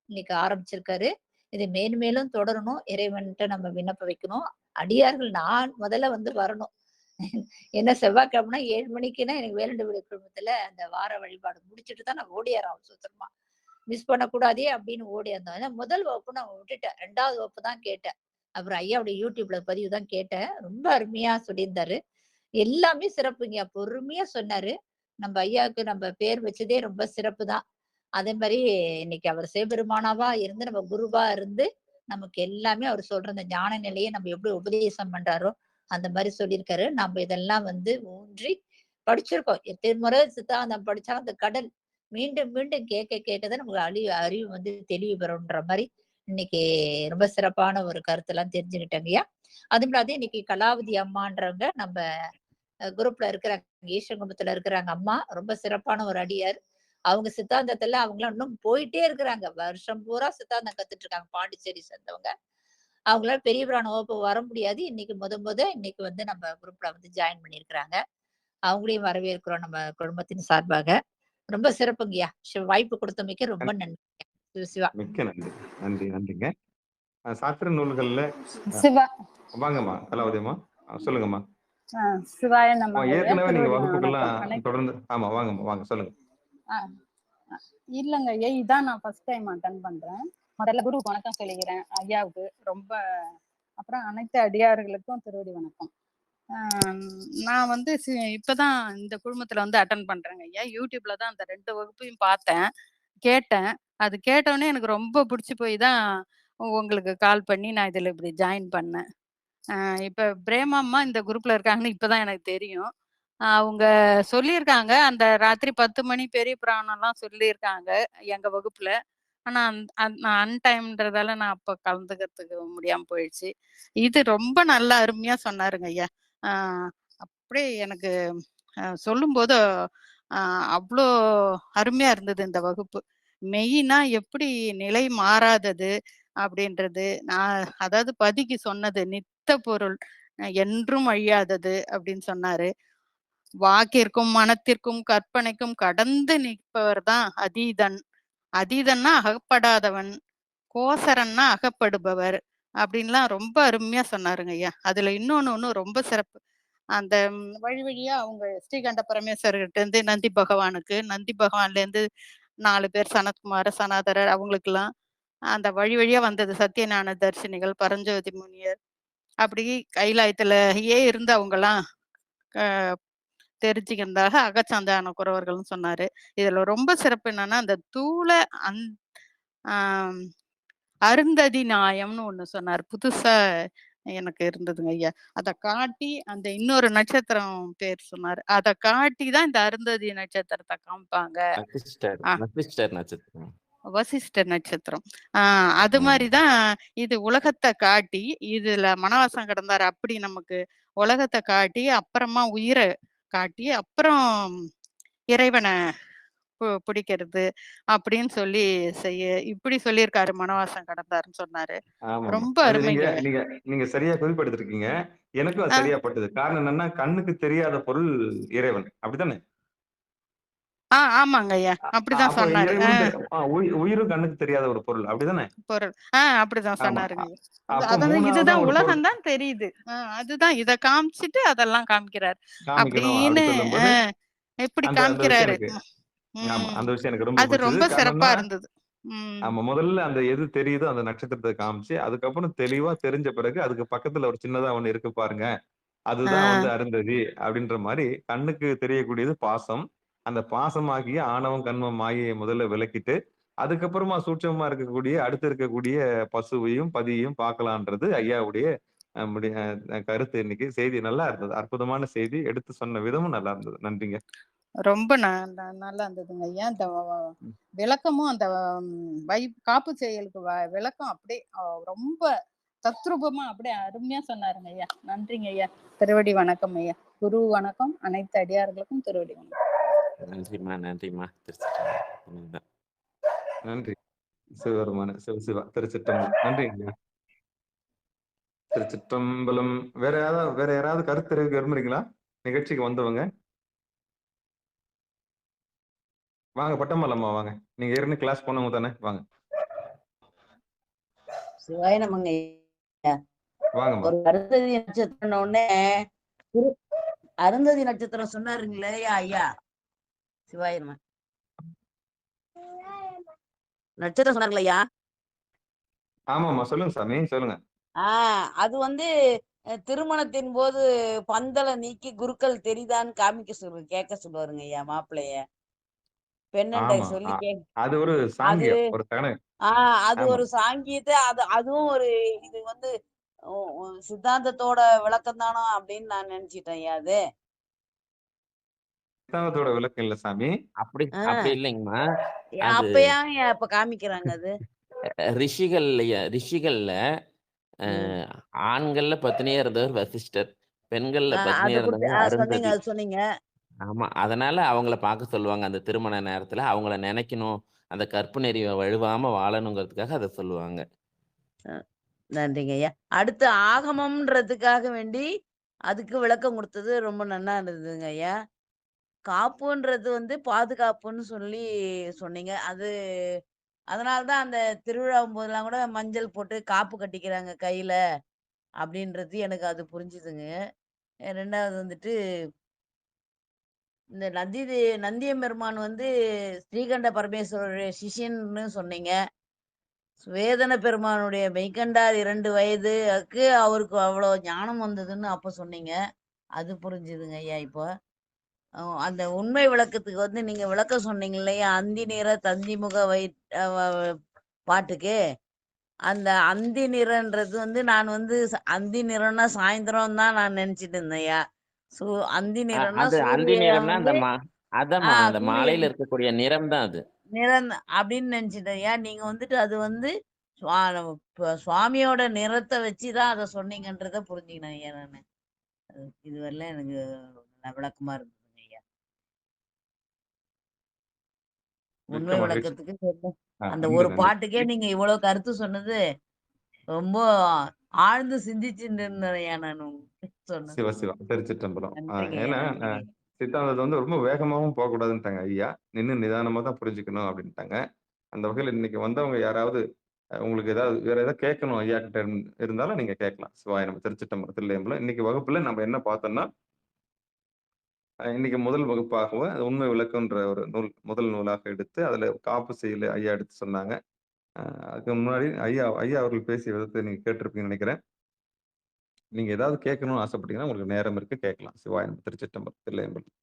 Speaker 3: இன்னைக்கு ஆரம்பிச்சிருக்காரு. இது மேலும் தொடரணும். இறைவன்கிட்ட நம்ம விண்ணப்ப வைக்கணும். அடியார்கள் நான் முதல்ல வரணும். என்ன செவ்வாய்க்கிழமைனா 7 மணிக்குன்னா எனக்கு வேலண்டு விடு குடும்பத்துல அந்த வார வழிபாடு முடிச்சுட்டு தான் நான் ஓடியாரோம் சுத்தமா. மிஸ் பண்ணக்கூடாதே அப்படின்னு ஓடி இருந்தோம். ஏன்னா முதல் வகுப்பு நான் விட்டுட்டேன். 2வது வகுப்பு தான் கேட்டேன். அப்புறம் ஐயாவுடைய யூடியூப்ல பதிவு தான் கேட்டேன். ரொம்ப அருமையா சொல்லியிருந்தாரு. எல்லாமே சிறப்புங்க. பொறுமையா சொன்னாரு. நம்ம ஐயாவுக்கு நம்ம பேர் வச்சதே ரொம்ப சிறப்பு தான். அதே மாதிரி இன்னைக்கு அவர் சிவபெருமானாவா இருந்து நம்ம குருவா இருந்து நமக்கு எல்லாமே அவர் சொல்ற அந்த ஞான நிலையை நம்ம எப்படி உபதேசம் பண்றாரோ அந்த மாதிரி சொல்லியிருக்காரு. நம்ம இதெல்லாம் ஊன்றி படிச்சிருக்கோம். எத்தனை முறை சித்தாந்தம் படிச்சாலும் அந்த கடல் மீண்டும் மீண்டும் கேட்கதான் நமக்கு அறிவு தெளிவு பெறும்ன்ற மாதிரி இன்னைக்கு ரொம்ப சிறப்பான ஒரு கருத்தெல்லாம் தெரிஞ்சுக்கிட்டங்கய்யா. அது இல்லாத இன்னைக்கு கலாவதி அம்மான்றவங்க நம்ம குரூப்ல இருக்கிறாங்க, ஈஸ்வரங்கும்பத்துல இருக்கிறாங்க அம்மா. ரொம்ப சிறப்பான ஒரு அடியார். அவங்க சித்தாந்தத்துல அவங்களாம் இன்னும் போயிட்டே இருக்கிறாங்க. வருஷம் பூரா சித்தாந்தம் கத்துட்டு இருக்காங்க. பாண்டிச்சேரி சேர்ந்தவங்க. அவங்களால பெரிய புராண வகுப்பு வர முடியாது. இன்னைக்கு இன்னைக்கு நம்ம குரூப்ல ஜாயின் பண்ணியிருக்கிறாங்க. அவங்களையும் வரவேற்கிறோம் நம்ம குடும்பத்தின் சார்பாக. ரொம்ப சிறப்புங்கய்யா. வாய்ப்பு கொடுத்தமைக்கு ரொம்ப நன்றி. சிவா.
Speaker 1: மிக்க நன்றி. நன்றிங்க. சாத்திர நூல்கள்ல
Speaker 5: சிவா
Speaker 1: வாங்கம்மா கலாவதியம்மா, சொல்லுங்கம்மா.
Speaker 5: சிவாய நம்ம
Speaker 1: ஏற்கனவே நீங்க வகுப்புக்கெல்லாம் தொடர்ந்து ஆமா வாங்கம்மா, வாங்க சொல்லுங்க.
Speaker 5: இல்லங்க ஐயா, இதான் நான் ஃபர்ஸ்ட் டைம் அட்டன் பண்றேன். முதல்ல குருவுக்கு வணக்கம் சொல்லிக்கிறேன், ஐயாவுக்கு ரொம்ப, அப்புறம் அனைத்து அடியார்களுக்கும் திருவடி வணக்கம். ஆஹ் நான் வந்து இப்பதான் இந்த குழுமத்துல வந்து அட்டன் பண்றேங்க ஐயா. யூடியூப்ல தான் அந்த 2 வகுப்பையும் பார்த்தேன், கேட்டேன். அது கேட்டோனே எனக்கு ரொம்ப பிடிச்சு போய் தான் உங்களுக்கு கால் பண்ணி நான் இதுல இப்படி ஜாயின் பண்ணேன். இப்ப பிரேமா அம்மா இந்த குரூப்ல இருக்காங்கன்னு இப்பதான் எனக்கு தெரியும். அவங்க சொல்லியிருக்காங்க, அந்த ராத்திரி 10 மணி பெரிய புராணம்லாம் சொல்லியிருக்காங்க எங்க வகுப்புல. ஆனா நான் அன்டைம்ன்றதால நான் அப்ப கலந்துக்கிறதுக்கு முடியாம போயிடுச்சு. இது ரொம்ப நல்லா அருமையா சொன்னாருங்க ஐயா. ஆ அப்படியே எனக்கு சொல்லும்போது அவ்ளோ அருமையா இருந்தது இந்த வகுப்பு. மெயினா எப்படி நிலை மாறாதது அப்படின்றது, நான் அதாவது பதிக்கு சொன்னது நித்த பொருள் என்றும் அழியாதது அப்படின்னு சொன்னாரு. வாக்கிற்கும் மனத்திற்கும் கற்பனைக்கும் கடந்து நிற்பவர் தான் அதீதன். அதீதன்னா அகப்படாதவன், கோசரன்னா அகப்படுபவர் அப்படின்லாம் ரொம்ப அருமையா சொன்னாருங்க ஐயா. அதுல இன்னொன்னு ரொம்ப சிறப்பு. அந்த வழி வழியா அவங்க ஸ்ரீகண்ட பரமேஸ்வரர்கிட்ட இருந்து நந்தி பகவானுக்கு, நந்தி பகவான்ல இருந்து 4 பேர் சனத்குமார, சனாதரர் அவங்களுக்கெல்லாம் அந்த வழி வழியா வந்தது சத்தியஞான தரிசினிகள், பரஞ்சோதி முனியர், அப்படி கைலாயத்திலேயே இருந்து அவங்கெல்லாம் தெரிஞ்சுக்கிறதாக அகச்சாந்தான குறவர்கள்னு சொன்னாரு. இதுல ரொம்ப சிறப்பு என்னன்னா, அந்த தூள அந் ஆம், அருந்ததி நியாயம்னு ஒண்ணு சொன்னார். புதுசா எனக்கு இருந்ததுங்க ஐயா. அத காட்டி அந்த இன்னொரு நட்சத்திரம் பேர் சொன்னாரு. அத காட்டி தான் இந்த அருந்ததி நட்சத்திரத்த காமிப்பாங்க.
Speaker 2: வசிஷ்டர் நட்சத்திரம்.
Speaker 5: வசிஷ்டர் நட்சத்திரம். அது மாதிரிதான் இது உலகத்தை காட்டி, இதுல மனவாசம் கிடந்தாரு அப்படி நமக்கு உலகத்தை காட்டி, அப்புறமா உயிரை காட்டி, அப்புறம் இறைவனை பிடிக்கிறது அப்படின்னு சொல்லி இப்படி சொல்லியிருக்காரு. மனவாசம் கடந்தாருன்னு சொன்னாரு.
Speaker 1: ஆமாமா.
Speaker 5: ரொம்ப
Speaker 1: அது நீங்க
Speaker 5: அருமைங்க.
Speaker 1: நீங்க நீங்க சரியா குறிப்பெடுத்திருக்கீங்க. எனக்கும் அது சரியா பட்டது. காரணம் என்னன்னா, கண்ணுக்கு தெரியாத பொருள் இறைவன். அப்படித்தானே?
Speaker 5: ஆமாங்க ஐயா, அப்படிதான்
Speaker 1: அப்ப
Speaker 5: சொன்னாரு.
Speaker 1: இறைவனும் உயிரும் கண்ணுக்கு தெரியாத ஒரு பொருள். அப்படிதானே?
Speaker 5: பொருள் அப்படிதான்
Speaker 1: ஆமா.
Speaker 5: சொன்னாருங்க.
Speaker 1: அப்ப
Speaker 5: அதாவது
Speaker 1: 3வதா
Speaker 5: இதுதான்
Speaker 1: ஒரு பொருள்
Speaker 5: உலகம் தான் தெரியுது. அதுதான் இத காமிச்சிட்டு அதெல்லாம் காமிக்கிறார்
Speaker 1: காமிக்கணும்
Speaker 5: அப்படின்னு
Speaker 1: அப்படி சொல்லும்போது,
Speaker 5: எப்படி
Speaker 1: அந்த அந்த விஷயம்
Speaker 5: காமிக்கிறாரு.
Speaker 1: எனக்கு ஆமா.
Speaker 5: உம்
Speaker 1: அந்த விஷயம் எனக்கு ரொம்ப
Speaker 5: அது
Speaker 1: பிடிச்சது.
Speaker 5: ரொம்ப சிறப்பா
Speaker 1: காரணம்னா,
Speaker 5: இருந்தது.
Speaker 1: ஆமா முதல்ல அந்த எது தெரியுதோ அந்த நட்சத்திரத்த காமிச்சு, அதுக்கப்புறம் தெளிவா தெரிஞ்ச பிறகு அதுக்கு பக்கத்துல ஒரு சின்னதா ஒண்ணு இருக்கு பாருங்க. அதுதான் வந்து
Speaker 5: ஆஹ்
Speaker 1: அருந்ததி அப்படின்ற மாரி கண்ணுக்கு தெரியக்கூடியது பாசம். அந்த பாசமாகிய ஆணவம், கன்மம், மாயையை முதல்ல விலக்கிட்டு, அதுக்கப்புறமா சூட்சமமா இருக்கக்கூடிய அடுத்து இருக்கக்கூடிய பசுவையும், பதியையும் பார்க்கலான்றது ஐயாவுடைய முடிய கருத்து இன்னைக்கு. செய்தி நல்லா இருந்தது. அற்புதமான செய்தி. எடுத்து சொன்ன விதமும் நல்லா இருந்தது. நன்றிங்க.
Speaker 5: ரொம்ப நல்லா இருந்ததுங்க ஐயா. இந்த விளக்கமும் அந்த காப்பு செயலுக்கு விளக்கம் அப்படியே ரொம்ப தத்ரூபமா அப்படியே அருமையா சொன்னாருங்க ஐயா. நன்றிங்க ஐயா. திருவடி வணக்கம் ஐயா. குரு வணக்கம். அனைத்து அடியார்களுக்கும் திருவடி வணக்கம்.
Speaker 2: நன்றிம்மா, நன்றிம்மா.
Speaker 1: நன்றி. சிவபெருமான சிவா திருச்சிற்றம்பலம். நன்றிங்க. திருச்சிற்றம்பலம். வேற யாராவது கருத்து தெரிவிக்க விரும்புறீங்களா? நிகழ்ச்சிக்கு வந்தவங்க வாங்க. பட்டமல்லம்மா வாங்க. நீங்க ஏற்கனவே கிளாஸ் போனவங்க தானே? வாங்க
Speaker 6: சிவாய நமங்க.
Speaker 1: வாங்கம்மா.
Speaker 6: ஒரு அருந்ததி நட்சத்திரம் உடனே அருந்ததி நட்சத்திரம் சொன்னாருங்களே ஐயா. சிவாய நம. நட்சத்திரம் சொன்னாங்களே ஐயா.
Speaker 1: ஆமாம்மா சொல்லுங்க சாமி, சொல்லுங்க.
Speaker 6: அது வந்து திருமணத்தின் போது பந்தலை நீக்கி குருக்கள் தெரிதான்னு கேட்க சொல்லுவாருங்க ஐயா மாப்பிள்ளைய. பெண்ணண்டை சொல்லி
Speaker 1: அது ஒரு சாங்கியம், ஒரு கணக்கு.
Speaker 6: அது ஒரு சாங்கியத்தை அதுவும் ஒரு இது வந்து சித்தாந்தத்தோட விளக்கம் தானோ அப்படின்னு நான் நினைச்சிட்டேன் ஐயா. அது
Speaker 1: சித்தாந்தத்தோட விளக்கம் இல்ல சாமி.
Speaker 2: அப்படி இல்லைங்கம்மா.
Speaker 6: அப்பயா இப்ப காமிக்கிறாங்க. அது
Speaker 2: ரிஷிகள்ல ஆண்கள்ல பத்னியா இருந்தவர் வசிஷ்டர், பெண்கள்ல பத்னியா இருந்தவர் அருந்ததி.
Speaker 6: சொன்னீங்க.
Speaker 2: ஆமா, அதனால அவங்கள பார்க்க சொல்லுவாங்க. அந்த திருமண நேரத்துல அவங்கள நினைக்கணும், அந்த கற்பு நெறி வழுவாம வாழணுங்கிறதுக்காக அதை சொல்லுவாங்க.
Speaker 6: நன்றிங்க ஐயா. அடுத்து ஆகமம்ன்றதுக்காக வேண்டி அதுக்கு விளக்கம் கொடுத்தது ரொம்ப நல்லா இருந்ததுங்க ஐயா. காப்புன்றது வந்து பாதுகாப்புன்னு சொல்லி சொன்னீங்க. அதனாலதான் அந்த திருவிழாவும் போதெல்லாம் கூட மஞ்சள் போட்டு காப்பு கட்டிக்கிறாங்க கையில அப்படின்றது எனக்கு அது புரிஞ்சுதுங்க. 2வது வந்துட்டு இந்த நந்தியம்பெருமான் வந்து ஸ்ரீகண்ட பரமேஸ்வரருடைய சிஷ்யன்னு சொன்னீங்க. வேதன பெருமானுடைய மெய்கண்டார் 2 வயதுக்கு அவருக்கு அவ்வளவு ஞானம் வந்ததுன்னு அப்ப சொன்னீங்க. அது புரிஞ்சுதுங்க ஐயா இப்போ. அந்த உண்மை விளக்கத்துக்கு வந்து நீங்க விளக்கம் சொன்னீங்க இல்லையா? அந்தி நிற தந்தி முக பாட்டுக்கு. அந்த அந்தி நிறன்றது வந்து நான் வந்து அந்தி நிறம்னா சாயந்தரம் தான் நான் நினைச்சிட்டு இருந்தேன்யா. அந்தி நிறம்னா
Speaker 2: அது அந்தி
Speaker 6: சூரியன்
Speaker 2: நிறம்னா
Speaker 6: வந்து
Speaker 2: அதம்மா அந்த
Speaker 6: சூரியன்
Speaker 2: மாலையில இருக்கக்கூடிய நிறம் தான் அது.
Speaker 6: நிறம் அப்படின்னு நினைச்சிட்டேன்யா. நீங்க வந்துட்டு அது வந்து சுவாமியோட நிறத்தை வச்சுதான் அதை சொன்னீங்கன்றத புரிஞ்சுக்கினேன் ஐயா நானு. இதுவரையிலும் எனக்கு நல்ல விளக்கமா இருந்ததுங்க ஐயா.
Speaker 1: மிக்க
Speaker 6: உண்மை
Speaker 1: மகிழ்ச்சி.
Speaker 6: விளக்கத்துக்கு சொன்ன அந்த
Speaker 1: நன்றி,
Speaker 6: ஒரு
Speaker 1: நன்றி.
Speaker 6: பாட்டுக்கே நீங்க இவ்வளவு கருத்து சொன்னது ரொம்ப ஆழ்ந்து சிந்திச்சுட்டு இருந்தேன் ஐயா நான் சொன்னது.
Speaker 1: சிவ சிவா திருச்சிற்றம்பலம்.
Speaker 6: நன்றிங்க ஐயா,
Speaker 1: ஏன்னா
Speaker 6: நன்றிங்க.
Speaker 1: சித்தாந்தத்தை வந்து ரொம்ப வேகமாவும் போகக்கூடாதுன்ட்டாங்க ஐயா. நின்னு நிதானமா தான் புரிஞ்சுக்கணும் அப்படின்ட்டாங்க. அந்த வகையில இன்னைக்கு வந்தவங்க யாராவது உங்களுக்கு ஏதாவது வேற ஏதாவது கேட்கணும் ஐயா கிட்ட இருந்தாலும் நீங்க கேட்கலாம். சிவாய நம்ம திருச்சிற்றம்பலம் தில்லையம்பலம். இன்னைக்கு வகுப்புல நம்ம என்ன பார்த்தோம்னா, இன்னைக்கு முதல் வகுப்பாகவும் அது உண்மை விளக்கம்ன்ற ஒரு நூல் முதல் நூலாக எடுத்து அதுல காப்பு செய்யுள் ஐயா எடுத்து சொன்னாங்க. அதுக்கு முன்னாடி ஐயா ஐயா அவர்கள் பேசிய விதத்தை நீங்க கேட்டிருப்பீங்கன்னு நினைக்கிறேன். நீங்க ஏதாவது கேட்கணும்னு ஆசைப்பட்டீங்கன்னா உங்களுக்கு நேரம் இருக்கு கேட்கலாம். சிவாய நம திருச்சிற்றம்பலம் தில்லையம்பலம்.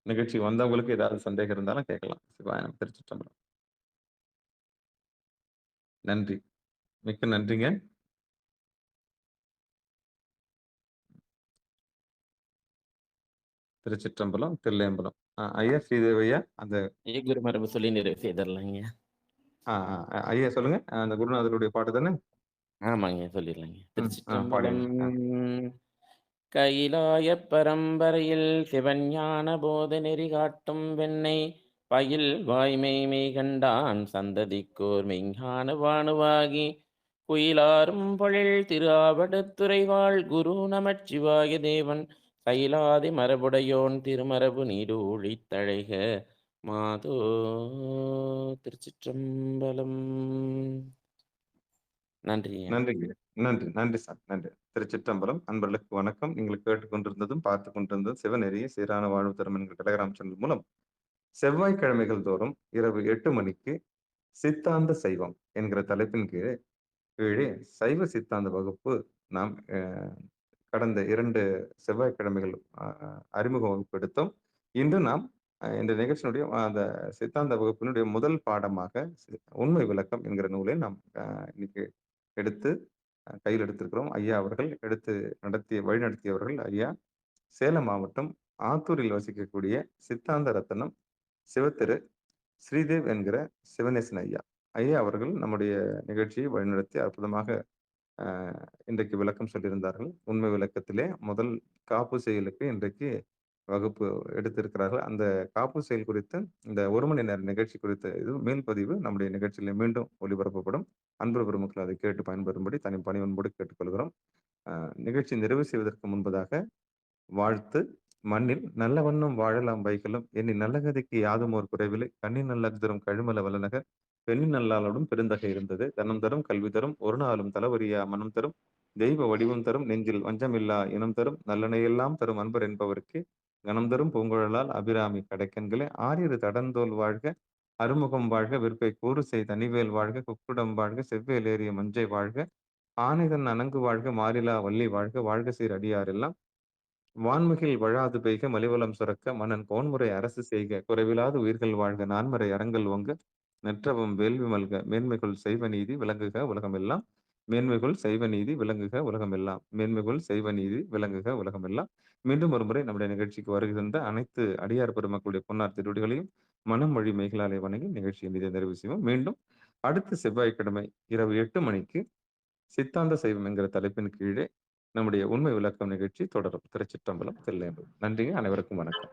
Speaker 1: நிகழ்ச்சி வந்தவங்களுக்கு ஏதாவது சந்தேகம் இருந்தாலும் கேட்கலாம். சிவாய நம திருச்சிற்றம்பலம். நன்றி. மிக்க நன்றிங்க. திருச்சிற்றம்பலம், தில்லையம்பலம். ஐயா ஸ்ரீதேவி ஐயா அந்த
Speaker 2: குரு மரபு சொல்லி நிறைவு செய்திடலாங்க.
Speaker 1: ஐயா சொல்லுங்க. அந்த குருநாதருடைய பாட்டு தானே?
Speaker 2: ஆமாங்க, சொல்லிடலாங்க. திருச்சிற்றம்பலம்.
Speaker 1: பாடிடுங்க.
Speaker 2: கைலாய பரம்பரையில் சிவஞான போத நெறி காட்டும் வெண்ணை பயில் வாய்மை மெய்கண்டான் சந்ததிக்கோர் மெய்ஞான வானுவாகி குயிலாரும் பொழில் திரு ஆவடுத்துறைவாள் குரு நமச்சிவாய தேவன் கைலாதி மரபுடையோன் திருமரபு நீடூழி தழைக மாதோ. திருச்சிற்றம்பலம். நன்றி.
Speaker 1: நன்றிங்க. நன்றி, நன்றி சார். நன்றி. திருச்சிற்றம்பலம். அன்பர்களுக்கு வணக்கம். நீங்கள் கேட்டுக்கொண்டிருந்ததும் பார்த்துக் கொண்டிருந்ததும் சிவநெறிய சீரான வாழ்வு தரும் என்கிற டெலகிராம் சேனல் மூலம் செவ்வாய்க்கிழமைகள் தோறும் இரவு 8 மணிக்கு சித்தாந்த சைவம் என்கிற தலைப்பின் கீழே சைவ சித்தாந்த வகுப்பு நாம் கடந்த 2 செவ்வாய்க்கிழமைகள் அறிமுக வகுப்பு எடுத்தோம். இன்று நாம் இந்த நிகழ்ச்சியினுடைய அந்த சித்தாந்த வகுப்பினுடைய முதல் பாடமாக உண்மை விளக்கம் என்கிற நூலை நாம் இன்னைக்கு எடுத்து கையில் எடுத்திருக்கிறோம். ஐயா அவர்கள் எடுத்து வழி நடத்தியவர்கள் ஐயா சேலம் மாவட்டம் ஆத்தூரில் வசிக்கக்கூடிய சித்தாந்த ரத்தனம் சிவத்திரு ஸ்ரீதேவ் என்கிற சிவனேசன் ஐயா. ஐயா அவர்கள் நம்முடைய நிகழ்ச்சியை வழிநடத்தி அற்புதமாக இன்றைக்கு விளக்கம் சொல்லியிருந்தார்கள். உண்மை விளக்கத்திலே முதல் காப்பு செயலுக்கு இன்றைக்கு வகுப்பு எடுத்திருக்கிறார்கள். அந்த காப்பு செயல் குறித்து இந்த 1 மணி நேர நிகழ்ச்சி குறித்த இது மேல்பதிவு நம்முடைய நிகழ்ச்சியில மீண்டும் ஒளிபரப்பப்படும். அன்பு பெருமக்கள் அதை கேட்டு பயன்பெறும்படி தனி பணிவன்போடு கேட்டுக்கொள்கிறோம். நிகழ்ச்சி நிறைவு செய்வதற்கு முன்பதாக வாழ்த்து. மண்ணில் நல்ல வண்ணம் வாழலாம் வைகளும் எண்ணி நல்லகதிக்கு யாதும் ஒரு குறைவில்லை கண்ணின் நல்லதரும் கழுமல வல்லநகர் பெண்ணின் நல்லாளோடும் பெருந்தகை இருந்தது தனம் தரும் கல்வி தரும் ஒரு நாளும் தளவரியா மனம் தரும் தெய்வ வடிவம் தரும் நெஞ்சில் வஞ்சமில்லா இனம் தரும் நல்லனையெல்லாம் தரும் அன்பர் என்பவருக்கு கனம் தரும் பூங்குழலால் அபிராமி கடைக்கண்களே ஆரியரு தடந்தோல் வாழ்க அருமுகம் வாழ்க விற்பை கூறு செய் தனிவேல் வாழ்க குக்குடம் வாழ்க செவ்வேல் ஏறிய மஞ்சை வாழ்க ஆனைதன் அணங்கு வாழ்க மாறிலா வள்ளி வாழ்க வாழ்க சீர் அடியார் எல்லாம் வான்மிகில் வழாது பெய்க மலிவலம் சுரக்க மன்னன் கோன்முறை அரசு செய்க குறைவிலாது உயிர்கள் வாழ்க நான்மறை அறங்கள் ஓங்க நெற்றவம் வேள்வி மல்க மேன்மைகள் செய்வ நீதி விளங்குக உலகமெல்லாம் மேன்மைகள் செய்வ நீதி விளங்குக உலகமெல்லாம் மேன்மைகள் செய்வ நீதி விளங்குக உலகமெல்லாம். மீண்டும் ஒரு முறை நம்முடைய நிகழ்ச்சிக்கு வருகின்ற அனைத்து அடியார் பெருமக்களுடைய பொன்னார் திருவடிகளையும் மனம் மொழி மேகலாலை வணங்கி நிகழ்ச்சியை மீது நிறைவு செய்வோம். மீண்டும் அடுத்த செவ்வாய்க்கிழமை இரவு 8 மணிக்கு சித்தாந்த சைவம் என்கிற தலைப்பின் கீழே நம்முடைய உண்மை விளக்கம் நிகழ்ச்சி தொடரும். திருச்சிற்றம்பலம் தில்லையம்பலம். நன்றிங்க. அனைவருக்கும் வணக்கம்.